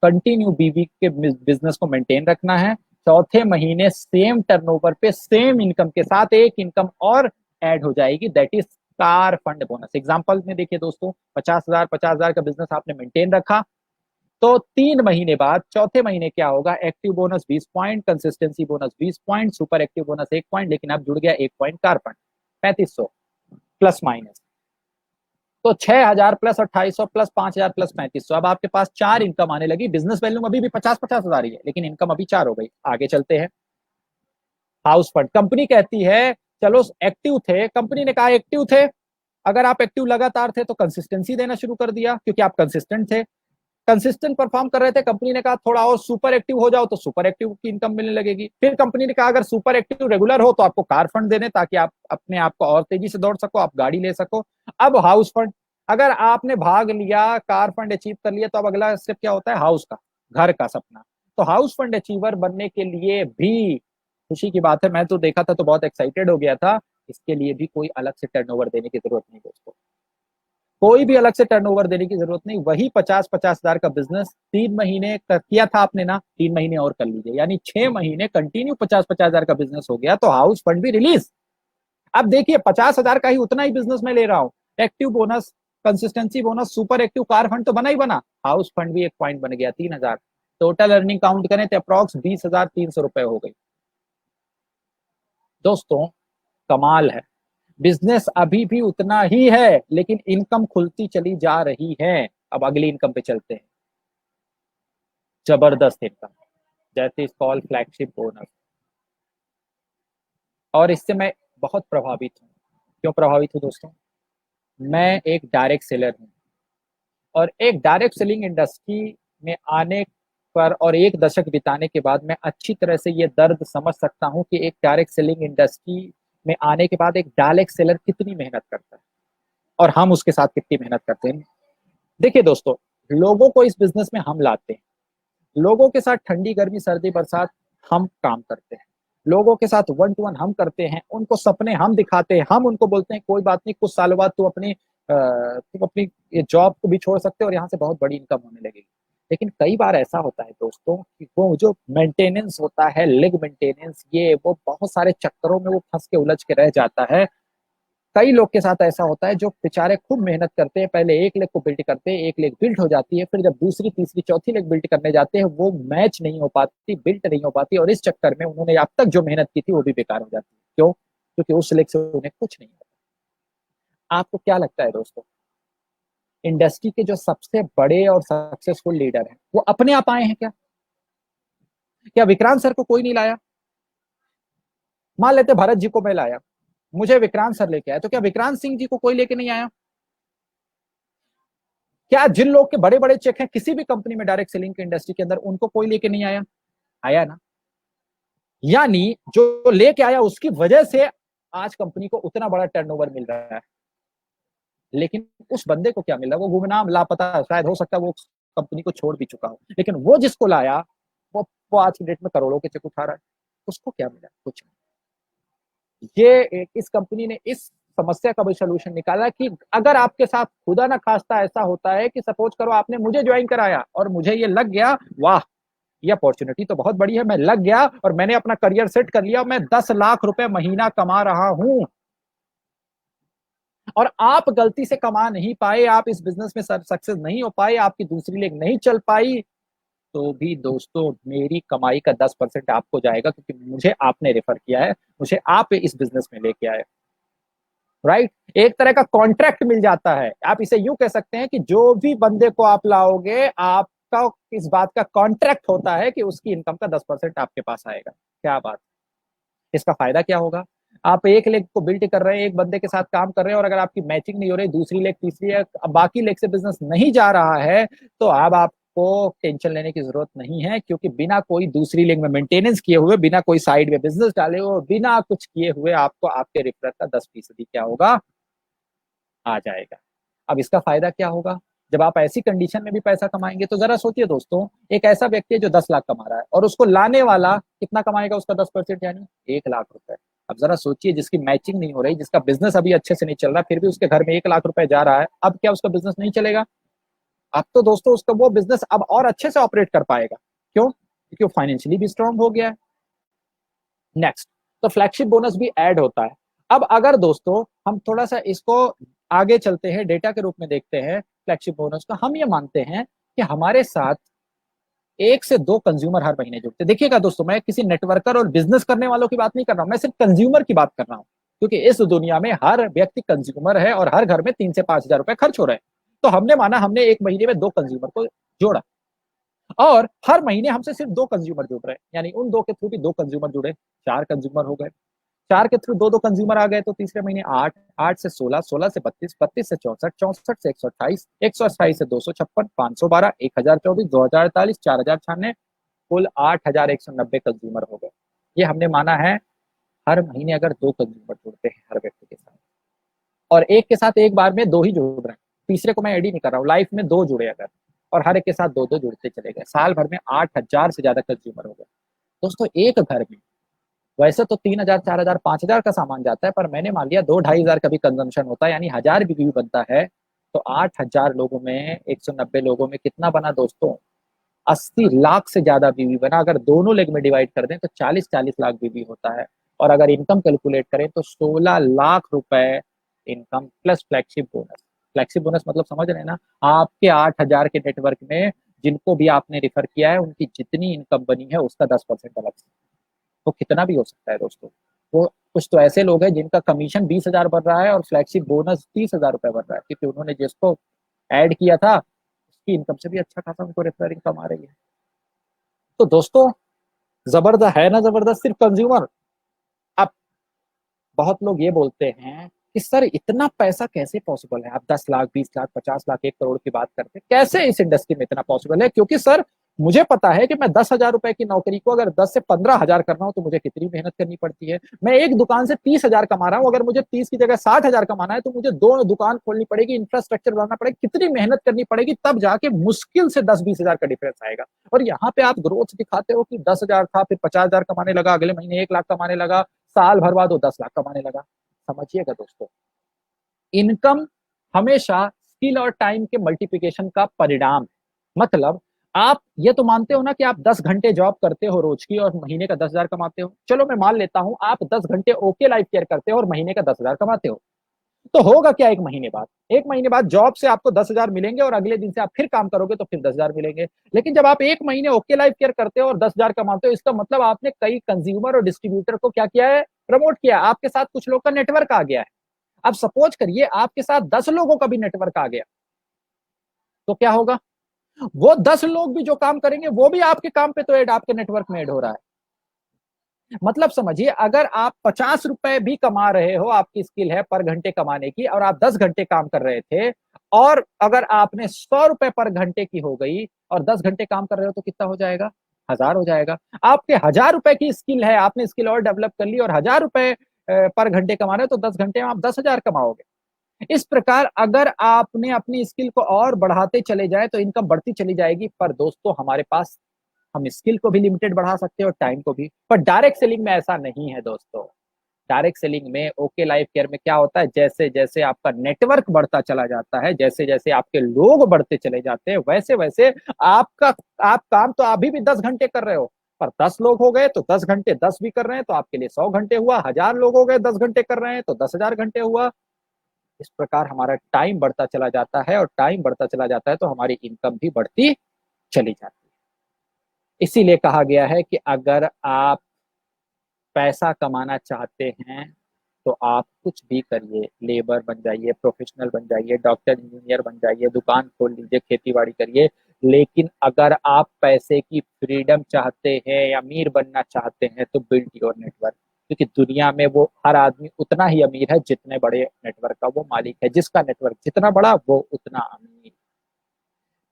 कंटिन्यू बीवी के बिजनेस को मेंटेन रखना है। चौथे महीने सेम टर्नओवर पे सेम इनकम के साथ एक इनकम और ऐड हो जाएगी, that is car fund bonus. Example में देखिए दोस्तों, 50,000 का बिजनेस आपने मेंटेन रखा तो 3 महीने बाद चौथे महीने क्या होगा? Active bonus 20 point, consistency bonus 20 point, super active bonus 1 point, लेकिन अब जुड़ गया 1 point car fund, 3500 plus minus. तो 6,000 प्लस 2800 प्लस 5,000 प्लस 3500, अब आपके पास 4 इनकम आने लगी। बिजनेस वैल्यू अभी भी 50,000 ही है, लेकिन इनकम अभी 4 हो गई। आगे चलते हैं। हाउस फंड, कंपनी कहती है चलो एक्टिव थे, कंपनी ने कहा एक्टिव थे, अगर आप एक्टिव लगातार थे तो कंसिस्टेंसी देना शुरू कर दिया क्योंकि आप कंसिस्टेंट थे, कंसिस्टेंट परफॉर्म कर रहे थे। कंपनी ने कहा थोड़ा और सुपर एक्टिव हो जाओ तो सुपर एक्टिव की इनकम मिलने लगेगी। फिर कंपनी ने कहा अगर सुपर एक्टिव रेगुलर हो तो आपको कार फंड देने, ताकि आप अपने आप को और तेजी से दौड़ सको, आप गाड़ी ले सको। अब हाउस फंड, अगर आपने भाग लिया, कार फंड अचीव कर लिया, तो अब अगला स्टेप क्या होता है? हाउस का, घर का सपना। तो हाउस फंड अचीवर बनने के लिए भी खुशी की बात है, मैं तो देखा था तो बहुत एक्साइटेड हो गया था। इसके लिए भी कोई अलग से टर्नओवर देने की जरूरत नहीं दोस्तों, कोई भी अलग से टर्नओवर देने की जरूरत नहीं। वही 50,000 का बिजनेस 3 महीने किया था आपने ना, 3 महीने और कर लीजिए, यानी 6 महीने कंटिन्यू 50,000 का बिजनेस हो गया तो हाउस फंड भी रिलीज। अब देखिए 50,000 का ही उतना ही बिजनेस में ले रहा हूं, active bonus, consistency bonus, super active, car fund तो बना ही बना, हाउस फंड भी 1 पॉइंट बन गया, 3,000। टोटल अर्निंग काउंट करें तो अप्रॉक्स 20,300 रुपए हो गई। दोस्तों कमाल है, बिजनेस अभी भी उतना ही है लेकिन इनकम खुलती चली जा रही है। अब अगली इनकम पे चलते हैं। जबरदस्त income, that is called flagship bonus. और इससे मैं बहुत प्रभावित हूँ। क्यों प्रभावित हूँ दोस्तों? मैं एक डायरेक्ट सेलर हूँ और एक डायरेक्ट सेलिंग इंडस्ट्री में आने पर और 1 दशक बिताने के बाद मैं अच्छी तरह से ये दर्द समझ सकता हूँ कि एक डायरेक्ट सेलिंग इंडस्ट्री में आने के बाद एक डायरेक्ट सेलर कितनी मेहनत करता है और हम उसके साथ कितनी मेहनत करते हैं। देखिए दोस्तों, लोगों को इस बिजनेस में हम लाते हैं, लोगों के साथ ठंडी गर्मी सर्दी बरसात हम काम करते हैं, लोगों के साथ 1 to 1 हम करते हैं, उनको सपने हम दिखाते हैं, हम उनको बोलते हैं कोई बात नहीं, कुछ साल बाद तुम अपनी जॉब को भी छोड़ सकते हो और यहाँ से बहुत बड़ी इनकम होने लगेगी। लेकिन कई बार ऐसा होता है दोस्तों कि वो जो मेंटेनेंस होता है, लेग मेंटेनेंस, ये वो बहुत सारे चक्करों में वो फंस के उलझ के रह जाता है। कई लोग के साथ ऐसा होता है जो बेचारे खूब मेहनत करते हैं, पहले एक लेग को बिल्ड करते हैं, एक लेग बिल्ड हो जाती है, फिर जब दूसरी तीसरी चौथी लेग बिल्ड करने जाते हैं वो मैच नहीं हो पाती, बिल्ड नहीं हो पाती, और इस चक्कर में उन्होंने अब तक जो मेहनत की थी वो भी बेकार हो जाती है। क्यों? क्योंकि उस लेग से उन्हें कुछ नहीं आता। आपको क्या लगता है दोस्तों, इंडस्ट्री के जो सबसे बड़े और सक्सेसफुल लीडर हैं वो अपने आप आए हैं क्या? क्या विक्रांत सर को कोई नहीं लाया? मान लेते भरत जी को मैं लाया, मुझे विक्रांत सर लेके आया, तो क्या विक्रांत सिंह जी को कोई लेके नहीं आया? क्या जिन लोग के बड़े बड़े चेक हैं किसी भी कंपनी में डायरेक्ट सेलिंग की इंडस्ट्री के अंदर, उनको कोई लेके नहीं आया? आया ना। यानी जो लेके आया उसकी वजह से आज कंपनी को उतना बड़ा टर्नओवर मिल रहा है। लेकिन उस बंदे को क्या मिल रहा है? वो गुमनाम लापता, शायद हो सकता है वो कंपनी को छोड़ भी चुका हो, लेकिन वो जिसको लाया वो आज की डेट में करोड़ों के चेक उठा रहा है। उसको क्या मिला? कुछ नहीं। इस कंपनी ने इस समस्या का भी सोल्यूशन निकाला कि अगर आपके साथ खुदा ना खास्ता ऐसा होता है कि सपोज करो आपने मुझे ज्वाइन कराया और मुझे ये लग गया, वाह ये अपॉर्चुनिटी तो बहुत बड़ी है, मैं लग गया और मैंने अपना करियर सेट कर लिया, मैं 10 लाख रुपए महीना कमा रहा हूं, और आप गलती से कमा नहीं पाए, आप इस बिजनेस में सक्सेस नहीं हो पाए, आपकी दूसरी लेग नहीं चल पाई, तो भी दोस्तों मेरी कमाई का 10% आपको जाएगा, क्योंकि मुझे आपने रेफर किया है, मुझे आप इस बिजनेस में लेके आए। राइट। एक तरह का कॉन्ट्रैक्ट मिल जाता है, आप इसे यूं कह सकते हैं कि जो भी बंदे को आप लाओगे, आपका इस बात का कॉन्ट्रैक्ट होता है कि उसकी इनकम का 10% आपके पास आएगा। क्या बात, इसका फायदा क्या होगा? आप एक लेग को बिल्ड कर रहे हैं, एक बंदे के साथ काम कर रहे हैं, और अगर आपकी मैचिंग नहीं हो रही, दूसरी लेग, तीसरी लेग, अब बाकी लेग से बिजनेस नहीं जा रहा है, तो अब आपको टेंशन लेने की जरूरत नहीं है, क्योंकि बिना कोई दूसरी लेग में मेंटेनेंस किए हुए, बिना कोई साइड में बिजनेस डाले हुए, बिना कुछ किए हुए, आपको आपके रेफरल का 10% क्या होगा, आ जाएगा। अब इसका फायदा क्या होगा? जब आप ऐसी कंडीशन में भी पैसा कमाएंगे, तो जरा सोचिए दोस्तों, एक ऐसा व्यक्ति है जो 10 लाख कमा रहा है, और उसको लाने वाला कितना कमाएगा, उसका 10%, यानी 1 लाख रुपए। अब जरा सोचिए, जिसकी मैचिंग नहीं हो रही, जिसका बिजनेस अभी अच्छे से नहीं चल रहा, फिर भी उसके घर में 1 लाख रुपए जा रहा है, अब क्या उसका बिजनेस नहीं चलेगा? अब तो दोस्तों उसका वो बिजनेस अब और अच्छे से ऑपरेट कर पाएगा। क्यों? क्योंकि वो फाइनेंशियली भी स्ट्रांग हो गया है। नेक्स्ट, तो फ्लैगशिप बोनस भी ऐड होता है। अब अगर दोस्तों हम थोड़ा सा इसको आगे चलते हैं, डेटा के रूप में देखते हैं फ्लैगशिप बोनस का, हम ये मानते हैं कि हमारे साथ 1 से 2 कंज्यूमर हर महीने जुड़ते हैं। देखिएगा दोस्तों, मैं किसी नेटवर्कर और बिजनेस करने वालों की बात नहीं कर रहा हूं, मैं सिर्फ कंज्यूमर की बात कर रहा हूं, क्योंकि इस दुनिया में हर व्यक्ति कंज्यूमर है और हर घर में 3 से 5 हजार रुपए खर्च हो रहे हैं। तो हमने माना, हमने एक महीने में 2 कंज्यूमर को जोड़ा, और हर महीने हमसे सिर्फ 2 कंज्यूमर जुड़ रहे हैं, यानी उन 2 के थ्रू भी 2 कंज्यूमर जुड़े, 4 कंज्यूमर हो गए। 4 के थ्रू 2 कंज्यूमर आ गए, तो तीसरे महीने 8, 8 से 16, 16 से 32, 32 से 64, 64 से 128, 128 से 256, 512, 1024, 2048, 4096, कुल 8190 कंज्यूमर हो गए। ये हमने माना है, हर महीने अगर 2 कंज्यूमर जुड़ते हैं हर व्यक्ति के साथ, और एक के साथ एक बार में 2 ही जुड़ रहे हैं, तीसरे को मैं एड ही नहीं कर रहा हूँ, लाइफ में 2 जुड़े अगर, और हर एक के साथ 2-2 जुड़ते चले गए, साल भर में 8000 से ज्यादा कंज्यूमर हो गए। दोस्तों एक घर में वैसे तो 3000, 4000, 5000 का सामान जाता है, पर मैंने मान लिया 2-2500 का भी कंजम्पशन होता है, यानी 1000 भी बनता है, तो 8000 लोगों में, 190 लोगों में कितना बना दोस्तों? 80 लाख से ज्यादा बीवी बना। अगर दोनों लेग में डिवाइड कर दें तो 40-40 लाख बीवी होता है, और अगर इनकम कैलकुलेट करें तो 16 लाख रुपए income plus flagship bonus. Flagship bonus मतलब समझ रहे हैं ना? आपके 8000 के नेटवर्क में जिनको भी आपने रिफर किया है, उनकी जितनी इनकम बनी है उसका 10% अलग से, वो कितना भी हो सकता है दोस्तों। वो कुछ तो ऐसे लोग हैं जिनका कमीशन 20,000 बढ़ रहा है और फ्लैगशिप बोनस 30,000 रुपए बढ़ रहा है, क्योंकि उन्होंने जिसको ऐड किया था उसकी इनकम से भी अच्छा खासा उनको रेफर इनकम आ रही है। तो दोस्तों जबरदस्त है ना, जबरदस्त। सिर्फ कंज्यूमर। अब बहुत लोग ये बोलते हैं कि सर इतना पैसा कैसे पॉसिबल है, आप 10 लाख, 20 लाख, 50 लाख, 1 करोड़ की बात करते हैं, कैसे इस इंडस्ट्री में इतना पॉसिबल है? क्योंकि सर मुझे पता है कि मैं 10,000 रुपए की नौकरी को अगर 10 से 15 हजार कर रहा हूं तो मुझे कितनी मेहनत करनी पड़ती है। मैं एक दुकान से 30,000 कमा रहा हूं, अगर मुझे 30 की जगह 60,000 कमाना है तो मुझे 2 दुकान खोलनी पड़ेगी, इंफ्रास्ट्रक्चर बनाना पड़ेगा, कितनी मेहनत करनी पड़ेगी, तब जाके मुश्किल से 10-20 हजार का डिफरेंस आएगा। और यहाँ पे आप ग्रोथ दिखाते हो कि 10,000 था, फिर 50,000 कमाने लगा, अगले महीने 1 लाख कमाने लगा, साल भर बाद वो 10 लाख कमाने लगा। समझिएगा दोस्तों, इनकम हमेशा स्किल और टाइम के मल्टीप्लिकेशन का परिणाम है। मतलब आप ये तो मानते हो ना कि आप 10 घंटे जॉब करते हो रोज की और महीने का 10,000 कमाते हो। चलो मैं मान लेता हूं आप 10 घंटे ओके लाइफ केयर करते हो और महीने का 10,000 कमाते हो। तो होगा क्या? एक महीने बाद, एक महीने बाद जॉब से आपको 10,000 मिलेंगे और अगले दिन से आप फिर काम करोगे तो फिर 10,000 मिलेंगे। लेकिन जब आप एक महीने ओके लाइफ केयर करते हो और 10,000 कमाते हो, इसका मतलब आपने कई कंज्यूमर और डिस्ट्रीब्यूटर को क्या किया है? प्रमोट किया। आपके साथ कुछ लोग का नेटवर्क आ गया है। अब सपोज करिए आपके साथ 10 लोगों का भी नेटवर्क आ गया, तो क्या होगा? वो 10 लोग भी जो काम करेंगे वो भी आपके काम पे तो ऐड, आपके नेटवर्क में ऐड हो रहा है। मतलब समझिए, अगर आप 50 रुपए भी कमा रहे हो, आपकी स्किल है पर घंटे कमाने की, और आप 10 घंटे काम कर रहे थे, और अगर आपने 100 रुपए पर घंटे की हो गई और 10 घंटे काम कर रहे हो, तो कितना हो जाएगा? 1000 हो जाएगा। आपके 1000 रुपए की स्किल है, आपने स्किल और डेवलप कर ली और 1000 रुपए पर घंटे कमा रहे हो, तो 10 घंटे में आप 10,000 कमाओगे। इस प्रकार अगर आपने अपनी स्किल को और बढ़ाते चले जाए तो इनकम बढ़ती चली जाएगी। पर दोस्तों हमारे पास, हम स्किल को भी लिमिटेड बढ़ा सकते हैं और टाइम को भी, पर डायरेक्ट सेलिंग में ऐसा नहीं है दोस्तों। डायरेक्ट सेलिंग में, ओके लाइफ केयर में क्या होता है, जैसे जैसे आपका नेटवर्क बढ़ता चला जाता है, जैसे जैसे आपके लोग बढ़ते चले जाते हैं, वैसे वैसे आपका आप काम तो अभी भी 10 घंटे कर रहे हो, पर 10 लोग हो गए तो 10 घंटे, 10 भी कर रहे हैं तो आपके लिए 100 घंटे हुआ, 1000 लोग हो गए 10 घंटे कर रहे हैं तो 10,000 घंटे हुआ। इस प्रकार हमारा टाइम बढ़ता चला जाता है, और टाइम बढ़ता चला जाता है तो हमारी इनकम भी बढ़ती चली जाती है। इसीलिए कहा गया है कि अगर आप पैसा कमाना चाहते हैं तो आप कुछ भी करिए, लेबर बन जाइए, प्रोफेशनल बन जाइए, डॉक्टर इंजीनियर बन जाइए, दुकान खोल लीजिए, खेती बाड़ी करिए, लेकिन अगर आप पैसे की फ्रीडम चाहते हैं या अमीर बनना चाहते हैं तो बिल्ड योर नेटवर्क। क्योंकि दुनिया में वो हर आदमी उतना ही अमीर है जितने बड़े नेटवर्क का वो मालिक है। जिसका नेटवर्क जितना बड़ा वो उतना अमीर।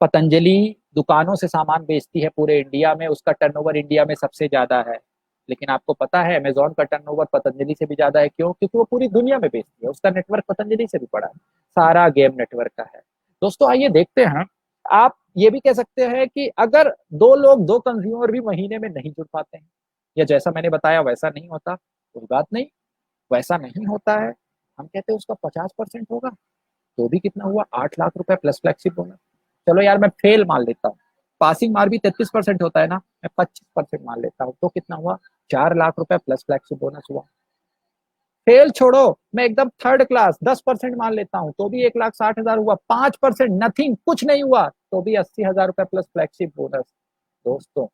पतंजलि दुकानों से सामान बेचती है पूरे इंडिया में, उसका टर्नओवर इंडिया में सबसे ज्यादा है। लेकिन आपको पता है अमेजोन का टर्नओवर पतंजलि से भी ज्यादा है। क्यों? क्योंकि वो पूरी दुनिया में बेचती है, उसका नेटवर्क पतंजलि से भी बड़ा है। सारा गेम नेटवर्क का है। दोस्तों आइए देखते हैं। आप ये भी कह सकते हैं कि अगर दो लोग, दो कंज्यूमर भी महीने में नहीं जुड़ पाते हैं, या जैसा मैंने बताया वैसा नहीं होता, कोई बात नहीं, वैसा नहीं होता है, हम कहते हैं उसका 50% होगा, तो भी कितना हुआ? 8 लाख रुपए प्लस फ्लैगशिप बोनस। चलो यार मैं फेल मान लेता हूँ, पासिंग मार्क भी 33% होता है ना, मैं 25% मान लेता हूँ, तो कितना हुआ? 4 लाख रुपए प्लस फ्लैगशिप बोनस हुआ। फेल छोड़ो, मैं एकदम थर्ड क्लास 10% मान लेता हूँ, तो भी 1,60,000 हुआ। 5% नथिंग, कुछ नहीं हुआ, तो भी 80,000 रुपए प्लस फ्लैगशिप बोनस। दोस्तों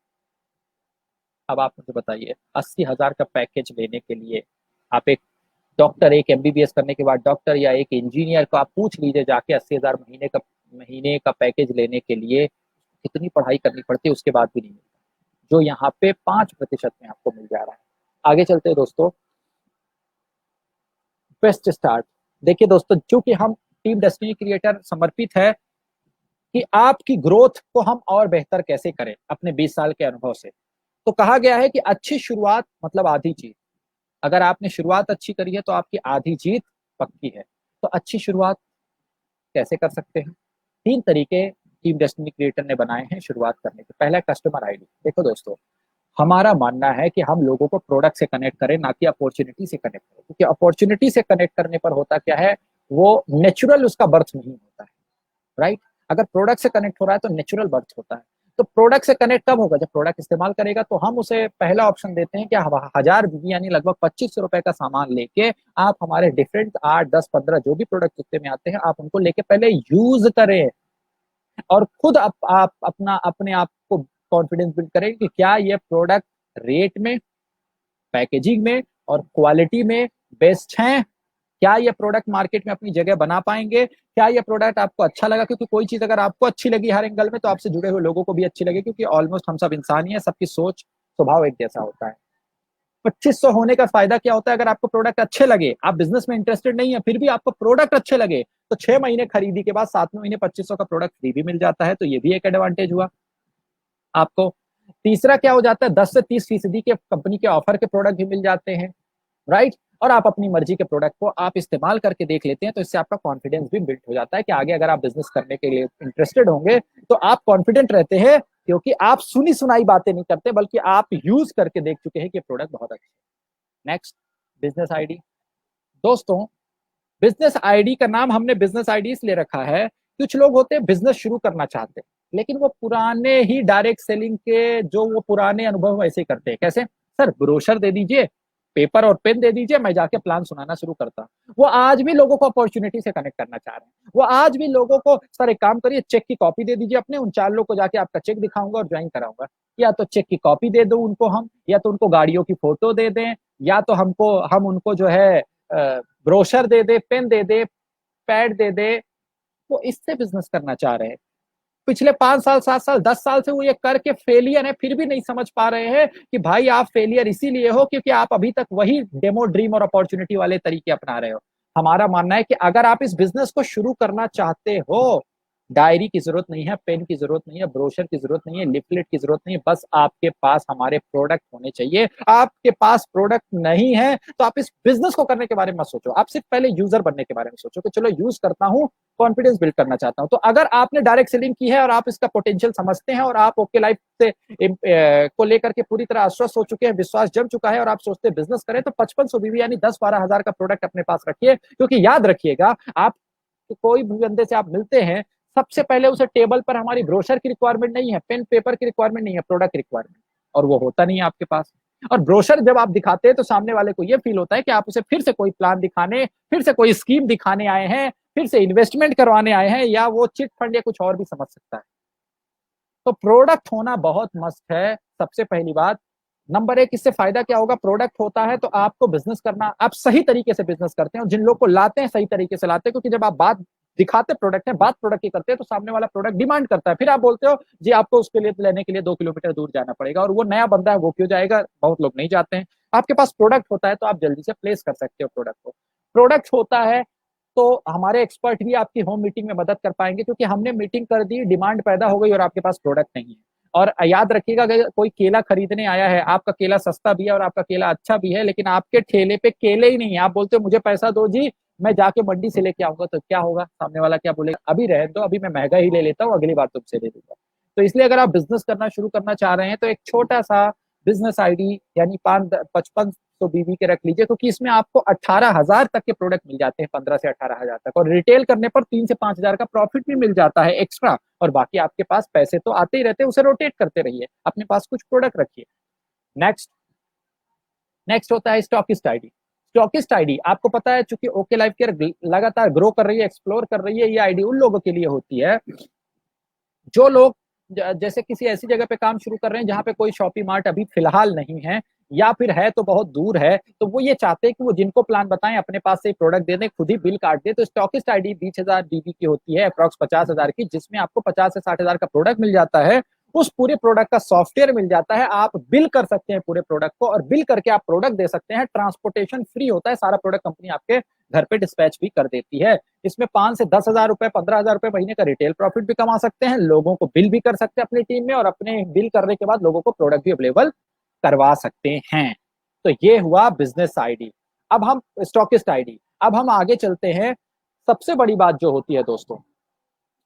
अब आप मुझे बताइए, 80,000 का पैकेज लेने के लिए आप एक डॉक्टर, एक एमबीबीएस करने के बाद डॉक्टर या एक इंजीनियर को आप पूछ लीजिए जाके 80,000 महीने का पैकेज लेने के लिए कितनी पढ़ाई करनी पड़ती है, उसके बाद भी नहीं मिलता, जो यहाँ पे 5% में आपको मिल जा रहा है। आगे चलते हैं दोस्तों। Best start. देखिए दोस्तों, चूंकि हम टीम डेस्टिनी क्रिएटर समर्पित है कि आपकी ग्रोथ को हम और बेहतर कैसे करें अपने 20 साल के अनुभव से, तो कहा गया है कि अच्छी शुरुआत मतलब आधी जीत। अगर आपने शुरुआत अच्छी करी है तो आपकी आधी जीत पक्की है। तो अच्छी शुरुआत कैसे कर सकते हैं? 3 तरीके टीम डेस्टिनी क्रिएटर ने बनाए हैं शुरुआत करने के। पहला, कस्टमर आईडी। देखो दोस्तों, हमारा मानना है कि हम लोगों को प्रोडक्ट से कनेक्ट करें, ना कि अपॉर्चुनिटी से कनेक्ट करें। क्योंकि अपॉर्चुनिटी से कनेक्ट करने पर होता क्या है, वो नेचुरल उसका बर्थ नहीं होता है। राइट? अगर प्रोडक्ट से कनेक्ट हो रहा है तो नेचुरल बर्थ होता है। तो प्रोडक्ट से कनेक्ट कब होगा? जब प्रोडक्ट इस्तेमाल करेगा। तो हम उसे पहला ऑप्शन देते हैं कि 1000 यानी लगभग 2500 रुपए का सामान लेके आप हमारे डिफरेंट 8, 10, 15 जो भी प्रोडक्ट जुत्ते में आते हैं, आप उनको लेके पहले यूज करें और खुद आप अपना अपने आप को कॉन्फिडेंस बिल्ड करें कि क्या ये प्रोडक्ट रेट में, पैकेजिंग में और क्वालिटी में बेस्ट हैं। क्या ये प्रोडक्ट मार्केट में अपनी जगह बना पाएंगे? क्या ये प्रोडक्ट आपको अच्छा लगा? क्योंकि कोई चीज अगर आपको अच्छी लगी हर एंगल में, तो आपसे जुड़े हुए लोगों को भी अच्छी लगे, क्योंकि ऑलमोस्ट हम सब इंसान ही है, सबकी सोच स्वभाव एक जैसा होता है। 2500 होने का फायदा क्या होता है? अगर आपको प्रोडक्ट अच्छे लगे, आप बिजनेस में इंटरेस्टेड नहीं है, फिर भी आपको प्रोडक्ट अच्छे लगे, तो 6 महीने खरीदी के बाद 7वें महीने 2500 का प्रोडक्ट फ्री भी मिल जाता है। तो ये भी एक एडवांटेज हुआ आपको। तीसरा क्या हो जाता है, 10 से 30% के कंपनी के ऑफर के प्रोडक्ट भी मिल जाते हैं। राइट? और आप अपनी मर्जी के प्रोडक्ट को आप इस्तेमाल करके देख लेते हैं, तो इससे आपका कॉन्फिडेंस भी बिल्ड हो जाता है कि आगे अगर आप बिजनेस करने के लिए इंटरेस्टेड होंगे तो आप कॉन्फिडेंट रहते हैं, क्योंकि आप सुनी सुनाई बातें नहीं करते, बल्कि आप यूज करके देख चुके हैं कि प्रोडक्ट बहुत अच्छा है। Next, business ID. दोस्तों, बिजनेस आईडी का नाम हमने बिजनेस आईडी इसलिए रखा है, कुछ लोग होते हैं बिजनेस शुरू करना चाहते हैं, लेकिन वो पुराने ही डायरेक्ट सेलिंग के जो वो पुराने अनुभव वैसे ही करते हैं। कैसे? सर ब्रोशर दे दीजिए, पेपर और पेन दे दीजिए, मैं जाके प्लान सुनाना शुरू करता। वो आज भी लोगों को अपॉर्चुनिटी से कनेक्ट करना चाह रहे हैं। वो आज भी लोगों को, सर एक काम करिए, चेक की कॉपी दे दीजिए अपने, उन 4 लोग को जाके आपका चेक दिखाऊंगा और ज्वाइन कराऊंगा। या तो चेक की कॉपी दे दो उनको हम, या तो उनको गाड़ियों की फोटो दे दें, या तो हम उनको जो है ब्रोशर दे दे, पेन दे दे, पैड दे दे। वो इससे बिजनेस करना चाह रहे हैं। पिछले 5 साल, 7 साल, 10 साल से वो ये करके फेलियर है, फिर भी नहीं समझ पा रहे हैं कि भाई आप फेलियर इसीलिए हो क्योंकि आप अभी तक वही डेमो, ड्रीम और अपॉर्चुनिटी वाले तरीके अपना रहे हो। हमारा मानना है कि अगर आप इस बिजनेस को शुरू करना चाहते हो, डायरी की जरूरत नहीं है, पेन की जरूरत नहीं है, ब्रोशर की जरूरत नहीं है, लिफलेट की जरूरत नहीं है, बस आपके पास हमारे प्रोडक्ट होने चाहिए। आपके पास प्रोडक्ट नहीं है तो आप इस बिजनेस को करने के बारे में मत सोचो, आप सिर्फ पहले यूजर बनने के बारे में सोचो कि चलो यूज करता हूँ, कॉन्फिडेंस बिल्ड करना चाहता हूँ। तो अगर आपने डायरेक्ट सेलिंग की है और आप इसका पोटेंशियल समझते हैं और आप ओके लाइफ से को लेकर के पूरी तरह आश्वस्त हो चुके हैं, विश्वास जम चुका है और आप सोचते हैं बिजनेस करें, तो 5500 बीवी यानी 10-12 हजार का प्रोडक्ट अपने पास रखिए। क्योंकि याद रखिएगा, आप कोई भी बंदे से आप मिलते हैं, सबसे पहले उसे टेबल पर हमारी ब्रोशर की रिक्वायरमेंट नहीं है, पेन पेपर की रिक्वायरमेंट नहीं है, प्रोडक्ट रिक्वायरमेंट, और वो होता नहीं है आपके पास। और ब्रोशर जब आप दिखाते हैं तो सामने वाले को ये फील होता है कि आप उसे फिर से कोई प्लान दिखाने, फिर से कोई स्कीम दिखाने आए हैं, फिर से इन्वेस्टमेंट करवाने आए हैं, या वो चिट फंड या कुछ और भी समझ सकता है। तो प्रोडक्ट होना बहुत मस्त है। सबसे पहली बात, नंबर एक, इससे फायदा क्या होगा? प्रोडक्ट होता है तो आपको बिजनेस करना, आप सही तरीके से बिजनेस करते हैं, और जिन लोग को लाते हैं सही तरीके से लाते हैं, क्योंकि जब आप बात दिखाते प्रोडक्ट है, बात प्रोडक्ट की करते हैं, तो सामने वाला प्रोडक्ट डिमांड करता है, फिर आप बोलते हो जी आपको उसके लिए लेने के लिए 2 किलोमीटर दूर जाना पड़ेगा, और वो नया बंदा है वो क्यों जाएगा, बहुत लोग नहीं जाते हैं। आपके पास प्रोडक्ट होता है तो आप जल्दी से प्लेस कर सकते हो प्रोडक्ट को। प्रोडक्ट होता है तो हमारे एक्सपर्ट भी आपकी होम मीटिंग में मदद कर पाएंगे, क्योंकि हमने मीटिंग कर दी, डिमांड पैदा हो गई और आपके पास प्रोडक्ट नहीं है। और याद रखिएगा, अगर कोई केला खरीदने आया है, आपका केला सस्ता भी है और आपका केला अच्छा भी है, लेकिन आपके ठेले पे केले ही नहीं है, आप बोलते हो मुझे पैसा दो जी, मैं जाके मंडी से लेके आऊंगा, तो क्या होगा? सामने वाला क्या बोलेगा? अभी रहने दो, अभी मैं महंगा ही ले लेता हूँ, अगली बार तुमसे ले लूंगा। तो इसलिए अगर आप बिजनेस करना शुरू करना चाह रहे हैं तो एक छोटा सा बिजनेस आईडी यानी 5500 BV के रख लीजिए, क्योंकि इसमें आपको 18,000 तक के प्रोडक्ट मिल जाते हैं, 15 से 18,000 तक, और रिटेल करने पर 3 से 5,000 का प्रॉफिट भी मिल जाता है एक्स्ट्रा। और बाकी आपके पास पैसे तो आते ही रहते हैं, उसे रोटेट करते रहिए, अपने पास कुछ प्रोडक्ट रखिए। नेक्स्ट नेक्स्ट होता है स्टॉकिस्ट आईडी। स्टॉकिस्ट आईडी आपको पता है, चूंकि ओके लाइफ केयर लगातार ग्रो कर रही है, एक्सप्लोर कर रही है, ये आईडी उन लोगों के लिए होती है जो लोग जैसे किसी ऐसी जगह पे काम शुरू कर रहे हैं जहां पे कोई शॉपी मार्ट अभी फिलहाल नहीं है, या फिर है तो बहुत दूर है, तो वो ये चाहते हैं कि वो जिनको प्लान बताएं अपने पास से प्रोडक्ट दे दें, खुद ही बिल काट दे। तो स्टॉकिस्ट आईडी 20,000 BV की होती है, अप्रॉक्स 50,000 की, जिसमें आपको 50 से 60,000 का प्रोडक्ट मिल जाता है। उस पूरे प्रोडक्ट का सॉफ्टवेयर मिल जाता है, आप बिल कर सकते हैं पूरे प्रोडक्ट को, और बिल करके आप प्रोडक्ट दे सकते हैं। ट्रांसपोर्टेशन फ्री होता है, सारा प्रोडक्ट कंपनी आपके घर पे डिस्पैच भी कर देती है। इसमें 5 से 10,000 रुपए, 15,000 रुपए महीने का रिटेल प्रॉफिट भी कमा सकते हैं, लोगों को बिल भी कर सकते हैं अपनी टीम में, और अपने बिल करने के बाद लोगों को प्रोडक्ट भी अवेलेबल करवा सकते हैं। तो ये हुआ बिजनेस आईडी। अब हम स्टॉकिस्ट आईडी, अब हम आगे चलते हैं। सबसे बड़ी बात जो होती है दोस्तों,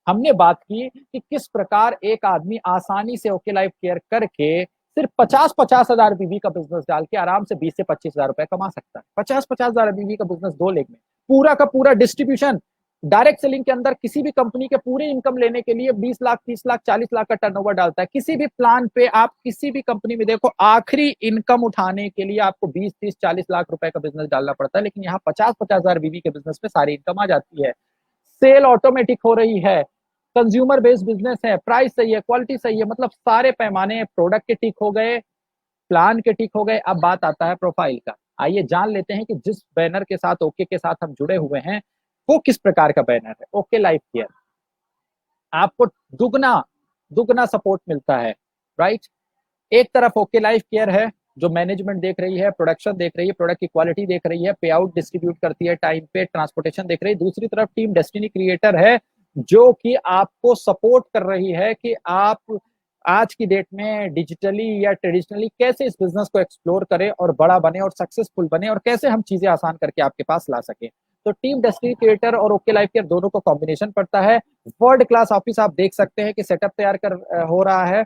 हमने बात की कि किस प्रकार एक आदमी आसानी से ओके लाइफ केयर करके सिर्फ 50-50,000 BV का बिजनेस डाल के आराम से 20 से 25,000 रुपए कमा सकता है। 50-50,000 BV का बिजनेस 2 लेग में, पूरा का पूरा डिस्ट्रीब्यूशन, डायरेक्ट सेलिंग के अंदर किसी भी कंपनी के पूरे इनकम लेने के लिए 20 लाख, 30 लाख, 40 लाख का टर्नओवर डालता है। किसी भी प्लान पे आप किसी भी कंपनी में देखो, आखिरी इनकम उठाने के लिए आपको 20, 30, 40 लाख रुपए का बिजनेस डालना पड़ता है, लेकिन यहाँ 50-50,000 BV के बिजनेस में सारी इनकम आ जाती है। सेल ऑटोमेटिक हो रही है, कंज्यूमर बेस्ड बिजनेस है, प्राइस सही है, क्वालिटी सही है, मतलब सारे पैमाने प्रोडक्ट के टिक हो गए, प्लान के टिक हो गए। अब बात आता है प्रोफाइल का। आइए जान लेते हैं कि जिस बैनर के साथ ओके के साथ हम जुड़े हुए हैं वो किस प्रकार का बैनर है। ओके लाइफ केयर, आपको दुगना दुगना सपोर्ट मिलता है, राइट। एक तरफ ओके लाइफ केयर है जो मैनेजमेंट देख रही है, प्रोडक्शन देख रही है, प्रोडक्ट की क्वालिटी देख रही है, पे आउट डिस्ट्रीब्यूट करती है टाइम पे, ट्रांसपोर्टेशन देख रही है। दूसरी तरफ टीम डेस्टिनी क्रिएटर है जो कि आपको सपोर्ट कर रही है कि आप आज की डेट में डिजिटली या ट्रेडिशनली कैसे इस बिजनेस को एक्सप्लोर करें और बड़ा बने और सक्सेसफुल बने, और कैसे हम चीजें आसान करके आपके पास ला सके। तो टीम डेस्टिनी क्रिएटर और ओके लाइफ केयर दोनों को कॉम्बिनेशन पड़ता है। वर्ल्ड क्लास ऑफिस आप देख सकते हैं कि सेटअप तैयार कर हो रहा है।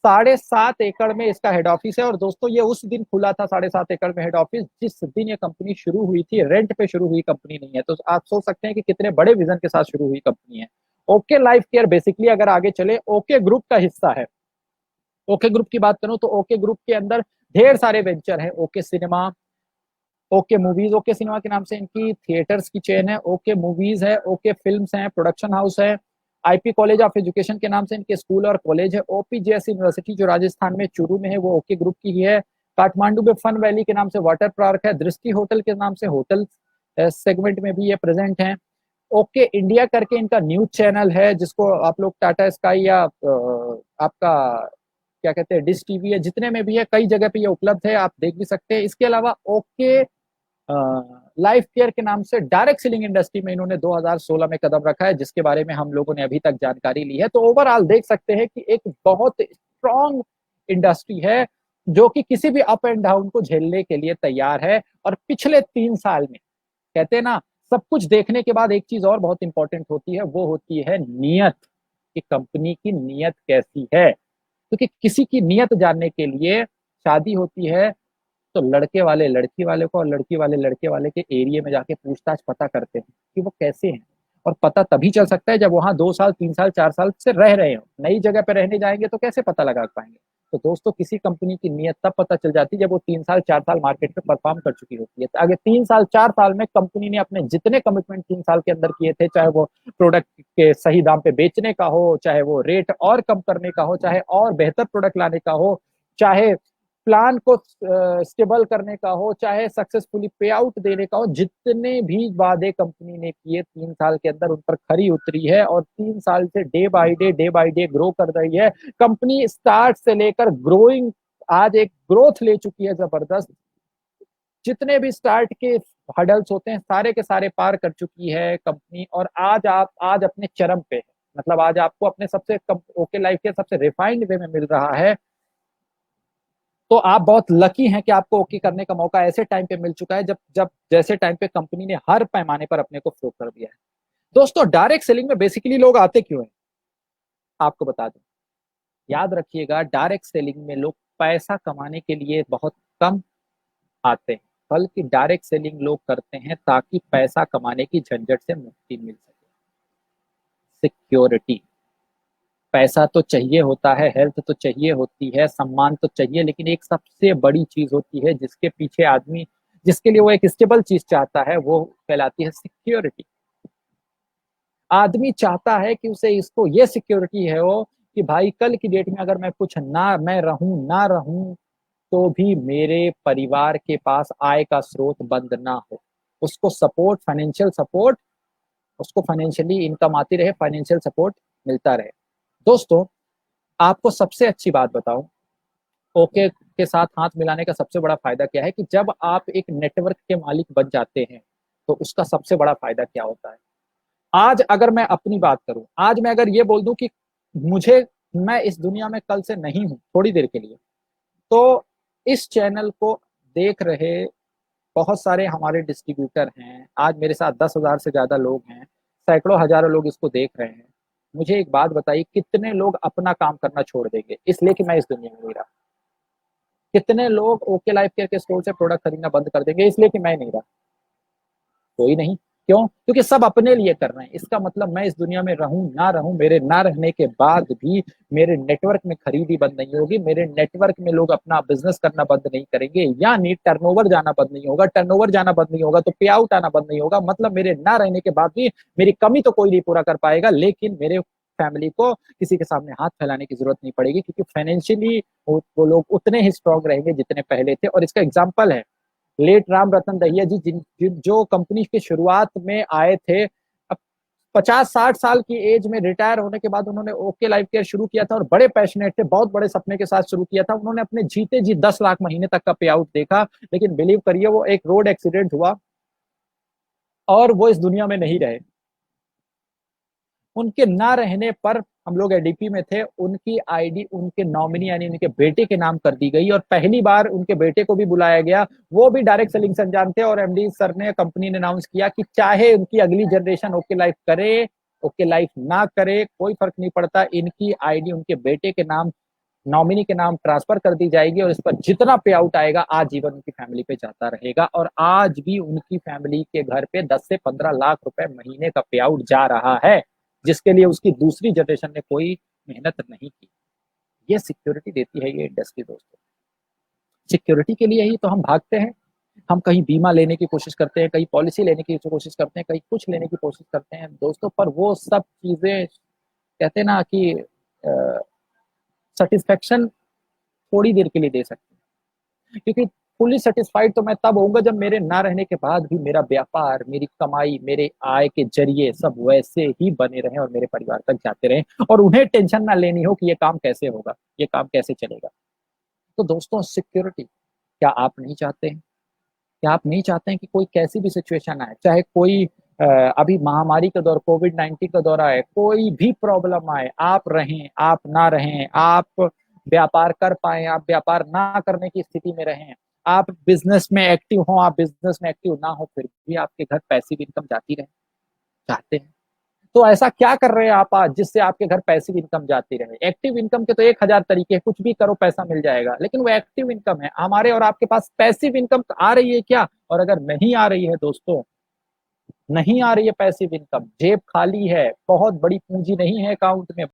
7.5 एकड़ में इसका हेड ऑफिस है, और दोस्तों ये उस दिन खुला था 7.5 एकड़ में हेड ऑफिस जिस दिन ये कंपनी शुरू हुई थी। रेंट पे शुरू हुई कंपनी नहीं है, तो आप सोच सकते हैं कि कितने बड़े विजन के साथ शुरू हुई कंपनी है। ओके लाइफ केयर बेसिकली अगर आगे चले ओके ग्रुप का हिस्सा है। ओके ग्रुप की बात करूं तो ओके ग्रुप के अंदर ढेर सारे वेंचर हैं। Okay cinema, okay movies, okay cinema के नाम से इनकी थिएटर्स की चेन है, ओके मूवीज है, ओके फिल्म्स हैं, प्रोडक्शन हाउस है, आईपी कॉलेज ऑफ एजुकेशन के नाम से इनके स्कूल और कॉलेज है, ओपीजीएस यूनिवर्सिटी जो राजस्थान में चूरू में है वो ओके ग्रुप की ही है। काठमांडू में फन वैली के नाम से वाटर पार्क है, दृष्टि होटल के नाम से होटल सेगमेंट में भी ये प्रेजेंट हैं। ओके इंडिया करके इनका न्यूज चैनल है जिसको आप लोग टाटा स्काई या आपका क्या कहते हैं डिश टीवी है, जितने में भी है कई जगह पे ये उपलब्ध है, आप देख भी सकते हैं। इसके अलावा ओके लाइफ केयर के नाम से डायरेक्ट सेलिंग इंडस्ट्री में इन्होंने 2016 में कदम रखा है, जिसके बारे में हम लोगों ने अभी तक जानकारी ली है। तो ओवरऑल देख सकते हैं कि एक बहुत स्ट्रॉन्ग इंडस्ट्री है जो कि किसी भी अप एंड डाउन को झेलने के लिए तैयार है। और पिछले 3 साल में कहते हैं ना, सब कुछ देखने के बाद एक चीज और बहुत इंपॉर्टेंट होती है, वो होती है नीयत, कि कंपनी की नीयत कैसी है। क्योंकि किसी की नीयत जानने के लिए शादी होती है तो लड़के वाले लड़की वाले को और लड़की वाले लड़के वाले के एरिया में जाके पूछताछ पता करते हैं कि वो कैसे हैं। और पता तभी चल सकता है जब वहां 2 साल 3 साल 4 साल से रह रहे हो। नई जगह पे रहने जाएंगे तो कैसे पता लगा पाएंगे? तो दोस्तों किसी कंपनी की नीयत तब पता चल जाती है जब वो 3 साल 4 साल मार्केट में परफॉर्म कर चुकी होती है। तो आगे 3 साल 4 साल में कंपनी ने अपने जितने कमिटमेंट 3 साल के अंदर किए थे, चाहे वो प्रोडक्ट के सही दाम पे बेचने का हो, चाहे वो रेट और कम करने का हो, चाहे और बेहतर प्रोडक्ट लाने का हो, चाहे प्लान को स्टेबल करने का हो, चाहे सक्सेसफुली पे आउट देने का हो, जितने भी वादे कंपनी ने किए 3 साल के अंदर उन पर खरी उतरी है और 3 साल से डे बाय डे ग्रो कर रही है कंपनी। स्टार्ट से लेकर ग्रोइंग आज एक ग्रोथ ले चुकी है जबरदस्त। जितने भी स्टार्ट के हडल्स होते हैं सारे के सारे पार कर चुकी है कंपनी और आज अपने चरम पे है। मतलब आज आपको अपने सबसे ओके लाइफ के सबसे रिफाइंड वे में मिल रहा है। तो आप बहुत लकी हैं कि आपको ओके करने का मौका ऐसे टाइम पे मिल चुका है जब जब जैसे टाइम पे कंपनी ने हर पैमाने पर अपने को प्रूव कर दिया है। दोस्तों डायरेक्ट सेलिंग में बेसिकली लोग आते क्यों हैं आपको बता दूं। याद रखिएगा डायरेक्ट सेलिंग में लोग पैसा कमाने के लिए बहुत कम आते हैं, बल्कि डायरेक्ट सेलिंग लोग करते हैं ताकि पैसा कमाने की झंझट से मुक्ति मिल सके। सिक्योरिटी, पैसा तो चाहिए होता है, हेल्थ तो चाहिए होती है, सम्मान तो चाहिए, लेकिन एक सबसे बड़ी चीज होती है जिसके पीछे आदमी, जिसके लिए वो एक स्टेबल चीज चाहता है, वो कहलाती है सिक्योरिटी। आदमी चाहता है कि उसे इसको ये सिक्योरिटी है वो कि भाई कल की डेट में अगर मैं कुछ ना मैं रहूं ना रहूं तो भी मेरे परिवार के पास आय का स्रोत बंद ना हो। उसको सपोर्ट, फाइनेंशियल सपोर्ट, उसको फाइनेंशियली इनकम आती रहे, फाइनेंशियल सपोर्ट मिलता रहे। दोस्तों आपको सबसे अच्छी बात बताऊं, ओके के साथ हाथ मिलाने का सबसे बड़ा फायदा क्या है कि जब आप एक नेटवर्क के मालिक बन जाते हैं तो उसका सबसे बड़ा फायदा क्या होता है। आज अगर मैं अपनी बात करूं, आज मैं अगर ये बोल दूं कि मुझे, मैं इस दुनिया में कल से नहीं हूं थोड़ी देर के लिए, तो इस चैनल को देख रहे बहुत सारे हमारे डिस्ट्रीब्यूटर हैं, आज मेरे साथ 10,000 से ज्यादा लोग हैं, सैकड़ों हजारों लोग इसको देख रहे हैं। मुझे एक बात बताइए, कितने लोग अपना काम करना छोड़ देंगे इसलिए कि मैं इस दुनिया में नहीं रहा। कितने लोग ओके लाइफ केयर के स्टोर से प्रोडक्ट खरीदना बंद कर देंगे इसलिए कि मैं नहीं रहा। कोई नहीं। क्यों? क्योंकि सब अपने लिए कर रहे हैं। इसका मतलब मैं इस दुनिया में रहूं ना रहूं, मेरे ना रहने के बाद भी मेरे नेटवर्क में खरीदी बंद नहीं होगी, मेरे नेटवर्क में लोग अपना बिजनेस करना बंद नहीं करेंगे, यानी टर्नओवर जाना बंद नहीं होगा। टर्नओवर जाना बंद नहीं होगा तो पे आउट आना बंद नहीं होगा। मतलब मेरे ना रहने के बाद भी मेरी कमी तो कोई नहीं पूरा कर पाएगा, लेकिन मेरे फैमिली को किसी के सामने हाथ फैलाने की जरूरत नहीं पड़ेगी, क्योंकि फाइनेंशियली वो लोग उतने ही स्ट्रांग रहेंगे जितने पहले थे। और इसका एग्जाम्पल है लेट राम रतन दहिया जी, जो कंपनी की शुरुआत में आए थे। अब 50-60 साल की एज में रिटायर होने के बाद उन्होंने ओके लाइफ केयर शुरू किया था और बड़े पैशनेट थे, बहुत बड़े सपने के साथ शुरू किया था। उन्होंने अपने जीते जी 10 लाख महीने तक का पे आउट देखा, लेकिन बिलीव करिए वो एक रोड एक्सीडेंट हुआ और वो इस दुनिया में नहीं रहे। उनके ना रहने पर, हम लोग एडीपी में थे, उनकी आईडी उनके नॉमिनी यानी उनके बेटे के नाम कर दी गई और पहली बार उनके बेटे को भी बुलाया गया। वो भी डायरेक्ट सेलिंग से अनजान थे और एमडी सर ने, कंपनी ने अनाउंस किया कि चाहे उनकी अगली जनरेशन ओके लाइफ करे, ओके लाइफ ना करे, कोई फर्क नहीं पड़ता, इनकी आईडी उनके बेटे के नाम, नॉमिनी के नाम ट्रांसफर कर दी जाएगी और इस पर जितना पे आउट आएगा आजीवन उनकी फैमिली पे जाता रहेगा। और आज भी उनकी फैमिली के घर पे 10 से 15 लाख रुपए महीने का पे आउट जा रहा है, जिसके लिए उसकी दूसरी जनरेशन ने कोई मेहनत नहीं की। ये सिक्योरिटी देती है ये इंडस्ट्री दोस्तों। सिक्योरिटी के लिए ही तो हम भागते हैं, हम कहीं बीमा लेने की कोशिश करते हैं, कहीं पॉलिसी लेने की कोशिश करते हैं, कहीं कुछ लेने की कोशिश करते हैं दोस्तों, पर वो सब चीजें कहते हैं ना कि सेटिस्फेक्शन थोड़ी देर के लिए दे सकते हैं, क्योंकि फुली सेटिस्फाइड तो मैं तब होऊंगा जब मेरे ना रहने के बाद भी मेरा व्यापार, मेरी कमाई, मेरे आय के जरिए सब वैसे ही बने रहें और मेरे परिवार तक जाते रहें और उन्हें टेंशन ना लेनी हो कि ये काम कैसे होगा, ये काम कैसे चलेगा। तो दोस्तों सिक्योरिटी क्या आप नहीं चाहते हैं? क्या आप नहीं चाहते हैं कि कोई कैसी भी सिचुएशन आए, चाहे कोई अभी महामारी का दौर, कोविड-19 का दौर आए, कोई भी प्रॉब्लम आए, आप रहें, आप ना रहें, आप व्यापार कर पाए, आप व्यापार ना करने की स्थिति में रहें, आप बिजनेस में एक्टिव हो, आप बिजनेस में एक्टिव ना हो, फिर भी आपके घर पैसिव इनकम जाती रहे, चाहते हैं। तो ऐसा क्या कर रहे हैं आप आज जिससे आपके घर पैसिव इनकम जाती रहे? एक्टिव इनकम के तो 1000 तरीके हैं, कुछ भी करो पैसा मिल जाएगा, लेकिन वो एक्टिव इनकम है। हमारे और आपके पास पैसिव इनकम आ रही है क्या? और अगर नहीं आ रही है दोस्तों, नहीं आ रही है पैसिव इनकम, जेब खाली है, बहुत बड़ी पूंजी नहीं है अकाउंट में,